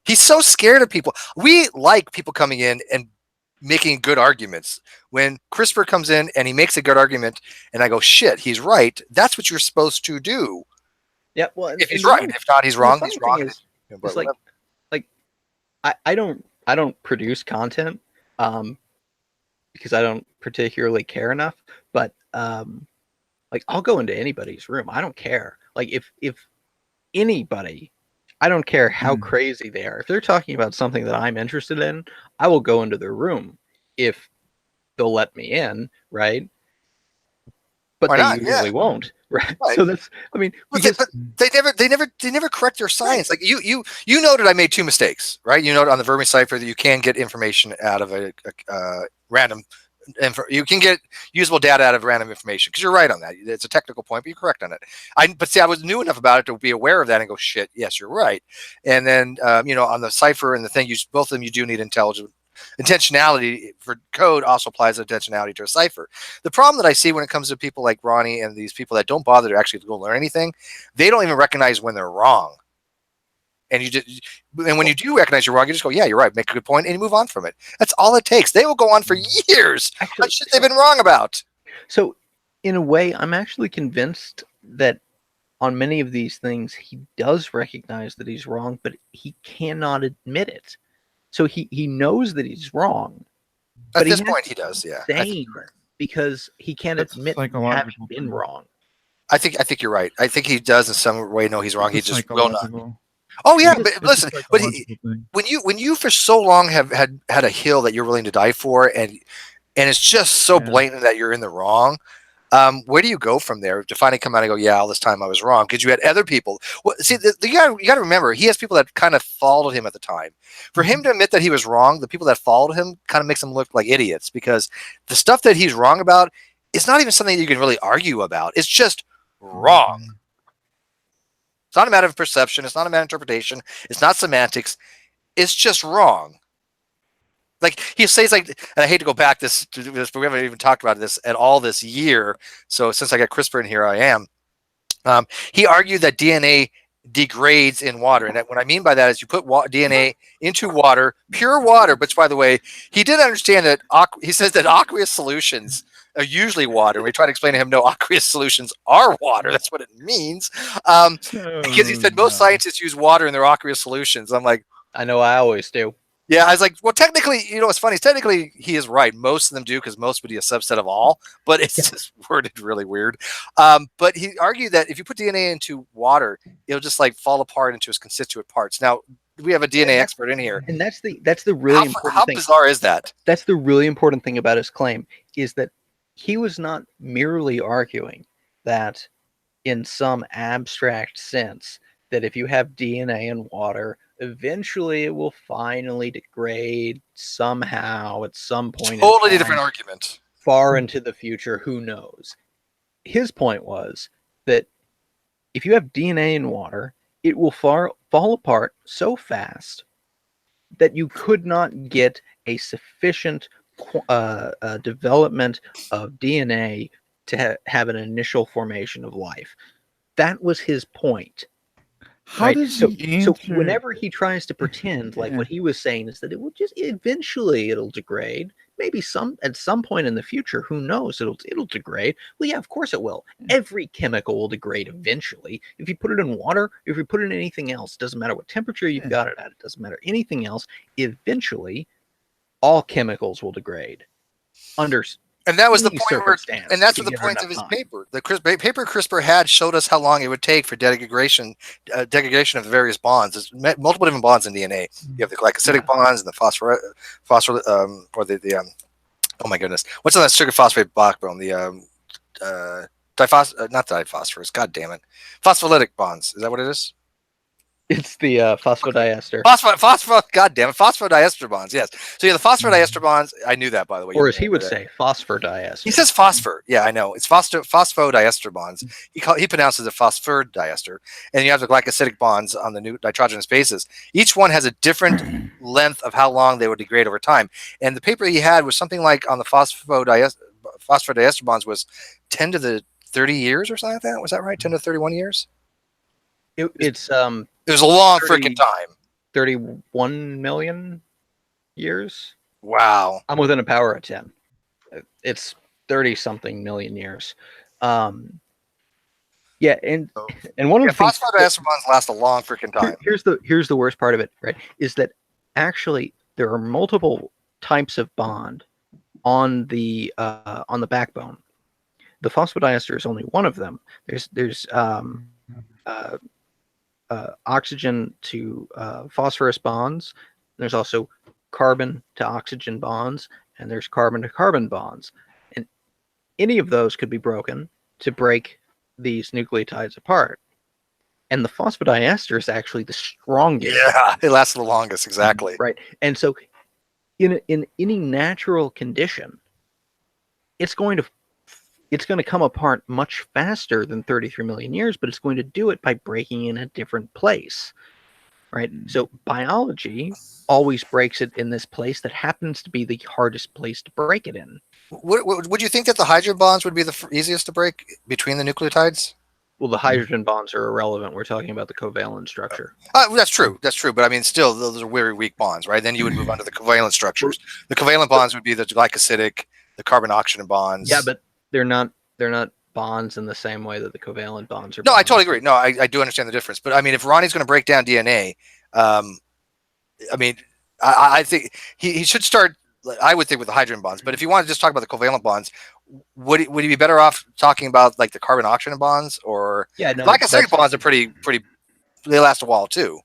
He's so scared of people. We like people coming in and making good arguments. When CRISPR comes in and he makes a good argument and I go, "Shit, he's right." That's what you're supposed to do. Yeah, well, if he's right. If not, he's wrong. He's wrong. It's like I don't produce content because I don't particularly care enough, but like I'll go into anybody's room. I don't care. Like if anybody, I don't care how crazy they are. If they're talking about something that I'm interested in, I will go into their room if they'll let me in, right? But they usually won't. Right. So that's, I mean, because they never correct their science. Like you noted I made 2 mistakes, right? You noted on the Vermi cipher that you can get information out of a random, you can get usable data out of random information, because you're right on that. It's a technical point, but you're correct on it. But see, I was new enough about it to be aware of that and go, shit, yes, you're right. And then on the cipher and the thing, both of them, you do need intentionality for code. Also applies intentionality to a cipher. The problem that I see when it comes to people like Ronnie and these people that don't bother to actually go learn anything, they don't even recognize when they're wrong. And when you do recognize you're wrong, you just go, "Yeah, you're right. Make a good point," and you move on from it. That's all it takes. They will go on for years on shit they've been wrong about. So, in a way, I'm actually convinced that on many of these things, he does recognize that he's wrong, but he cannot admit it. So he knows that he's wrong. At this point, he does, yeah. because he can't That's admit having psychological been thing. wrong. I think you're right. I think he does in some way know he's wrong. He It's a just will not. psychological. Oh yeah, Because but It's a listen, but psychological thing. when you for so long have had a hill that you're willing to die for, and it's just so Yeah. blatant that you're in the wrong. Where do you go from there to finally come out and go, yeah, all this time I was wrong? Because you had other people. Well, see, you got to remember, he has people that kind of followed him at the time. For him to admit that he was wrong, the people that followed him kind of makes him look like idiots, because the stuff that he's wrong about is not even something that you can really argue about. It's just wrong. It's not a matter of perception. It's not a matter of interpretation. It's not semantics. It's just wrong. Like he says, like, and I hate to go back to this, but we haven't even talked about this at all this year. So since I got CRISPR in here, I am. He argued that DNA degrades in water, and what I mean by that is you put DNA into water, pure water. Which, by the way, he did understand that. He says that aqueous solutions are usually water. We try to explain to him, no, aqueous solutions are water. That's what it means. Because he said most scientists use water in their aqueous solutions. I'm like, I know I always do. yeah, I was like, well, technically, what's funny is technically he is right. Most of them do, because most would be a subset of all, but it's just worded really weird. But he argued that if you put DNA into water, it'll just like fall apart into its constituent parts. Now, we have a DNA expert in here. And that's the really important How thing. bizarre is that? That's the really important thing about his claim, is that he was not merely arguing that in some abstract sense that if you have DNA in water, eventually it will finally degrade somehow at some point. Totally different argument. Far into the future, who knows? His point was that if you have DNA in water, it will fall apart so fast that you could not get a sufficient development of DNA to have an initial formation of life. That was his point. How does he answer? So whenever he tries to pretend like what he was saying is that it will just eventually it'll degrade, maybe at some point in the future, who knows, it'll degrade. Well, yeah, of course it will. Every chemical will degrade eventually. If you put it in water, if you put it in anything else, doesn't matter what temperature you've got it at, it doesn't matter anything else, eventually all chemicals will degrade under. And that was the any point where, circumstance, and that's if what you the give it point of enough his time. paper. The paper CRISPR had showed us how long it would take for degradation of the various bonds. There's multiple different bonds in DNA. You have the glycosidic bonds and the phosphor or the oh my goodness, what's on that sugar phosphate backbone? The not diphosphorus. God damn it, phospholytic bonds. Is that what it is? It's the phosphodiester. God damn it, phosphodiester bonds. Yes. So yeah, the phosphodiester bonds. I knew that, by the way. Or as he would say, phosphodiester. He says phosphor. Yeah, I know. It's phosphodiester bonds. He pronounces it phosphodiester. And you have the glycosidic bonds on the new nitrogenous bases. Each one has a different length of how long they would degrade over time. And the paper he had was something like on the phosphodiester bonds was 10 to the 30 years or something like that. Was that right? 10 to 31 years? It was a long freaking time. 31 million years. Wow. I'm within a power of 10. It's 30 something million years. Yeah, and one of the things phosphodiester bonds last a long freaking time. Here's the worst part of it, right? Is that actually there are multiple types of bond on the backbone. The phosphodiester is only one of them. There's oxygen to phosphorus bonds. There's also carbon to oxygen bonds, and there's carbon to carbon bonds. And any of those could be broken to break these nucleotides apart. And the phosphodiester is actually the strongest. Yeah, it lasts the longest, exactly. Right. And so in any natural condition, it's going to come apart much faster than 33 million years, but it's going to do it by breaking in a different place, right? So biology always breaks it in this place that happens to be the hardest place to break it in. Would you think that the hydrogen bonds would be the easiest to break between the nucleotides? Well, the hydrogen bonds are irrelevant. We're talking about the covalent structure. That's true. That's true. But I mean, still, those are very weak bonds, right? Then you would move on to the covalent structures. The covalent bonds would be the glycosidic, the carbon-oxygen bonds. Yeah, but they're not bonds in the same way that the covalent bonds are. No, bonds. I totally agree. No, I do understand the difference. But I mean, if Ronnie's going to break down DNA, I mean, I think he should start I would think with the hydrogen bonds. But if you want to just talk about the covalent bonds, would you be better off talking about like the carbon oxygen bonds, or Yeah, no, like I said, that's bonds are pretty. They last a while too.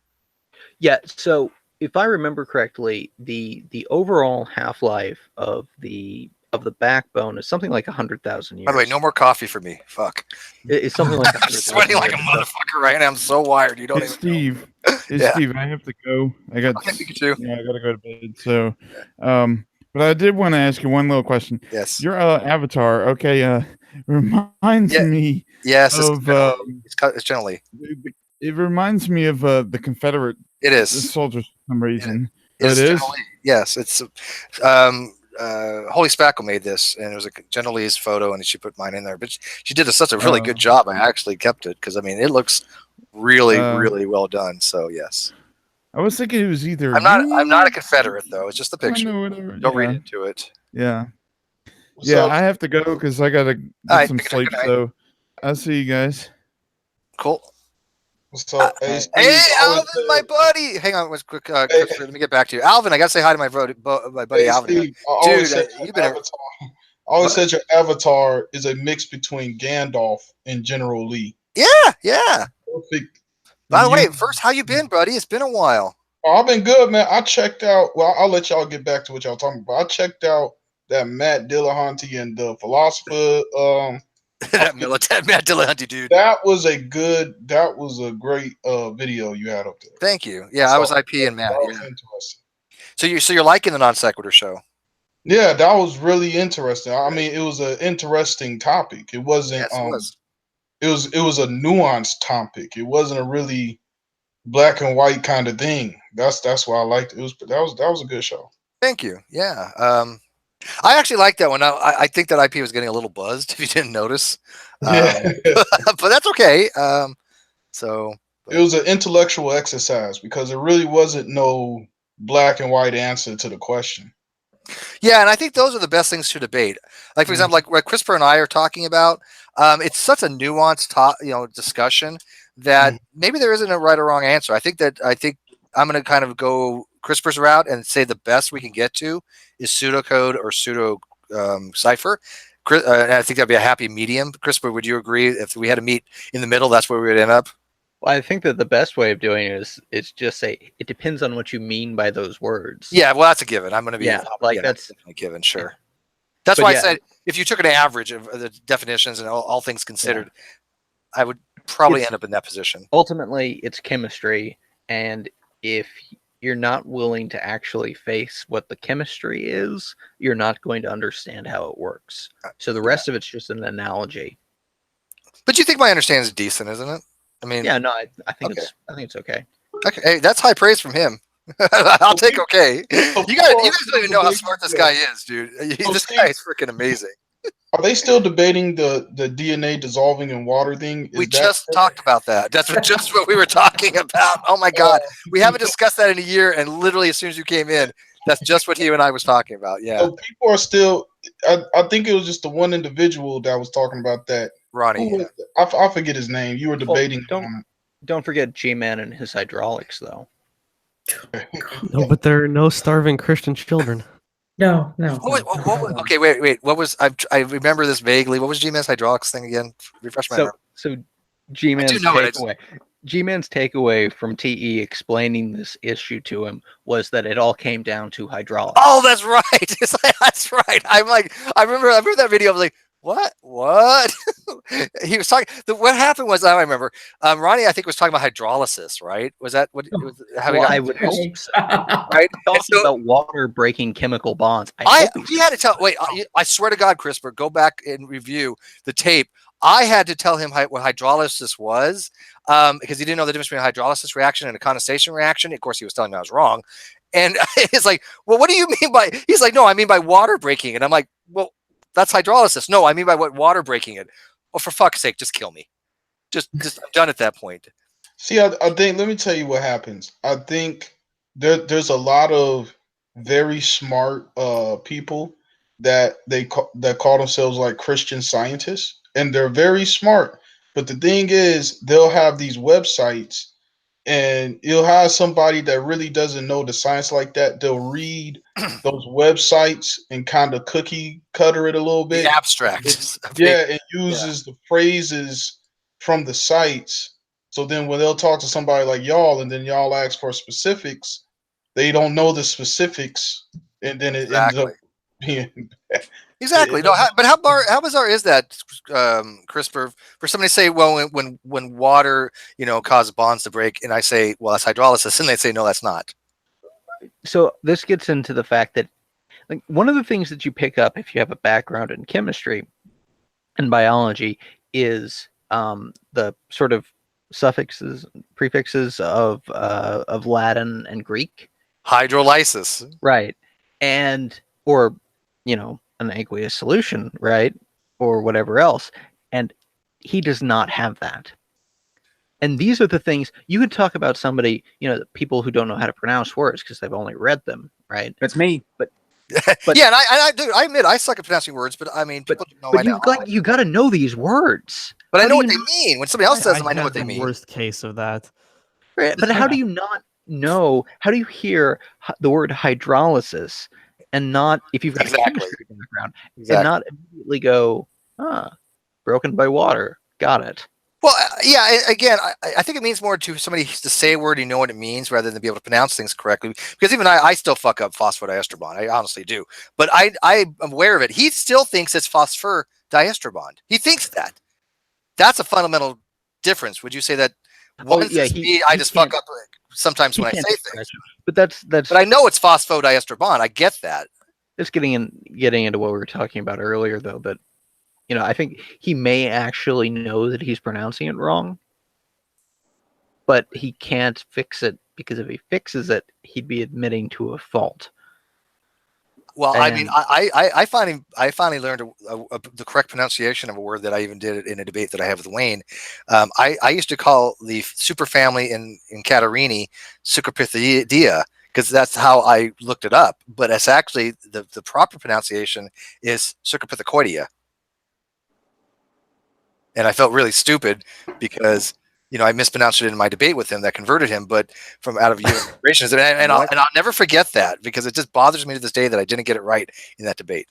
yeah. So if I remember correctly, the overall half life of the backbone is something like 100,000 years. By the way, no more coffee for me. Fuck. It's something like I'm 100,000 sweating like a years. So- motherfucker right now. I'm so wired. You don't Hey even Steve, hey Yeah. Steve, I have to go. I got Okay, Pikachu. yeah, I gotta go to bed. So, but I did want to ask you one little question. Yes. Your avatar, okay, reminds Yeah. me Yes. of It's generally. it reminds me of the Confederate It is. soldiers for some reason. It Oh, is it is. generally, yes. It's Holy Spackle made this, and it was a Generalese photo, and she put mine in there. But she did such a really good job. I actually kept it because I mean it looks really, really well done. So yes. I was thinking it was either. I'm not a Union Confederate though. It's just a picture. or whatever. Don't read Yeah. into it. Yeah. What's Yeah, up? I have to go because I gotta get All right, some good sleep. night. So I'll see you guys. Cool. What's up? Hey, Steve, Hey, I always Alvin, my buddy. Hang on, one quick. Hey. Let me get back to you, Alvin. I gotta say hi to my buddy Hey, Alvin. Steve, I Dude, always said you've your been a- avatar. I always What? said your avatar is a mix between Gandalf and General Lee. Yeah. Perfect. By the way, You- first, how you been, buddy? It's been a while. Oh, I've been good, man. I checked out. Well, I'll let y'all get back to what y'all talking about. I checked out that Matt Dillahunty and the philosopher. That Matt Dillahunty dude. That was a great video you had up there. Thank you. Yeah, I was IP and Matt. That was Yeah. interesting. So you're liking the non sequitur show? Yeah, that was really interesting. I mean, it was an interesting topic. It wasn't. Yes, it was. It was a nuanced topic. It wasn't a really black and white kind of thing. That's why I liked it. That was a good show. Thank you. Yeah. I actually like that one. I think that IP was getting a little buzzed. If you didn't notice, Yeah. but that's okay. It was an intellectual exercise because it really wasn't no black and white answer to the question. Yeah, and I think those are the best things to debate. Like for example, like what CRISPR and I are talking about. It's such a nuanced, discussion that maybe there isn't a right or wrong answer. I think I'm going to kind of go CRISPR's route and say the best we can get to is pseudocode or pseudo cipher. And I think that'd be a happy medium. CRISPR, would you agree? If we had to meet in the middle, that's where we would end up. Well, I think that the best way of doing it is just say it depends on what you mean by those words. Yeah, well, that's a given. I'm going to be that's definitely a given. Sure. That's why I yeah. said if you took an average of the definitions and all things considered, I would probably end up in that position. Ultimately, it's chemistry, and if you're not willing to actually face what the chemistry is, you're not going to understand how it works. So the rest of it's just an analogy. But you think my understanding is decent, isn't it? I mean, yeah, no, I think okay. it's okay. Okay, hey, that's high praise from him. I'll take okay. You guys don't even know how smart this guy is, dude. This guy is freaking amazing. Are they still debating the DNA dissolving in water thing? We just talked about that. That's just what we were talking about. Oh my God, we haven't discussed that in a year, and literally as soon as you came in, that's just what he and I was talking about. Yeah. So people are still. I think it was just the one individual that was talking about that. Ronnie. I forget his name. You were debating. Don't forget G-Man and his hydraulics, though. No, but there are no starving Christian children. No. Okay, wait. What was I remember this vaguely. What was G-Man's hydraulics thing again? Refresh my memory. So G-Man's takeaway from TE explaining this issue to him was that it all came down to hydraulics. Oh, that's right. It's like, that's right. I remember that video. I was like, what? He was talking. What happened was, I remember, Ronnie, I think, was talking about hydrolysis, right? Was that what? I would hope so. Right? Talking about water breaking chemical bonds. He had to tell. Wait, I swear to God, CRISPR, go back and review the tape. I had to tell him what hydrolysis was because he didn't know the difference between a hydrolysis reaction and a condensation reaction. Of course, he was telling me I was wrong. And it's like, well, what do you mean by? He's like, no, I mean by water breaking. And I'm like, well, that's hydrolysis. No, I mean by what water breaking it. Oh, for fuck's sake, just kill me. Just I'm done at that point. See, I think, let me tell you what happens. I think there's a lot of very smart people that call themselves like Christian scientists, and they're very smart. But the thing is, they'll have these websites, and you'll have somebody that really doesn't know the science like that. They'll read those websites and kind of cookie cutter it a little bit. The abstract. Yeah, it uses the phrases from the sites. So then when they'll talk to somebody like y'all, and then y'all ask for specifics, they don't know the specifics, and then it ends up being Exactly. No, but how bizarre is that, Chris? For somebody to say, well, when water, causes bonds to break, and I say, well, that's hydrolysis, and they say, no, that's not. So this gets into the fact that, like, one of the things that you pick up if you have a background in chemistry and biology is the sort of prefixes of Latin and Greek. Hydrolysis. Right. Or an aqueous solution, right? Or whatever else. And he does not have that. And these are the things you could talk about somebody, people who don't know how to pronounce words because they've only read them, right? That's me. But yeah, and I admit I suck at pronouncing words, but I mean, people know. But you got to know these words. But I know what they mean. When somebody else says them, I know what they mean. Worst case of that. Right. But how do you not know? How do you hear the word hydrolysis and not, if you've got a chemistry background, and not immediately go, broken by water? Got it. Well, yeah. Again, I think it means more to somebody to say a word, you know what it means, rather than be able to pronounce things correctly. Because even I still fuck up phosphodiester bond. I honestly do. But I'm aware of it. He still thinks it's phosphor-diester bond. He thinks that. That's a fundamental difference. Would you say that? I just fuck up sometimes when I say things. But that's. But I know it's phosphodiester bond. I get that. Just getting into what we were talking about earlier, though, that. I think he may actually know that he's pronouncing it wrong, but he can't fix it because if he fixes it, he'd be admitting to a fault. Well, I mean, I finally learned the correct pronunciation of a word that I even did in a debate that I have with Wayne. I used to call the superfamily in Catarrhini Sucrapithidea because that's how I looked it up. But it's actually the proper pronunciation is Sucrapithicoidea. And I felt really stupid because, I mispronounced it in my debate with him that converted him, but from out of Creationist. And I'll never forget that because it just bothers me to this day that I didn't get it right in that debate.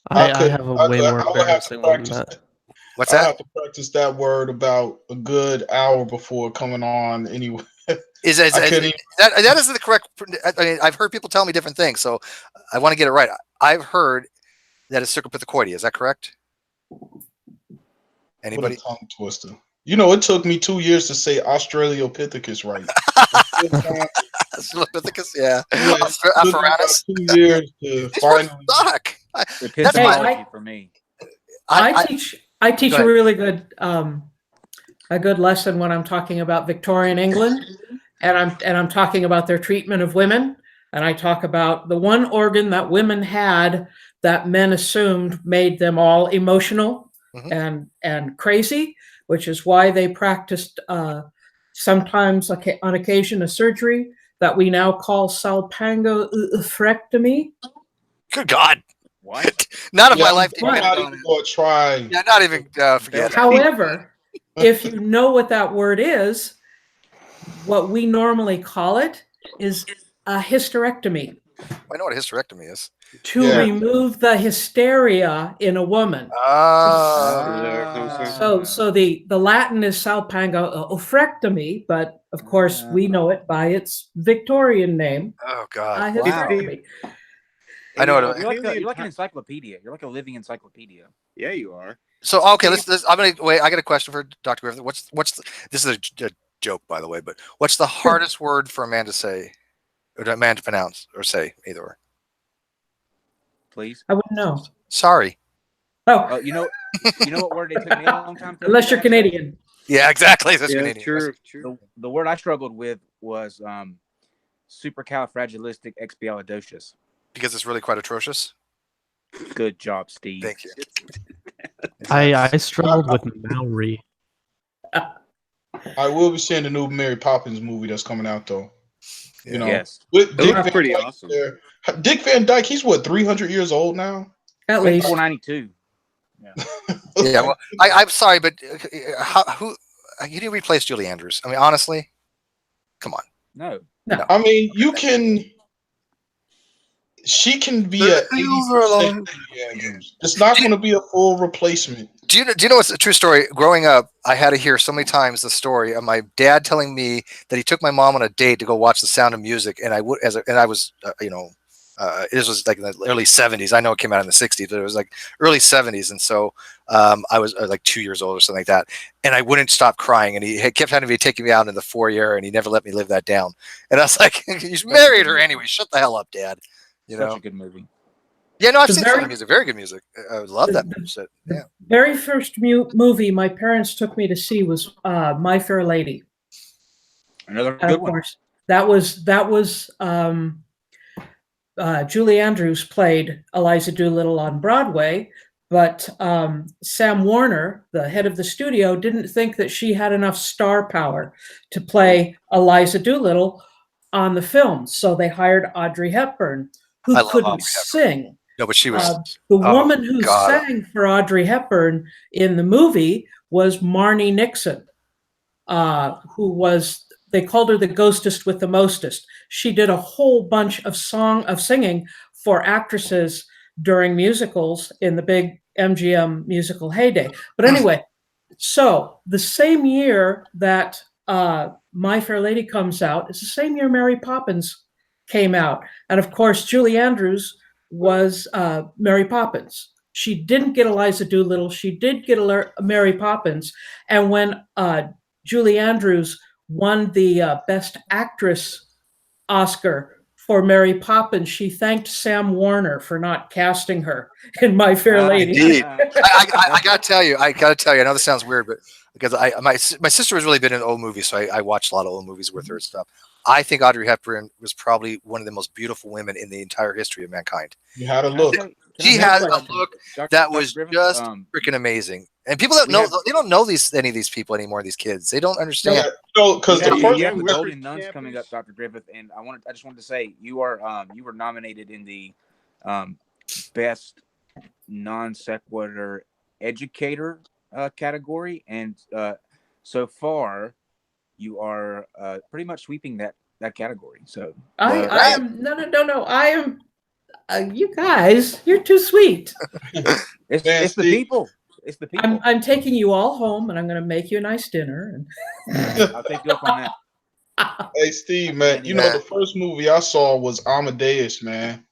I have a way more embarrassing one than that. What's that? I have to practice that word about a good hour before coming on anyway. That isn't the correct. I mean, I've heard people tell me different things, so I want to get it right. I've heard that it's Sucrapithicoidea. Is that correct? Anybody? What a tongue twister. It took me 2 years to say Australopithecus right. Australopithecus, yeah. Apparatus. 2 years to finally. Suck. That's for me. I teach a really good a good lesson when I'm talking about Victorian England, and I'm talking about their treatment of women, and I talk about the one organ that women had that men assumed made them all emotional and crazy, which is why they practiced sometimes on occasion a surgery that we now call salpingo-oophorectomy. Good God. What? Not of my life. Not even going to try. Yeah, not even forget. However, if you know what that word is, what we normally call it is a hysterectomy. I know what a hysterectomy is. To remove the hysteria in a woman. So the Latin is salpingo-oophorectomy, but of course we know it by its Victorian name. Oh God! Hysterectomy. I know what you're like an encyclopedia. You're like a living encyclopedia. Yeah, you are. So okay, let's. I'm gonna wait. I got a question for Dr. Griffith. This is a joke, by the way, but what's the hardest word for a man to say, or a man to pronounce or say, either or? Please. I wouldn't know. Sorry. Oh, you know what word it took me a long time to unless you're Canadian. Yeah, exactly. That's yeah, Canadian. true. The word I struggled with was supercalifragilisticexpialidocious. Because it's really quite atrocious. Good job, Steve. Thank you. I struggled with Maori. I will be seeing the new Mary Poppins movie that's coming out though. Yes. With Dick Van pretty Dyke awesome. there. Dick Van Dyke, he's what, 300 years old now? At least 492. Yeah. Well, I'm sorry, but who didn't replace Julie Andrews? I mean, honestly. Come on. No. I mean, you can. She can be at 80% Julie Andrews. It's not going to be a full replacement. Do you know what's a true story? Growing up, I had to hear so many times the story of my dad telling me that he took my mom on a date to go watch The Sound of Music, and I would I was this was like in the early 70s. I know it came out in the 60s, but it was like early 70s, and so I was like 2 years old or something like that, and I wouldn't stop crying, and he kept having to be taking me out in the foyer, and he never let me live that down. And I was like, "You married her anyway. Shut the hell up, Dad." Such a good movie. Yeah, no, I've seen some music. Very good music. I would love that shit. Yeah. Very first movie my parents took me to see was My Fair Lady. Another And good of one. course, that was Julie Andrews played Eliza Doolittle on Broadway, but Sam Warner, the head of the studio, didn't think that she had enough star power to play Eliza Doolittle on the film, so they hired Audrey Hepburn, who couldn't sing. No, but she was the woman who sang for Audrey Hepburn in the movie was Marnie Nixon, who was, they called her the ghostest with the mostest. She did a whole bunch of singing for actresses during musicals in the big MGM musical heyday. But anyway, so the same year that My Fair Lady comes out, it's the same year Mary Poppins came out. And of course, Julie Andrews was Mary Poppins. She didn't get Eliza Doolittle. She did get Mary Poppins. And when Julie Andrews won the Best Actress Oscar for Mary Poppins, she thanked Sam Warner for not casting her in My Fair Lady. Indeed. I gotta tell you, I know this sounds weird, but because my sister was really big into old movies, so I watched a lot of old movies with her and stuff. I think Audrey Hepburn was probably one of the most beautiful women in the entire history of mankind. You had a look. She had a look that was just freaking amazing. And people don't know, they don't know any of these people anymore, these kids. They don't understand. Because the first the Golden Nuns coming up, Dr. Griffith, and I just wanted to say you were nominated in the best non sequitur educator category, and so far you are pretty much sweeping that category. So I am no. I am. You guys, you're too sweet. It's the people. It's the people. I'm taking you all home, and I'm going to make you a nice dinner. And I'll take you up on that. Hey, Steve, man, you know the first movie I saw was Amadeus, man.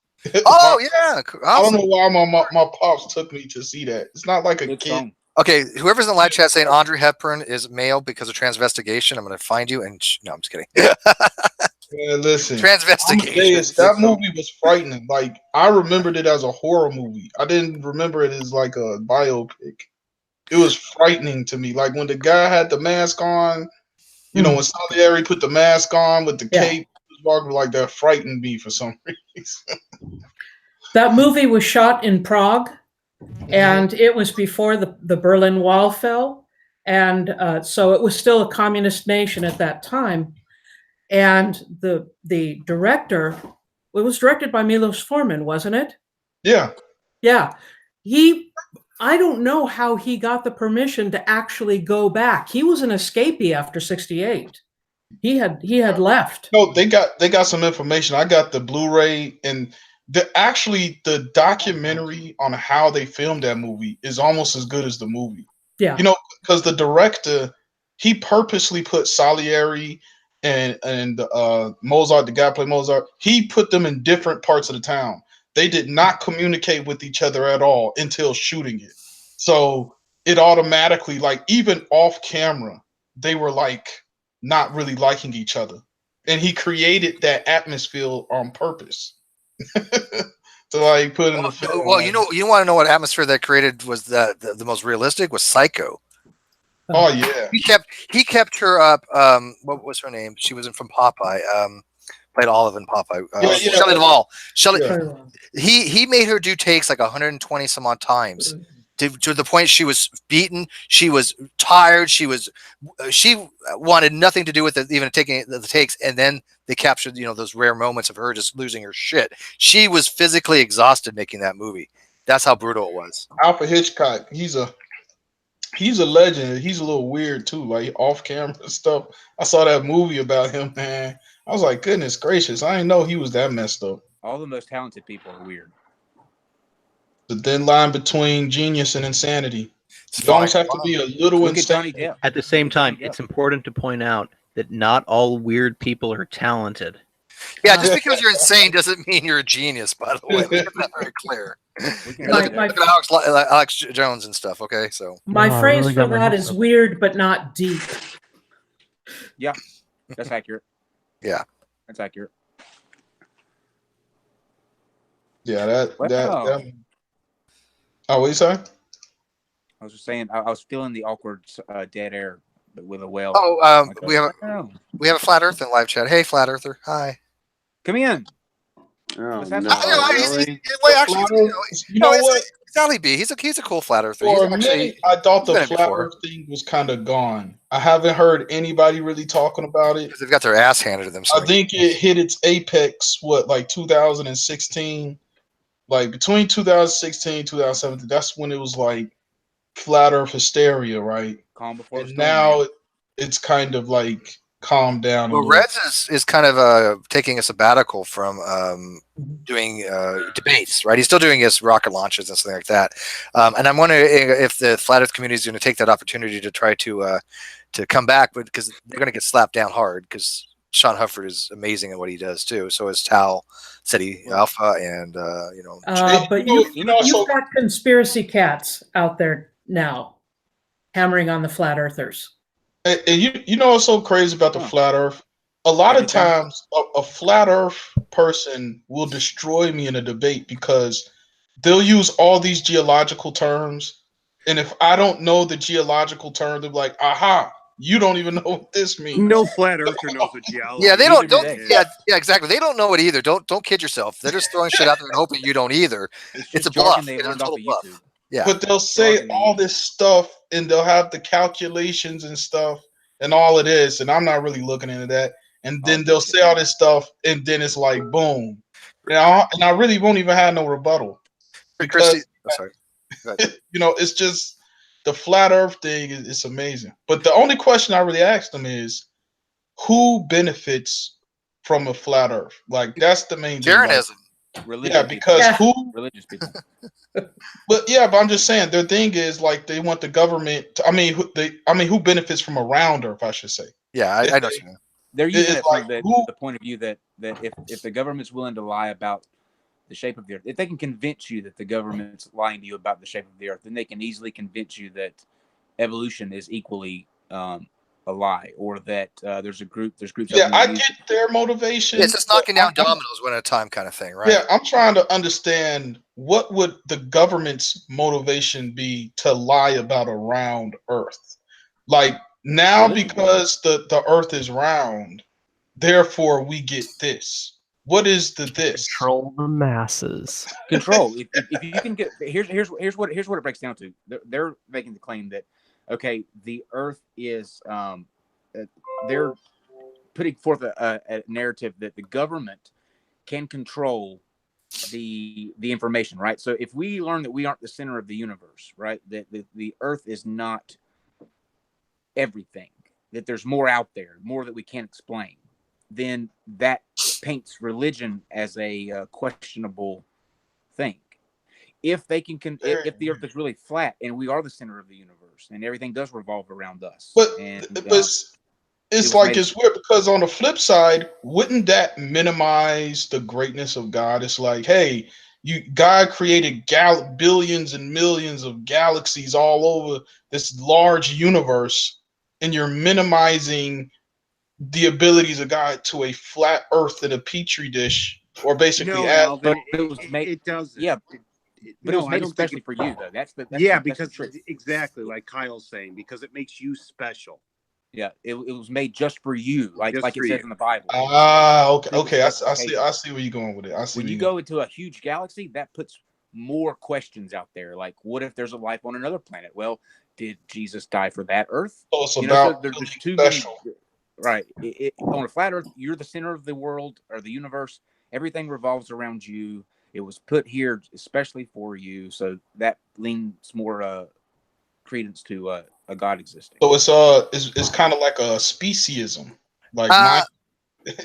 Oh yeah, I don't know why my pops took me to see that. It's not like a kid. Okay, whoever's in the live chat saying Audrey Hepburn is male because of transvestigation, I'm going to find you and no, I'm just kidding. Yeah, listen, transvestigation. That movie was frightening. Like, I remembered it as a horror movie. I didn't remember it as like a biopic. It was frightening to me. Like when the guy had the mask on, you know, when Salieri put the mask on with the cape, like that frightened me for some reason. That movie was shot in Prague, and it was before the Berlin Wall fell, and so it was still a communist nation at that time. And the director, it was directed by Milos Forman, wasn't it? Yeah. Yeah. I don't know how he got the permission to actually go back. He was an escapee after '68. He had left. No, they got some information. I got the Blu-ray, and the documentary on how they filmed that movie is almost as good as the movie. Yeah. You know, because the director, he purposely put Salieri and Mozart, the guy who played Mozart, he put them in different parts of the town. They did not communicate with each other at all until shooting it. So it automatically, like, even off camera, they were like not really liking each other. And he created that atmosphere on purpose. To like put in the film. Well, you want to know what atmosphere that created was the most realistic was Psycho. Oh yeah. He kept her up. What was her name? She was from Popeye. Played Olive in Popeye. Shelley Duvall. He made her do takes like 120 some odd times to the point she was beaten. She was tired. She wanted nothing to do with it, even taking the takes. And then they captured, those rare moments of her just losing her shit. She was physically exhausted making that movie. That's how brutal it was. Alfred Hitchcock. He's He's a legend. He's a little weird too, like off camera and stuff. I saw that movie about him, man. I was like, goodness gracious, I didn't know he was that messed up. All the most talented people are weird. The thin line between genius and insanity. It's You almost fine. have to be a little Look at insane. Johnny Depp. At the same time, Johnny Depp. it's important to point out that not all weird people are talented. Yeah, just because you're insane doesn't mean you're a genius. By the way, let's get that very clear. We can Look My- at Alex Jones and stuff. Okay, so My Wow, I phrase really for got my that hopes is up. weird but not deep. That's accurate. Yeah. That's accurate. Yeah, that. Well. Oh, what you say? I was just saying, I was feeling the awkward dead air with a whale. oh, Like we have a flat Earth in live chat. Hey, flat Earther, hi. Come in. Oh, Let's have no, some fun. really? Well, actually, You know what? It's Ali B. He's a cool flat Earther. For He's a actually minute, I thought he's the been it flat before. Earth thing was kind of gone. I haven't heard anybody really talking about it. because they've got their ass handed to them. So I think it hit its apex, like 2016? Like between 2016 and 2017, that's when it was like flat Earth hysteria, right? Calm before the And storm. now man. it's kind of like calmed down a Well, little. Reds is kind of taking a sabbatical from doing debates, right? He's still doing his rocket launches and something like that. And I'm wondering if the flat Earth community is going to take that opportunity to try to come back, but because they're going to get slapped down hard because Sean Hufford is amazing at what he does too. So is Tal Ceti Alpha and But You know, you've so- got conspiracy cats out there now hammering on the flat earthers. And you know what's so crazy about the Huh. flat Earth? A lot of Everything. times, a flat Earth person will destroy me in a debate because they'll use all these geological terms, and if I don't know the geological term, they're like, "Aha! You don't even know what this means." No flat earther knows what geology. yeah, they Neither don't do they. yeah, exactly. They don't know it either. Don't kid yourself. They're just throwing shit out there and hoping you don't either. It's It's a just jargon bluff. they It's a learned off total of bluff. YouTube. Yeah, But they'll say Jargon they all use. this stuff, and they'll have the calculations and stuff, and all it is, and I'm not really looking into that. And then they'll say all this stuff, and then it's like, boom. And I really won't even have no rebuttal. Christy. Because, Oh, sorry. Go ahead. it's just the flat Earth thing is amazing. But the only question I really asked them is, who benefits from a flat Earth? Like that's the main thing. Like, Jeranism. Religious yeah, because Yeah. religious people. but I'm just saying their thing is like they want the government. Who benefits from a round Earth? I should say. Yeah, I know. What you mean. They're using It's it from like, who- the point of view that if the government's willing to lie about the shape of the Earth, if they can convince you that the government's lying to you about the shape of the Earth, then they can easily convince you that evolution is equally a lie, or that there's groups. Yeah, I get their motivation. Yeah, it's just knocking down but I'm- dominoes one at a time kind of thing, right? Yeah, I'm trying to understand what would the government's motivation be to lie about a round Earth? Like now, Religion. because the Earth is round, therefore we get this. What is the this? Control the masses. Control. If you can get here's what it breaks down to. They're making the claim that the Earth is they're putting forth a narrative that the government can control the information, right? So if we learn that we aren't the center of the universe, right, that the Earth is not everything, that there's more out there, more that we can't explain, then that paints religion as a questionable thing. If they can, if the Earth is really flat and we are the center of the universe and everything does revolve around us, But and it's like it's weird because on the flip side, wouldn't that minimize the greatness of God? It's like, hey, God created billions and millions of galaxies all over this large universe, and you're minimizing the abilities of God to a flat Earth in a petri dish, or basically No, add. Alvin, but it was made. it doesn't. Yeah, but it was I made don't think especially for you, though. That's the because truth. exactly like Kyle's saying, because it makes you special. Yeah, it was made just for you, like Just it for says you. in the Bible. Okay. I see where you're going with it. When you go into a huge galaxy, that puts more questions out there. Like, what if there's a life on another planet? Well, did Jesus die for that Earth? So it's So about there's something too special. many. Right. On a flat Earth, you're the center of the world or the universe. Everything revolves around you. It was put here especially for you, so that leans more credence to a God existing. So it's kind of like a speciesism, like Uh, I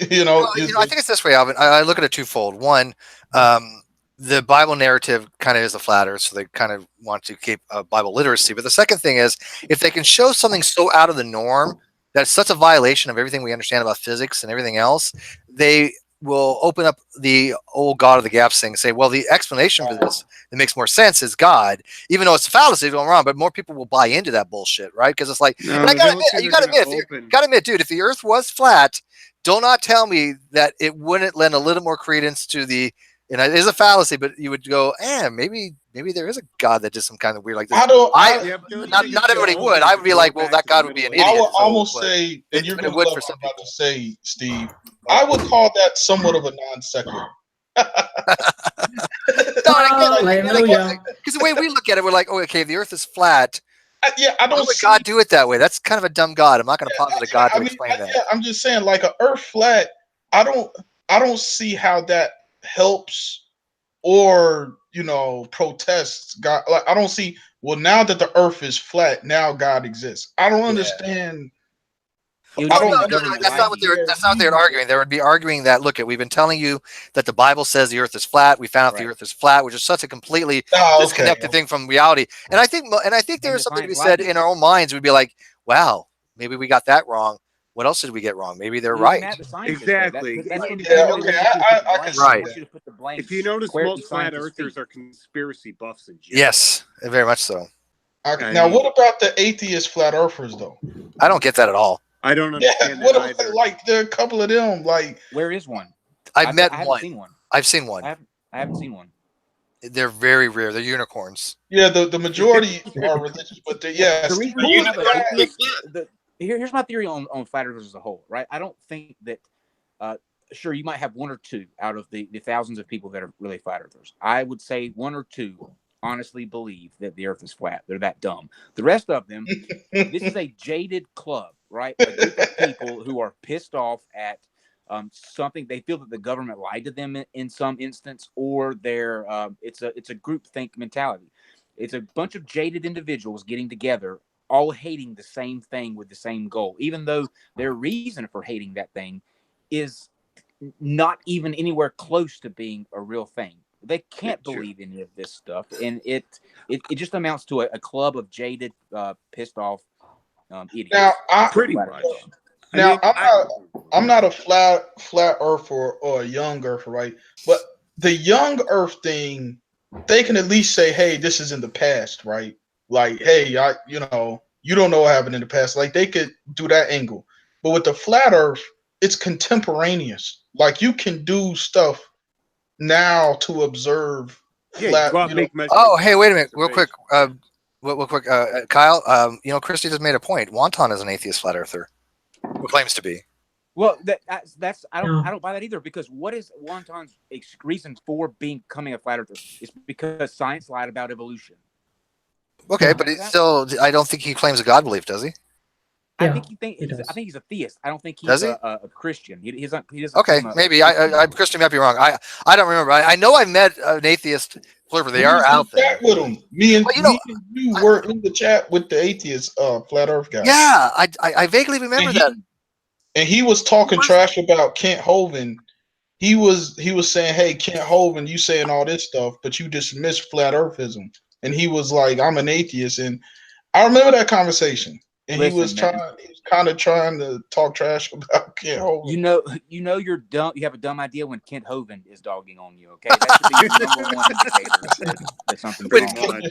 think it's this way, Alvin. I look at it twofold. One, the Bible narrative kind of is a flat earth, so they kind of want to keep Bible literacy. But the second thing is, if they can show something so out of the norm that's such a violation of everything we understand about physics and everything else, they will open up the old God of the gaps thing and say, well, the explanation for this that makes more sense is God, even though it's a fallacy going wrong. But more people will buy into that bullshit, right? Because it's like, No, and I gotta admit, they're you gotta gonna admit, open- gotta admit, dude, if the Earth was flat, do not tell me that it wouldn't lend a little more credence to the, and it is a fallacy, but you would go, maybe there is a God that did some kind of weird like this. Yeah, Not everybody would. I would be like, well, that God would be an idiot. I would so, almost but say, and you're but going it to would love for what some I'm about people. to say, Steve. I would call that somewhat of a non sequitur. Hallelujah. Because the way we look at it, we're like, oh, okay, the Earth is flat. I Why don't would see. God do it that way? That's kind of a dumb God. I'm not going to posit a God to explain that. Yeah, I'm just saying, like a Earth flat. I don't see how that helps or protests God. Like I don't see. Well, now that the Earth is flat, now God exists. I don't understand. It would I just don't mean the No, government that's lied not to what you. that's not what they're arguing. They would be arguing that, look, we've been telling you that the Bible says the Earth is flat. We found out the Right. Earth is flat, which is such a completely Oh, okay. disconnected thing from reality. And I think there And is the something to be science lied said to in you. our own minds. We'd be like, wow, maybe we got that wrong. What else did we get wrong? Maybe they're Even right. that, the scientists, Exactly. that's when Yeah, they okay. want you to put the I can blame. see Right. They want you to put the blame. If you notice, square at most the flat scientists' earthers feet. are conspiracy buffs in general. Yes, very much so. I Now, mean- what about the atheist flat earthers, though? I don't get that at all. I don't Yeah, understand what that about, either. like there are a couple of them, like Where is one? I've met I haven't one. seen one. I've seen one. I haven't seen one. They're very rare. They're unicorns. yeah, the majority are religious, but The reason you have an atheist, the here's my theory on flat earthers as a whole, right? I don't think that, sure, you might have one or two out of the thousands of people that are really flat earthers. I would say one or two honestly believe that the earth is flat. They're that dumb. The rest of them, this is a jaded club, right? A group of people who are pissed off at something. They feel that the government lied to them in some instance, or it's a group think mentality. It's a bunch of jaded individuals getting together, all hating the same thing with the same goal, even though their reason for hating that thing is not even anywhere close to being a real thing. They can't believe any of this stuff, and it just amounts to a club of jaded, pissed off idiots. now, Pretty much. Now, I'm not a flat earther or a young earther, right? But the young earth thing, they can at least say, hey, this is in the past, right? Like, hey, you don't know what happened in the past. Like, they could do that angle. But with the flat earth, it's contemporaneous. Like, you can do stuff now to observe flat. Oh, hey, wait a minute, real quick. Real quick, Kyle. Christy just made a point. Wonton is an atheist flat earther, who claims to be. Well, that's I don't buy that either, because what is Wonton's reason for becoming a flat earther? It's because science lied about evolution. Okay, but I don't think he claims a God belief, does he? I think he's a theist. I don't think he's a Christian. He doesn't. Okay, maybe Christian might be wrong. I don't remember. I know I met an atheist flipper. They are out there. With him. Me and you were in the chat with the atheist flat Earth guy. Yeah, I vaguely remember that. And he was talking trash about Kent Hovind. He was saying, "Hey, Kent Hovind, you saying all this stuff, but you dismiss flat Earthism." And he was like, "I'm an atheist," and I remember that conversation. And he was kind of trying to talk trash about Kent Hovind. You know you're dumb. You have a dumb idea when Kent Hovind is dogging on you. Okay, that should be your number one indicator that something's wrong.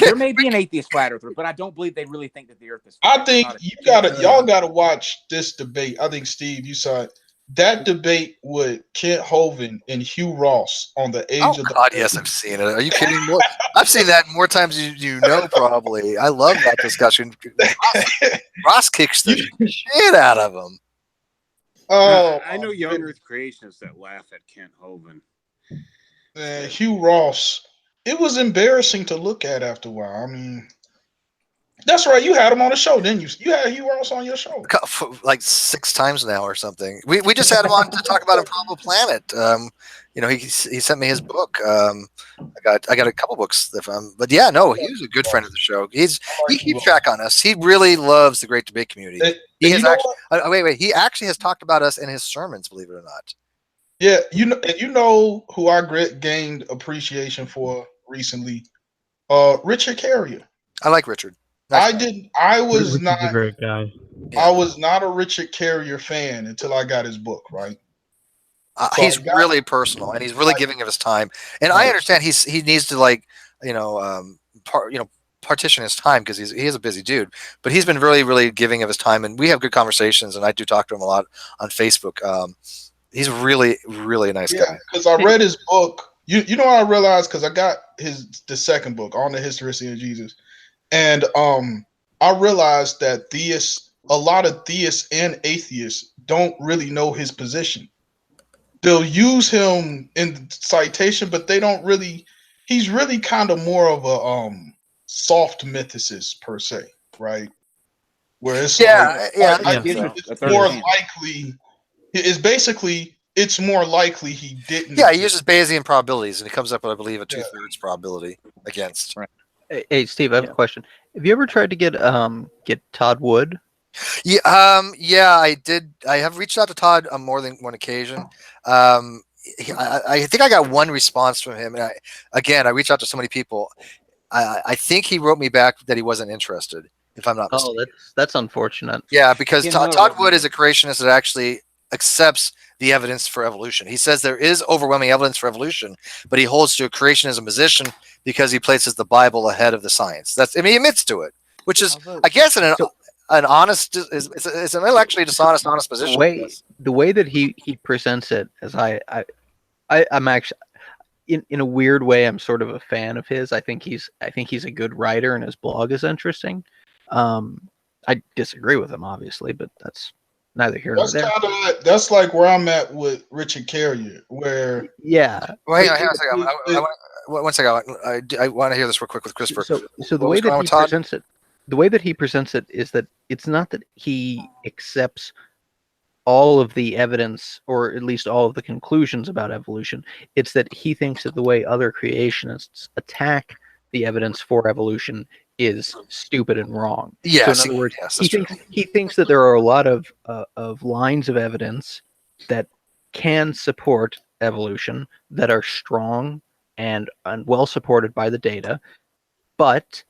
There may be an atheist flat earther, but I don't believe they really think that the Earth is flat. I think y'all gotta watch this debate. I think Steve, you saw it. That debate with Kent Hovind and Hugh Ross on the age of the God, yes, I've seen it. Are you kidding me? I've seen that more times than you know, probably. I love that discussion. Ross kicks the shit out of him. Oh, I know young Earth creationists that laugh at Kent Hovind. Hugh Ross. It was embarrassing to look at after a while. I mean, that's right. You had him on the show, didn't you? You had Hugh Ross on your show Like 6 times now or something. We just had him on to talk about Improbable Planet. he sent me his book. I got a couple books, but yeah, no, he was a good friend of the show. He keeps track on us. He really loves the Great Debate community. He has wait. He actually has talked about us in his sermons, believe it or not. Yeah, you know who I gained appreciation for recently? Richard Carrier. I like Richard. I was Richard's not a great guy. I was not a Richard Carrier fan until I got his book, right? So he's really personal, and he's really giving of his time. And I understand he needs to partition his time because he is a busy dude. But he's been really, really giving of his time, and we have good conversations. And I do talk to him a lot on Facebook. He's really, really a nice guy. Because I read his book. You know what I realized, because I got the second book on the historicity of Jesus, and I realized that a lot of theists and atheists don't really know his position. They'll use him in citation, but they don't really. He's really kind of more of a soft mythicist per se, right? Where it's it's more likely. It's basically it's more likely he didn't. Yeah, he uses Bayesian probabilities, and he comes up with, I believe, a 2/3 probability against. Right. Hey, Steve, I have a question. Have you ever tried to get Todd Wood? Yeah, yeah, I did. I have reached out to Todd on more than one occasion. I think I got one response from him, and I reached out to so many people. I think he wrote me back that he wasn't interested, if I'm not mistaken. Oh, that's unfortunate. Yeah, because Todd Wood is a creationist that actually accepts the evidence for evolution. He says there is overwhelming evidence for evolution, but he holds to a creationism position because he places the Bible ahead of the science. He admits to it, which is, I guess, an honest, it's an intellectually dishonest, honest position. The way that he presents it, as I'm actually, in a weird way, I'm sort of a fan of his. I think he's a good writer, and his blog is interesting. I disagree with him, obviously, but that's neither here nor there. That's like where I'm at with Richard Carrier, where Well, hang on a second. One second. I want to hear this real quick with Christopher. So the way that he presents it, is that it's not that he accepts all of the evidence, or at least all of the conclusions about evolution. It's that he thinks that the way other creationists attack the evidence for evolution is stupid and wrong. Yes, so in other words, he thinks that there are a lot of lines of evidence that can support evolution, that are strong and well supported by the data, but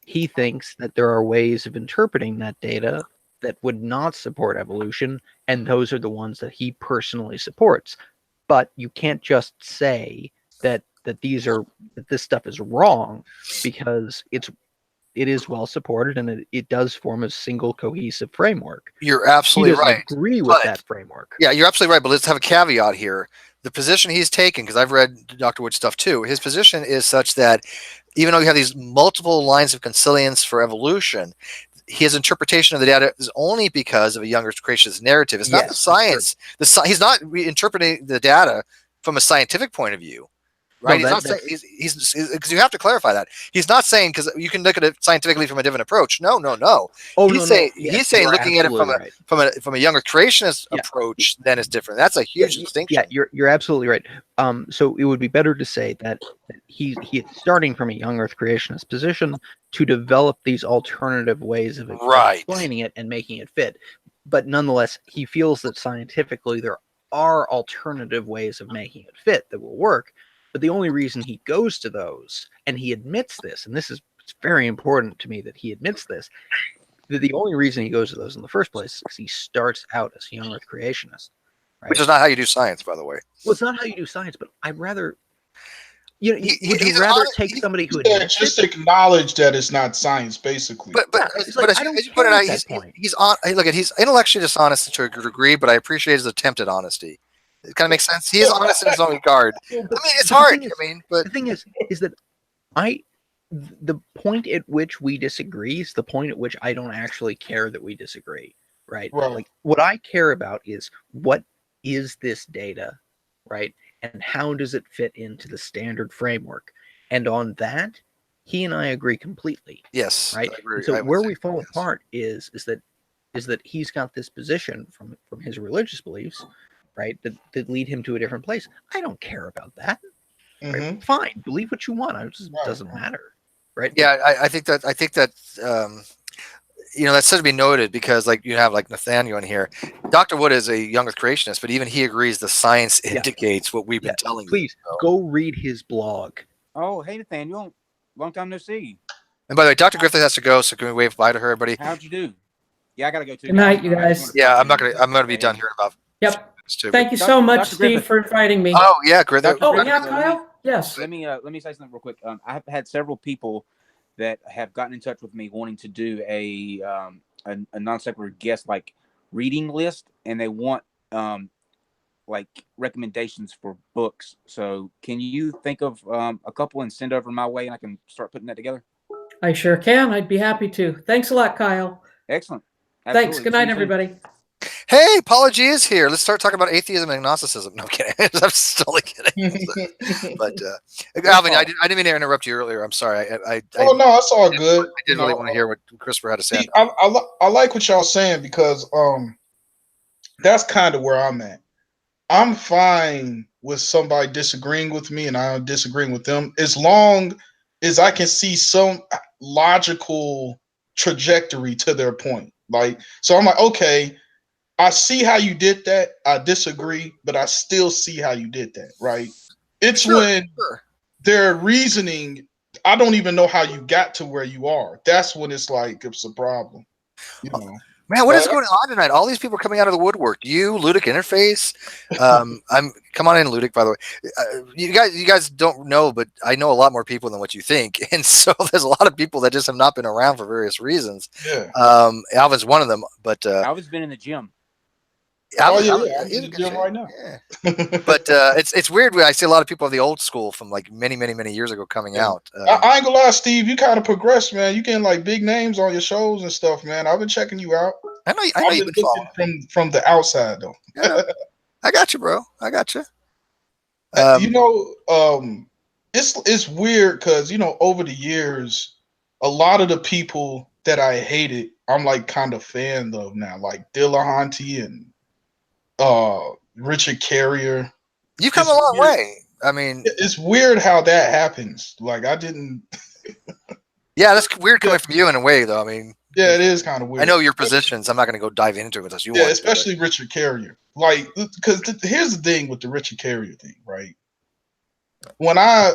he thinks that there are ways of interpreting that data that would not support evolution, and those are the ones that he personally supports. But you can't just say that this stuff is wrong, because it is well supported, and it does form a single cohesive framework. You're absolutely right. Agree with that framework. Yeah, you're absolutely right. But let's have a caveat here. The position he's taken, because I've read Dr. Wood's stuff too, his position is such that even though you have these multiple lines of consilience for evolution, his interpretation of the data is only because of a younger creationist narrative. It's not the science. He's not interpreting the data from a scientific point of view. Right? No, he's because you have to clarify that. He's not saying, because you can look at it scientifically from a different approach. No. He's saying looking at it from a younger creationist approach, then it's different. That's a huge distinction. Yeah, you're absolutely right. So it would be better to say that he's starting from a young Earth creationist position to develop these alternative ways of explaining it and making it fit. But nonetheless, he feels that scientifically there are alternative ways of making it fit that will work. But the only reason he goes to those, and he admits this, and it's very important to me that he admits this, that the only reason he goes to those in the first place is because he starts out as a young Earth creationist. Right? Which is not how you do science, by the way. Well, it's not how you do science, but I'd rather... would you rather take somebody who just acknowledge that it's not science, basically? But as you put it out, he's intellectually dishonest to a degree, but I appreciate his attempt at honesty. It kind of makes sense. He is honest in his own regard. It's hard. But the thing is that the point at which we disagree is the point at which I don't actually care that we disagree. Right? Like, what I care about is, what is this data, right? And how does it fit into the standard framework? And on that, he and I agree completely. Yes. Right. So where we fall apart is that he's got this position from his religious beliefs right? That lead him to a different place. I don't care about that. Right? Mhm. Fine, believe what you want. It just Right, doesn't matter, right? Yeah, I think that that's said to be noted because like you have like Nathanael in here. Dr. Wood is a young Earth creationist, but even he agrees the science Yeah. indicates what we've Yeah, been telling you. please go read his blog. Oh, hey Nathaniel, long time no see. And by the way, Dr. Griffith has to go, so can we wave bye to her, everybody? How'd you do? Yeah, I gotta go too. Good night, you I just guys. wanted to Yeah, talk I'm not to you. gonna. I'm gonna be Okay. done here in about. Yep. Too, Thank you Doc- so much, Dr. Steve, Griffith. for inviting me. Oh yeah, great. Dr. Oh, Griffith, yeah, let me- Kyle? Yes. Let me say something real quick. I have had several people that have gotten in touch with me wanting to do a non sequitur guest like reading list, and they want like recommendations for books. So can you think of a couple and send over my way, and I can start putting that together? I sure can. I'd be happy to. Thanks a lot, Kyle. Excellent. Thanks. Absolutely. Good See night, you soon. everybody. Hey, Apology is here. Let's start talking about atheism and agnosticism. No, I'm kidding. I'm totally kidding. But Alvin, I didn't mean to interrupt you earlier. I'm sorry. Oh no, it's all good. I did really want to hear what Christopher had to say. See, I like what y'all saying because that's kind of where I'm at. I'm fine with somebody disagreeing with me and I'm disagreeing with them as long as I can see some logical trajectory to their point. Like, so I'm like, okay, I see how you did that. I disagree, but I still see how you did that, right? It's when their reasoning, I don't even know how you got to where you are. That's when it's like it's a problem, you know. Man, what is going on tonight? All these people are coming out of the woodwork. You, Ludic Interface. I'm come on in, Ludic. By the way, you guys don't know, but I know a lot more people than what you think, and so there's a lot of people that just have not been around for various reasons. Yeah. Alvin's one of them, but Alvin's been in the gym. Alvin, I'm he's in a the good gym shape. right now. Yeah. But it's weird when I see a lot of people of the old school from like many years ago coming out. I ain't gonna lie, Steve. You kind of progressed, man. You getting like big names on your shows and stuff, man. I've been checking you out. I know I've you've been been looking following from the outside though. I got you, bro. I got you. You know, it's weird because over the years, a lot of the people that I hated, I'm like kind of fan of now, like Dillahunty and Richard Carrier. You've come a It's long weird. way. I mean, It's weird how that happens. Like I didn't. yeah, that's weird coming from you in a way, though. I mean, Yeah, it is kind of weird. I know your positions. I'm not going to go dive into it unless you want. Especially Richard Carrier. Like, because here's the thing with the Richard Carrier thing, right? When I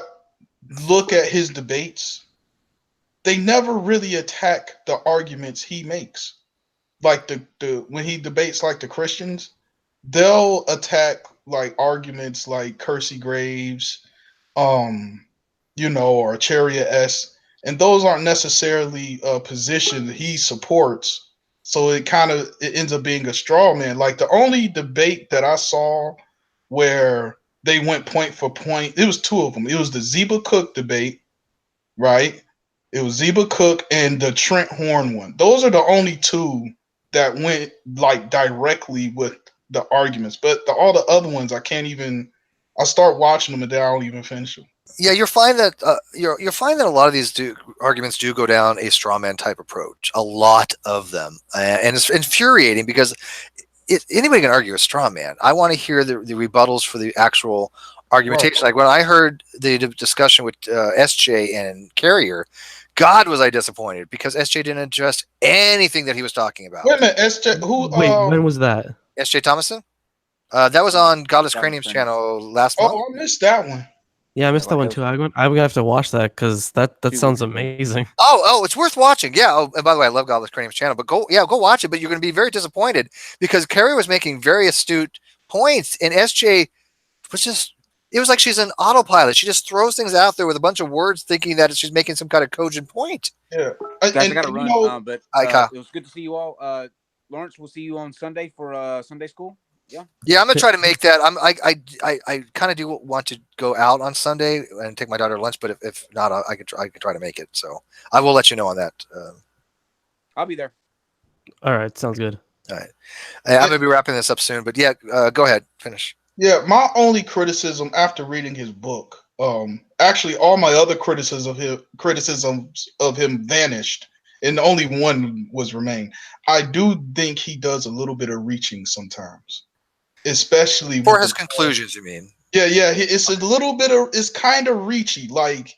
look at his debates, they never really attack the arguments he makes. Like the when he debates like the Christians, they'll attack like arguments like Kersey Graves, or Chariot S, and those aren't necessarily a position that he supports. So it ends up being a straw man. Like the only debate that I saw where they went point for point, it was two of them. It was the Zeba Cook debate, right? It was Zeba Cook and the Trent Horn one. Those are the only two that went like directly with the arguments. But all the other ones, I can't even. I start watching them and then I don't even finish them. Yeah, you'll find that you'll find that a lot of these arguments do go down a straw man type approach. A lot of them, and it's infuriating because anybody can argue a straw man. I want to hear the rebuttals for the actual argumentation. Like when I heard the discussion with SJ and Carrier, God was I disappointed because SJ didn't address anything that he was talking about. Wait a minute, SJ. Who? Wait, when was that? SJ Thomason? That was on Godless Cranium's channel last month. Oh, I missed that one. Yeah, I missed that one too. I'm gonna have to watch that because that sounds amazing. Oh, it's worth watching. Yeah. Oh, and by the way, I love Godless Cranium's channel, but go watch it. But you're going to be very disappointed because Carrie was making very astute points, and SJ was it was like she's an autopilot. She just throws things out there with a bunch of words, thinking that she's making some kind of cogent point. Yeah, guys, I gotta run. But it was good to see you all. Lawrence, we'll see you on Sunday for Sunday school. Yeah. Yeah, I'm gonna try to make that. I kind of do want to go out on Sunday and take my daughter to lunch, but if not, I could try to make it. So I will let you know on that. I'll be there. All right, sounds good. All right, I'm gonna be wrapping this up soon, but yeah, go ahead, finish. Yeah, my only criticism after reading his book, actually all my other criticisms of him vanished, and only one was remain. I do think he does a little bit of reaching sometimes. especially For with his the conclusions, you mean? yeah. It's a little bit of it's kind of reachy. Like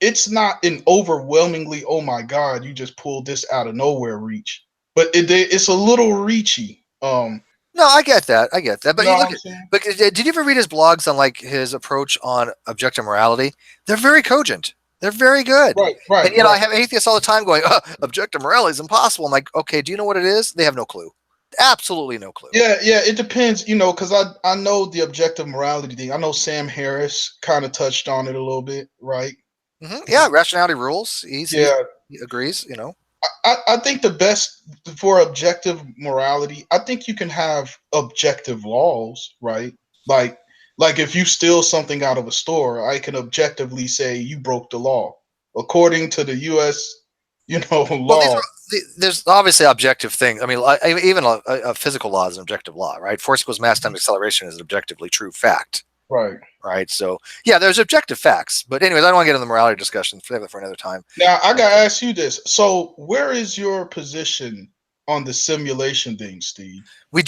it's not an overwhelmingly oh my god you just pulled this out of nowhere reach, but it's a little reachy. No, I get that. You But know you what look I'm at. saying? But did you ever read his blogs on like his approach on objective morality? They're very cogent. They're very good. Right, right, And I right. have atheists all the time going, objective morality is impossible. I'm like, okay, do you know what it is? They have no clue. Absolutely no clue. Yeah, it depends, because I know the objective morality thing. I know Sam Harris kind of touched on it a little bit, right? Yeah, rationality rules. Yeah, He agrees. I think the best for objective morality, I think you can have objective laws, right? Like like if you steal something out of a store, I can objectively say you broke the law according to the U.S. Well, law. there's obviously objective things. I mean, even a physical law is an objective law, right? Force equals mass times acceleration is an objectively true fact, Right. right? So, yeah, there's objective facts. But anyways, I don't want to get into the morality discussion. Save that for another time. Now I gotta ask you this. So where is your position on the simulation thing, Steve? I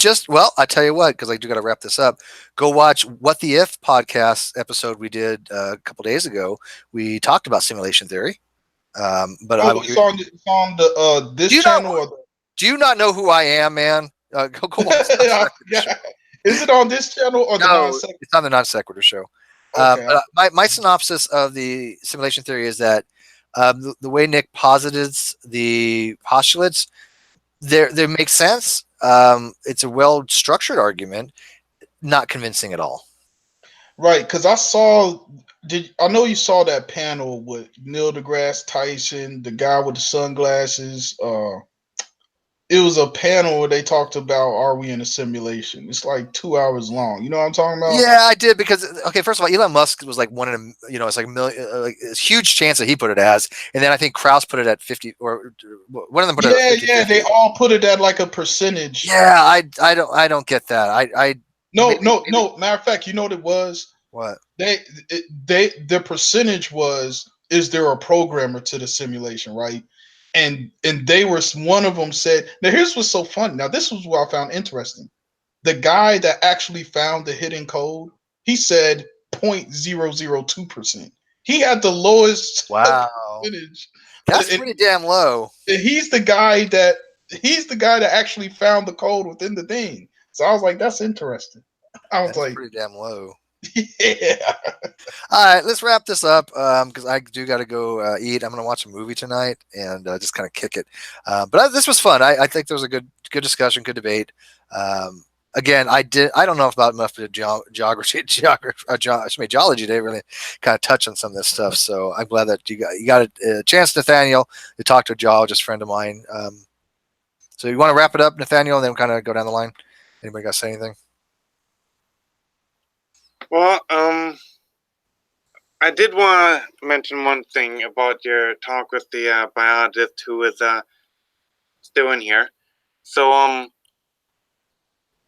tell you what, because I do got to wrap this up. Go watch What the If podcast episode we did a couple days ago. We talked about simulation theory. But Oh, it's on the do this you not channel or do you not know who I am, man? Go watch the non sequitur show. yeah. Is it on this channel or the non No, sequitur? it's on the non sequitur show. Okay. My synopsis of the simulation theory is that the way Nick posits the postulates, they make sense. It's a well structured argument, not convincing at all. Right, because I know you saw that panel with Neil deGrasse Tyson, the guy with the sunglasses. It was a panel where they talked about are we in a simulation? It's like 2 hours long. You know what I'm talking about? Yeah, I did because okay, first of all, Elon Musk was like one in a it's like a million, like it's a huge chance that he put it as, and then I think Krauss put it at 50, or one of them put it at 50, Yeah, they all put it at like a percentage. Yeah, I don't get that. No, maybe, no. Matter of fact, you know what it was? what? The percentage was is there a programmer to the simulation, right? And they were one of them said, now here's what's so funny. Now this was what I found interesting. The guy that actually found the hidden code, he said 0.002%. He had the lowest Wow, percentage. that's pretty damn low. He's the guy that actually found the code within the thing. So I was like, that's interesting. I was That's like, pretty damn low. yeah. All right, let's wrap this up because I do got to go eat. I'm going to watch a movie tonight and just kind of kick it. But this was fun. I think there was a good discussion, good debate. Again, I don't know about enough of geology to really kind of touch on some of this stuff. So I'm glad that you got a chance, Nathanael, to talk to a geologist friend of mine. So you want to wrap it up, Nathanael, and then kind of go down the line. Anybody got to say anything? Well, I did want to mention one thing about your talk with the biologist who is still in here. So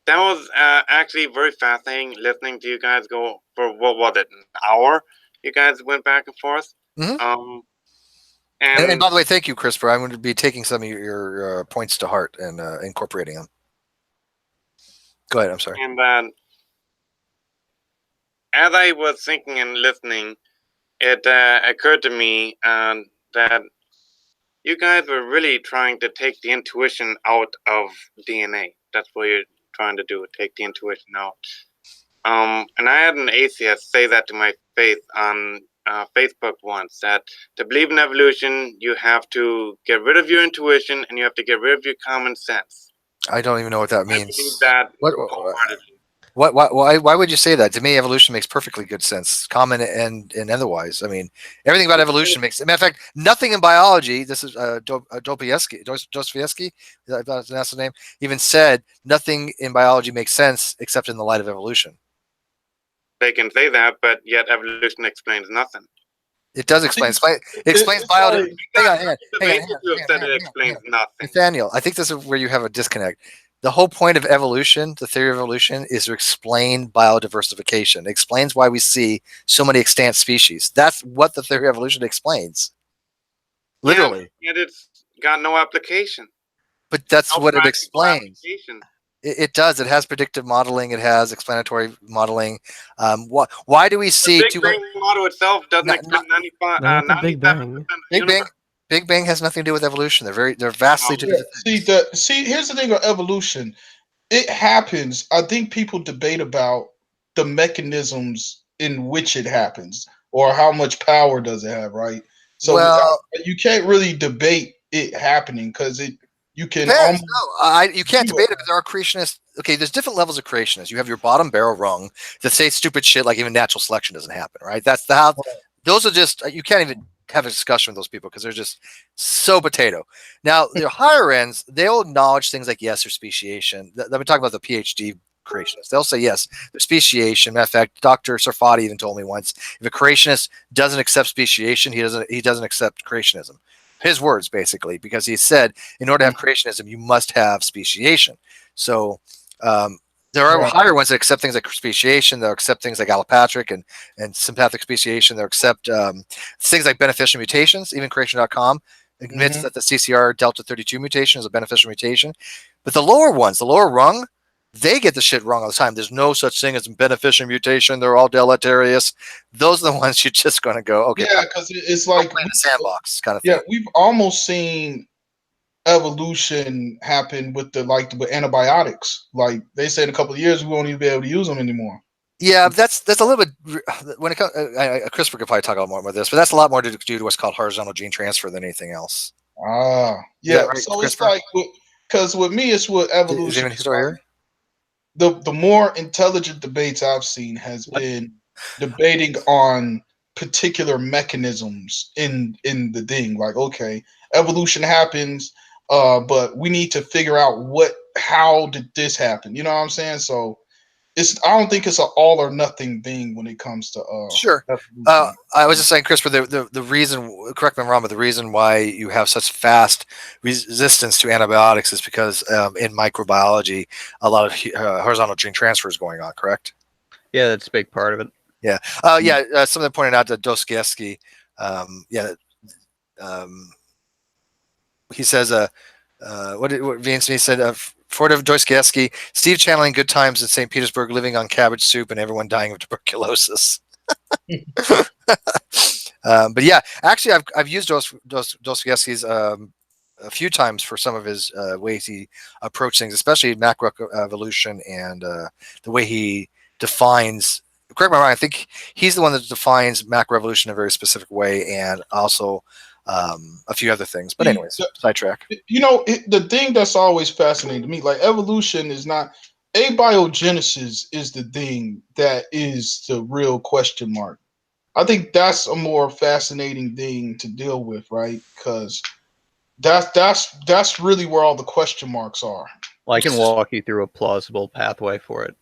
that was actually very fascinating listening to you guys go for what was it, an hour? You guys went back and forth. Mm-hmm. And And by the way, thank you, Christopher. I'm going to be taking some of your points to heart and incorporating them. Go ahead. I'm sorry. And as I was thinking and listening, it occurred to me that you guys were really trying to take the intuition out of DNA. That's what you're trying to do, take the intuition out. And I had an atheist say that to my face on Facebook once, that to believe in evolution, you have to get rid of your intuition and you have to get rid of your common sense. I don't even know what that means. I believe that wholeheartedly. Why would you say that? To me, evolution makes perfectly good sense, common and otherwise. I mean, everything about evolution makes. Matter of fact, nothing in biology. This is Dostoevsky, that's the name. Even said nothing in biology makes sense except in the light of evolution. They can say that, but yet evolution explains nothing. It does explain. It explains biology. Hang on. It explains nothing. Nathaniel, I think this is where you have a disconnect. The whole point of evolution, the theory of evolution, is to explain biodiversification. It explains why we see so many extant species. That's what the theory of evolution explains. Literally. Yeah, yet it's got no application. But that's what it explains. It does. It has predictive modeling. It has explanatory modeling. Why do we see The Big Bang model itself doesn't Not- explain 95, Not the Big 97% Bang. of the Big Bang? universe. Big Bang has nothing to do with evolution. They're vastly two Yeah, different things. see, here's the thing on evolution. It happens. I think people debate about the mechanisms in which it happens, or how much power does it have, right? So Well, you can't really debate it happening because you can depends. almost No, you can't see what debate it because there are creationists. Okay, there's different levels of creationists. You have your bottom barrel rung that say stupid shit like even natural selection doesn't happen, right? That's the how. Those are just you can't even have a discussion with those people because they're just so potato. Now the higher ends, they'll acknowledge things like yes or speciation. Let me talk about the PhD creationists. They'll say yes, there's speciation. Matter of fact, Dr. Sarfati even told me once if a creationist doesn't accept speciation, he doesn't accept creationism. His words basically, because he said in order to have creationism, you must have speciation. So there are Right. higher ones that accept things like speciation. They'll accept things like allopatric and sympathetic speciation. They'll accept things like beneficial mutations. Even creation.com admits that the CCR delta 32 mutation is a beneficial mutation. But the lower ones, the lower rung, they get the shit wrong all the time. There's no such thing as beneficial mutation. They're all deleterious. Those are the ones you're just going to go, okay, Yeah, because it's play like in the sandbox kind of yeah, thing. we've almost seen evolution happen with with antibiotics. Like they said in a couple of years, we won't even be able to use them anymore. Yeah, that's a little bit when it comes. CRISPR could probably talk a lot more about this, but that's a lot more to do to what's called horizontal gene transfer than anything else. Ah, Is that yeah. right, So it's CRISPR? like because with me, it's with Is evolution. even still here? The more intelligent debates I've seen has been debating on particular mechanisms in the thing. Like, okay, evolution happens, but we need to figure out how did this happen? You know what I'm saying? So I don't think it's an all or nothing thing when it comes to Sure. evolution. I was just saying, CRISPR. The reason, correct me if I'm wrong, but the reason why you have such fast resistance to antibiotics is because in microbiology, a lot of horizontal gene transfer is going on. Correct? Yeah, that's a big part of it. Yeah. Something pointed out to Dostoevsky. Yeah. He says, what Vince said, Ford of Dostoevsky, Steve channeling good times in St. Petersburg, living on cabbage soup and everyone dying of tuberculosis. But yeah, actually, I've used Dostoevsky's a few times for some of his ways he approached things, especially macroevolution and the way he defines. Correct me if I'm wrong. I think he's the one that defines macroevolution in a very specific way, and also a few other things. But anyways, sidetrack. You know, the thing that's always fascinating to me, like evolution is not abiogenesis is the thing that is the real question mark. I think that's a more fascinating thing to deal with, right? Because that's really where all the question marks are. Well, I can walk you through a plausible pathway for it.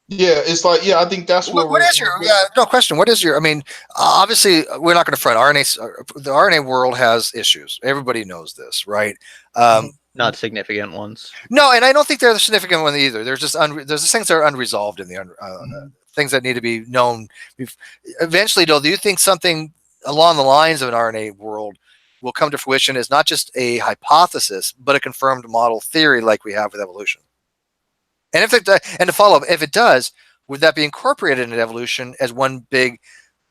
Yeah, it's like I think that's where What is your no question? What is your? I mean, obviously, we're not going to front the RNA world has issues. Everybody knows this, right? Not significant ones. No, and I don't think they're the significant one either. There's just there's things that are unresolved in the things that need to be known. Eventually, though, do you think something along the lines of an RNA world will come to fruition as not just a hypothesis, but a confirmed model theory like we have with evolution? And and to follow up, if it does, would that be incorporated into evolution as one big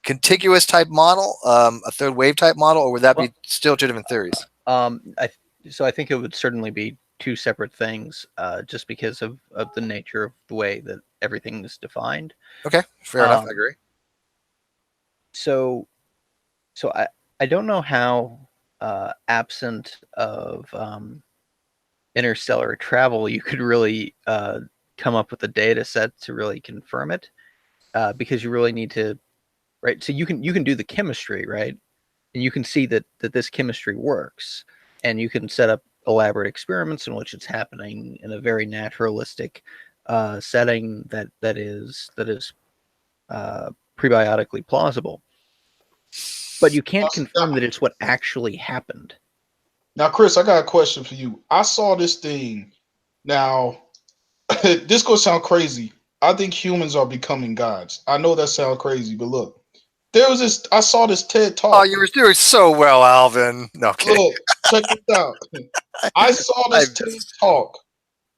contiguous type model, a third wave type model, or would that be still two different theories? So I think it would certainly be two separate things, just because of the nature of the way that everything is defined. Okay, fair enough. I agree. So I don't know how absent of interstellar travel you could really come up with a data set to really confirm it, because you really need to, right? So you can do the chemistry, right? And you can see that this chemistry works, and you can set up elaborate experiments in which it's happening in a very naturalistic setting that is prebiotically plausible. But you can't confirm that it's what actually happened. Now, Chris, I got a question for you. I saw this thing. Now, this gonna sound crazy. I think humans are becoming gods. I know that sounds crazy, but look, there was this. I saw this TED talk. Oh, you were doing so well, Alvin. No, I'm kidding. Look, check this out. I saw this TED talk,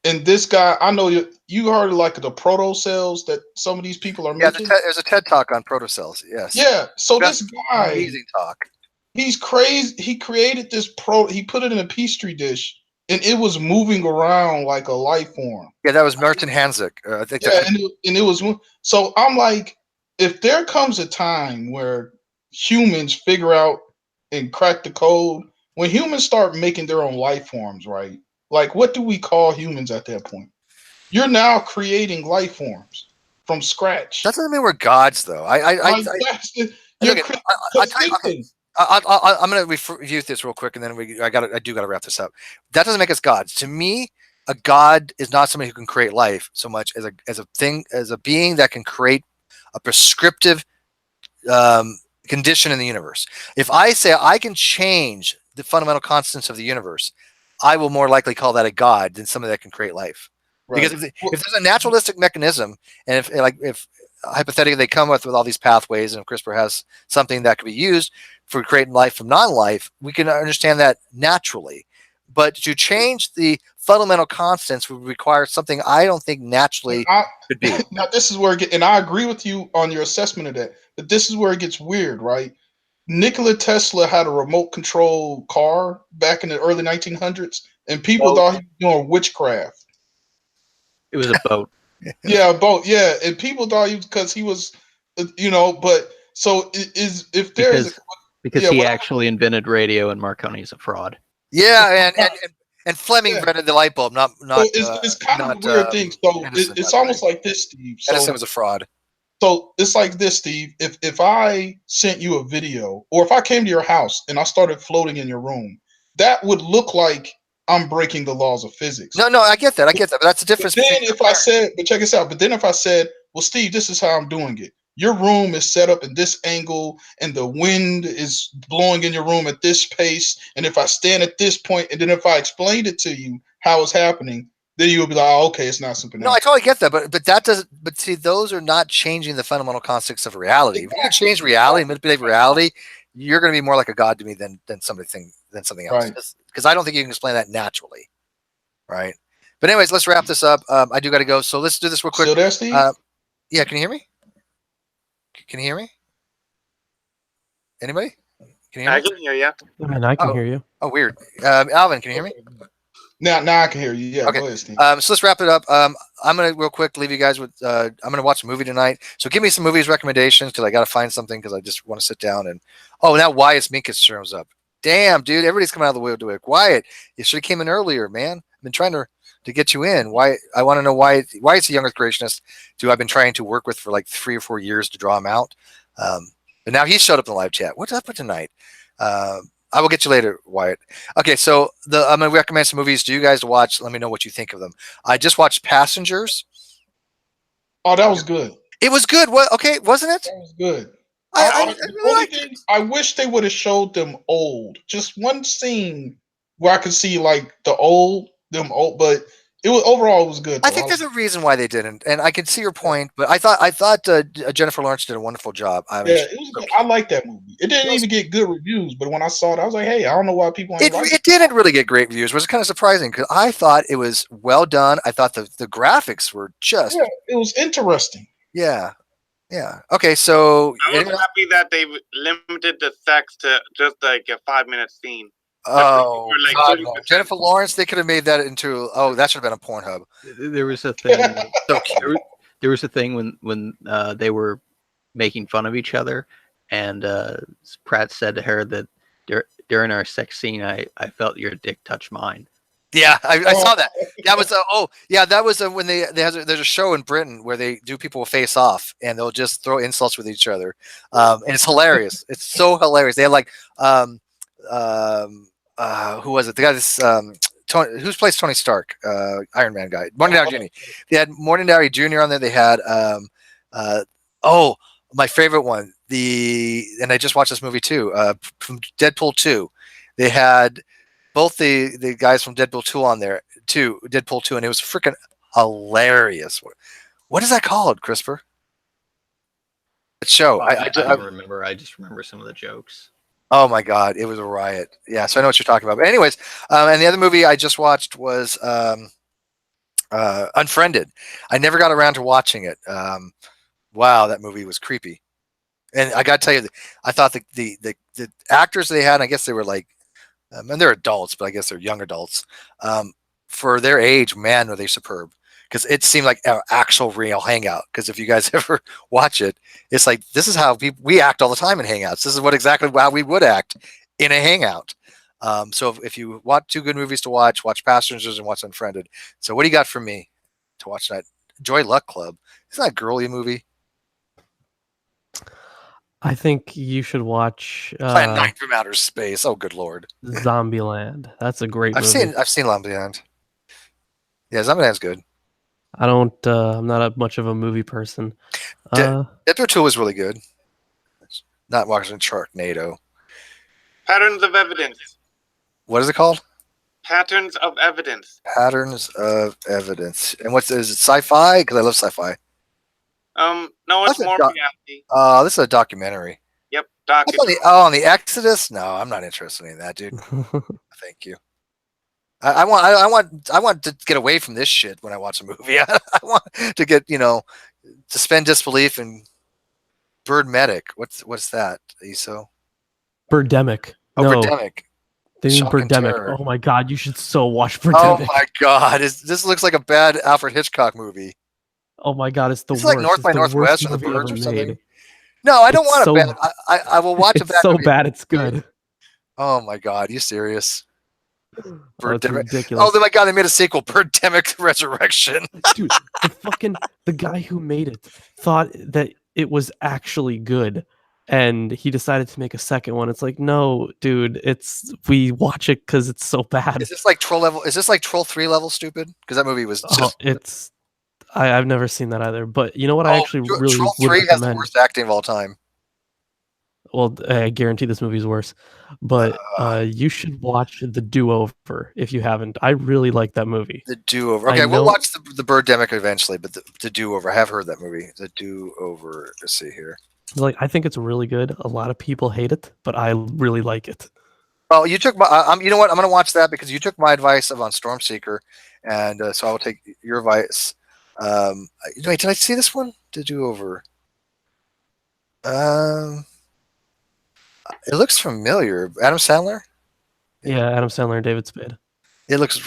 And this guy, I know you heard of like the proto cells that some of these people are Yeah, making. there's a TED talk on protocells. Yes. Yeah. So That's this guy, amazing talk. he's crazy. He created this he put it in a petri dish, and it was moving around like a life form. Yeah, that was Martin Hanzik. I think. Yeah, and it was so. I'm like, if there comes a time where humans figure out and crack the code, when humans start making their own life forms, right? Like, what do we call humans at that point? You're now creating life forms from scratch. That doesn't mean we're gods, though. Like, you're Okay, listen, I'm going to review this real quick, and then I do got to wrap this up. That doesn't make us gods. To me, a god is not somebody who can create life so much as a being that can create a prescriptive condition in the universe. If I say I can change the fundamental constants of the universe, I will more likely call that a god than somebody that can create life. right. Because if there's a naturalistic mechanism, and if hypothetically they come with all these pathways, and if CRISPR has something that could be used for creating life from non-life, we can understand that naturally. But to change the fundamental constants would require something I don't think naturally could be. Now this is where and I agree with you on your assessment of that, but this is where it gets weird, right? Nikola Tesla had a remote control car back in the early 1900s, and people thought he was doing witchcraft. It was a boat. Yeah, boat. Yeah, and people thought because he was, But so if there's because he actually invented radio, and Marconi is a fraud. Yeah, and Fleming invented the light bulb, not. So it's kind of a weird thing. So it's almost like this, Steve. So Edison was a fraud. So it's like this, Steve. If I sent you a video, or if I came to your house and I started floating in your room, that would look like I'm breaking the laws of physics. No, I get that. But that's the difference. But check this out. But then if I said, well, Steve, this is how I'm doing it. Your room is set up in this angle, and the wind is blowing in your room at this pace. And if I stand at this point, and then if I explained it to you how it's happening, then you would be like, oh, okay, it's not supernatural. No, I totally get that, but that doesn't. But see, those are not changing the fundamental constants of reality. Exactly. If you change reality, manipulate reality, you're going to be more like a god to me than something else. Because I don't think you can explain that naturally, right? But anyways, let's wrap this up. I do got to go, so let's do this real quick. Still there, Steve? Yeah, can you hear me? Can you hear me? Anybody? Can you hear me? I can hear you. And I can hear you. Oh, weird. Alvin, can you hear me? Now I can hear you. Yeah, okay. Go ahead, Steve. So let's wrap it up. I'm gonna real quick leave you guys with. I'm gonna watch a movie tonight. So give me some movies recommendations because I gotta find something because I just want to sit down and. Oh, now Wyatt's Minkus shows up. Damn, dude, everybody's coming out of the way to it. Wyatt, you should have came in earlier, man. I've been trying to get you in. Why? I want to know why it's the youngest creationist who I've been trying to work with for like 3 or 4 years to draw him out. But now he showed up in the live chat. What's up with tonight? I will get you later, Wyatt. Okay, so I'm going to recommend some movies to you guys to watch. Let me know what you think of them. I just watched Passengers. Oh, that was good. It was good. What? Okay, wasn't it? That was good. I I wish they would have showed them old. Just one scene where I could see like them old, but it was overall it was good. I think there's a reason why they didn't, and I can see your point. But I thought Jennifer Lawrence did a wonderful job. It was good. I like that movie. It didn't even get good reviews, but when I saw it, I was like, "Hey, I don't know why people ain't like it." It didn't really get great reviews, which was kind of surprising because I thought it was well done. I thought the graphics were just. Yeah, it was interesting. Yeah. Okay, so I was happy that they limited the sex to just like a 5-minute scene. Oh, God, no. Jennifer Lawrence, they could have made that into. Oh, that should have been a Pornhub. There was a thing. So cute. There was a thing when they were making fun of each other, and Pratt said to her that during our sex scene, I felt your dick touch mine. Yeah, I saw that. That was that was when there's a show in Britain where they do people face off and they'll just throw insults with each other, and it's hilarious. It's so hilarious. They had like who was it? The guy that's Tony, who's plays Tony Stark, Iron Man guy, Morton Downey Jr. They had Morton Downey Jr. on there. They had my favorite one, and I just watched this movie too, from Deadpool 2. They had both the guys from Deadpool 2 on there too, Deadpool 2, and it was freaking hilarious. What is that called, CRISPR? That show. I don't remember. I just remember some of the jokes. Oh my God, it was a riot. Yeah, so I know what you're talking about. But anyways, and the other movie I just watched was Unfriended. I never got around to watching it. Wow, that movie was creepy. And I got to tell you, I thought the actors they had, I guess they were like, and they're adults, but I guess they're young adults. For their age, man, were they superb. Because it seemed like an actual real hangout. Because if you guys ever watch it, it's like this is how we act all the time in hangouts. This is what exactly how we would act in a hangout. So if you want two good movies to watch Passengers and watch Unfriended. So what do you got for me to watch tonight? Joy Luck Club. Isn't that a girly movie? I think you should watch Planet Nine from Outer Space. Oh, good lord. Zombieland. That's a great I've movie. seen Zombieland. Yeah, Zombieland's good. I don't. I'm not much of a movie person. Deadpool 2 was really good. Not watching Sharknado. Patterns of evidence. What is it called? Patterns of evidence. Patterns of evidence. And is it sci-fi? Because I love sci-fi. No, it's That's a more doc- reality. This is a documentary. Yep, On documentary. on the Exodus? No, I'm not interested in that, dude. Thank you. I want to get away from this shit when I watch a movie. I want to get to suspend disbelief and Birdemic. What's that? ESO? Birdemic. Oh, No, Birdemic. they mean Shock and Birdemic. Terror. Oh my god, you should so watch Oh Birdemic. my god, this looks like a bad Alfred Hitchcock movie. Oh my god, it's the It's worst. like North It's by the Northwest worst or The movie Birds ever or something. made. No, I don't It's want so- a bad. I will watch a It's bad so movie. bad, it's good. Oh my god, you serious? Oh, it's Birdemic. ridiculous. Oh my god, they made a sequel, Birdemic Resurrection. Dude, the guy who made it thought that it was actually good, and he decided to make a second one. It's like, no, dude, we watch it because it's so bad. Is this like Troll level? Is this like Troll 3 level stupid? Because that movie was just. I've never seen that either. But you know what? I actually really Troll would 3 has the recommend. worst acting of all time. Well, I guarantee this movie's worse. But you should watch The Do-Over if you haven't. I really like that movie. The Do-Over. Okay, we'll watch the Birdemic eventually, but the Do-Over. I have heard that movie. The Do-Over. Let's see here. Like, I think it's really good. A lot of people hate it, but I really like it. Well, you took my. You know what? I'm going to watch that because you took my advice on Stormseeker, and so I will take your advice. Wait, did I see this one? The Do-Over. It looks familiar. Adam Sandler? Yeah, Adam Sandler and David Spade. It looks.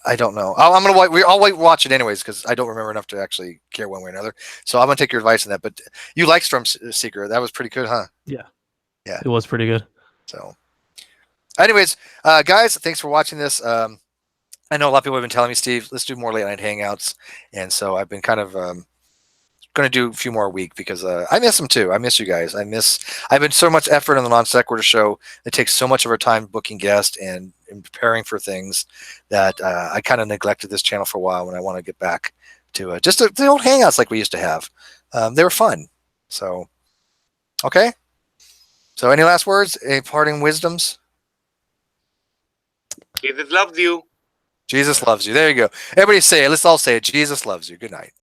I don't know. I'll watch it anyways because I don't remember enough to actually care one way or another. So I'm gonna take your advice on that. But you like Stormseeker? That was pretty good, huh? Yeah. Yeah. It was pretty good. So, anyways, guys, thanks for watching this. I know a lot of people have been telling me, Steve, let's do more late night hangouts, and so I've been kind of going to do a few more a week because I miss them too. I miss you guys. I've been so much effort on the Non Sequitur show. It takes so much of our time booking guests and preparing for things that I kind of neglected this channel for a while when I want to get back to just the old hangouts like we used to have. They were fun. So, okay. So any last words? Any parting wisdoms? Jesus loves you. Jesus loves you. There you go. Everybody say it. Let's all say it. Jesus loves you. Good night.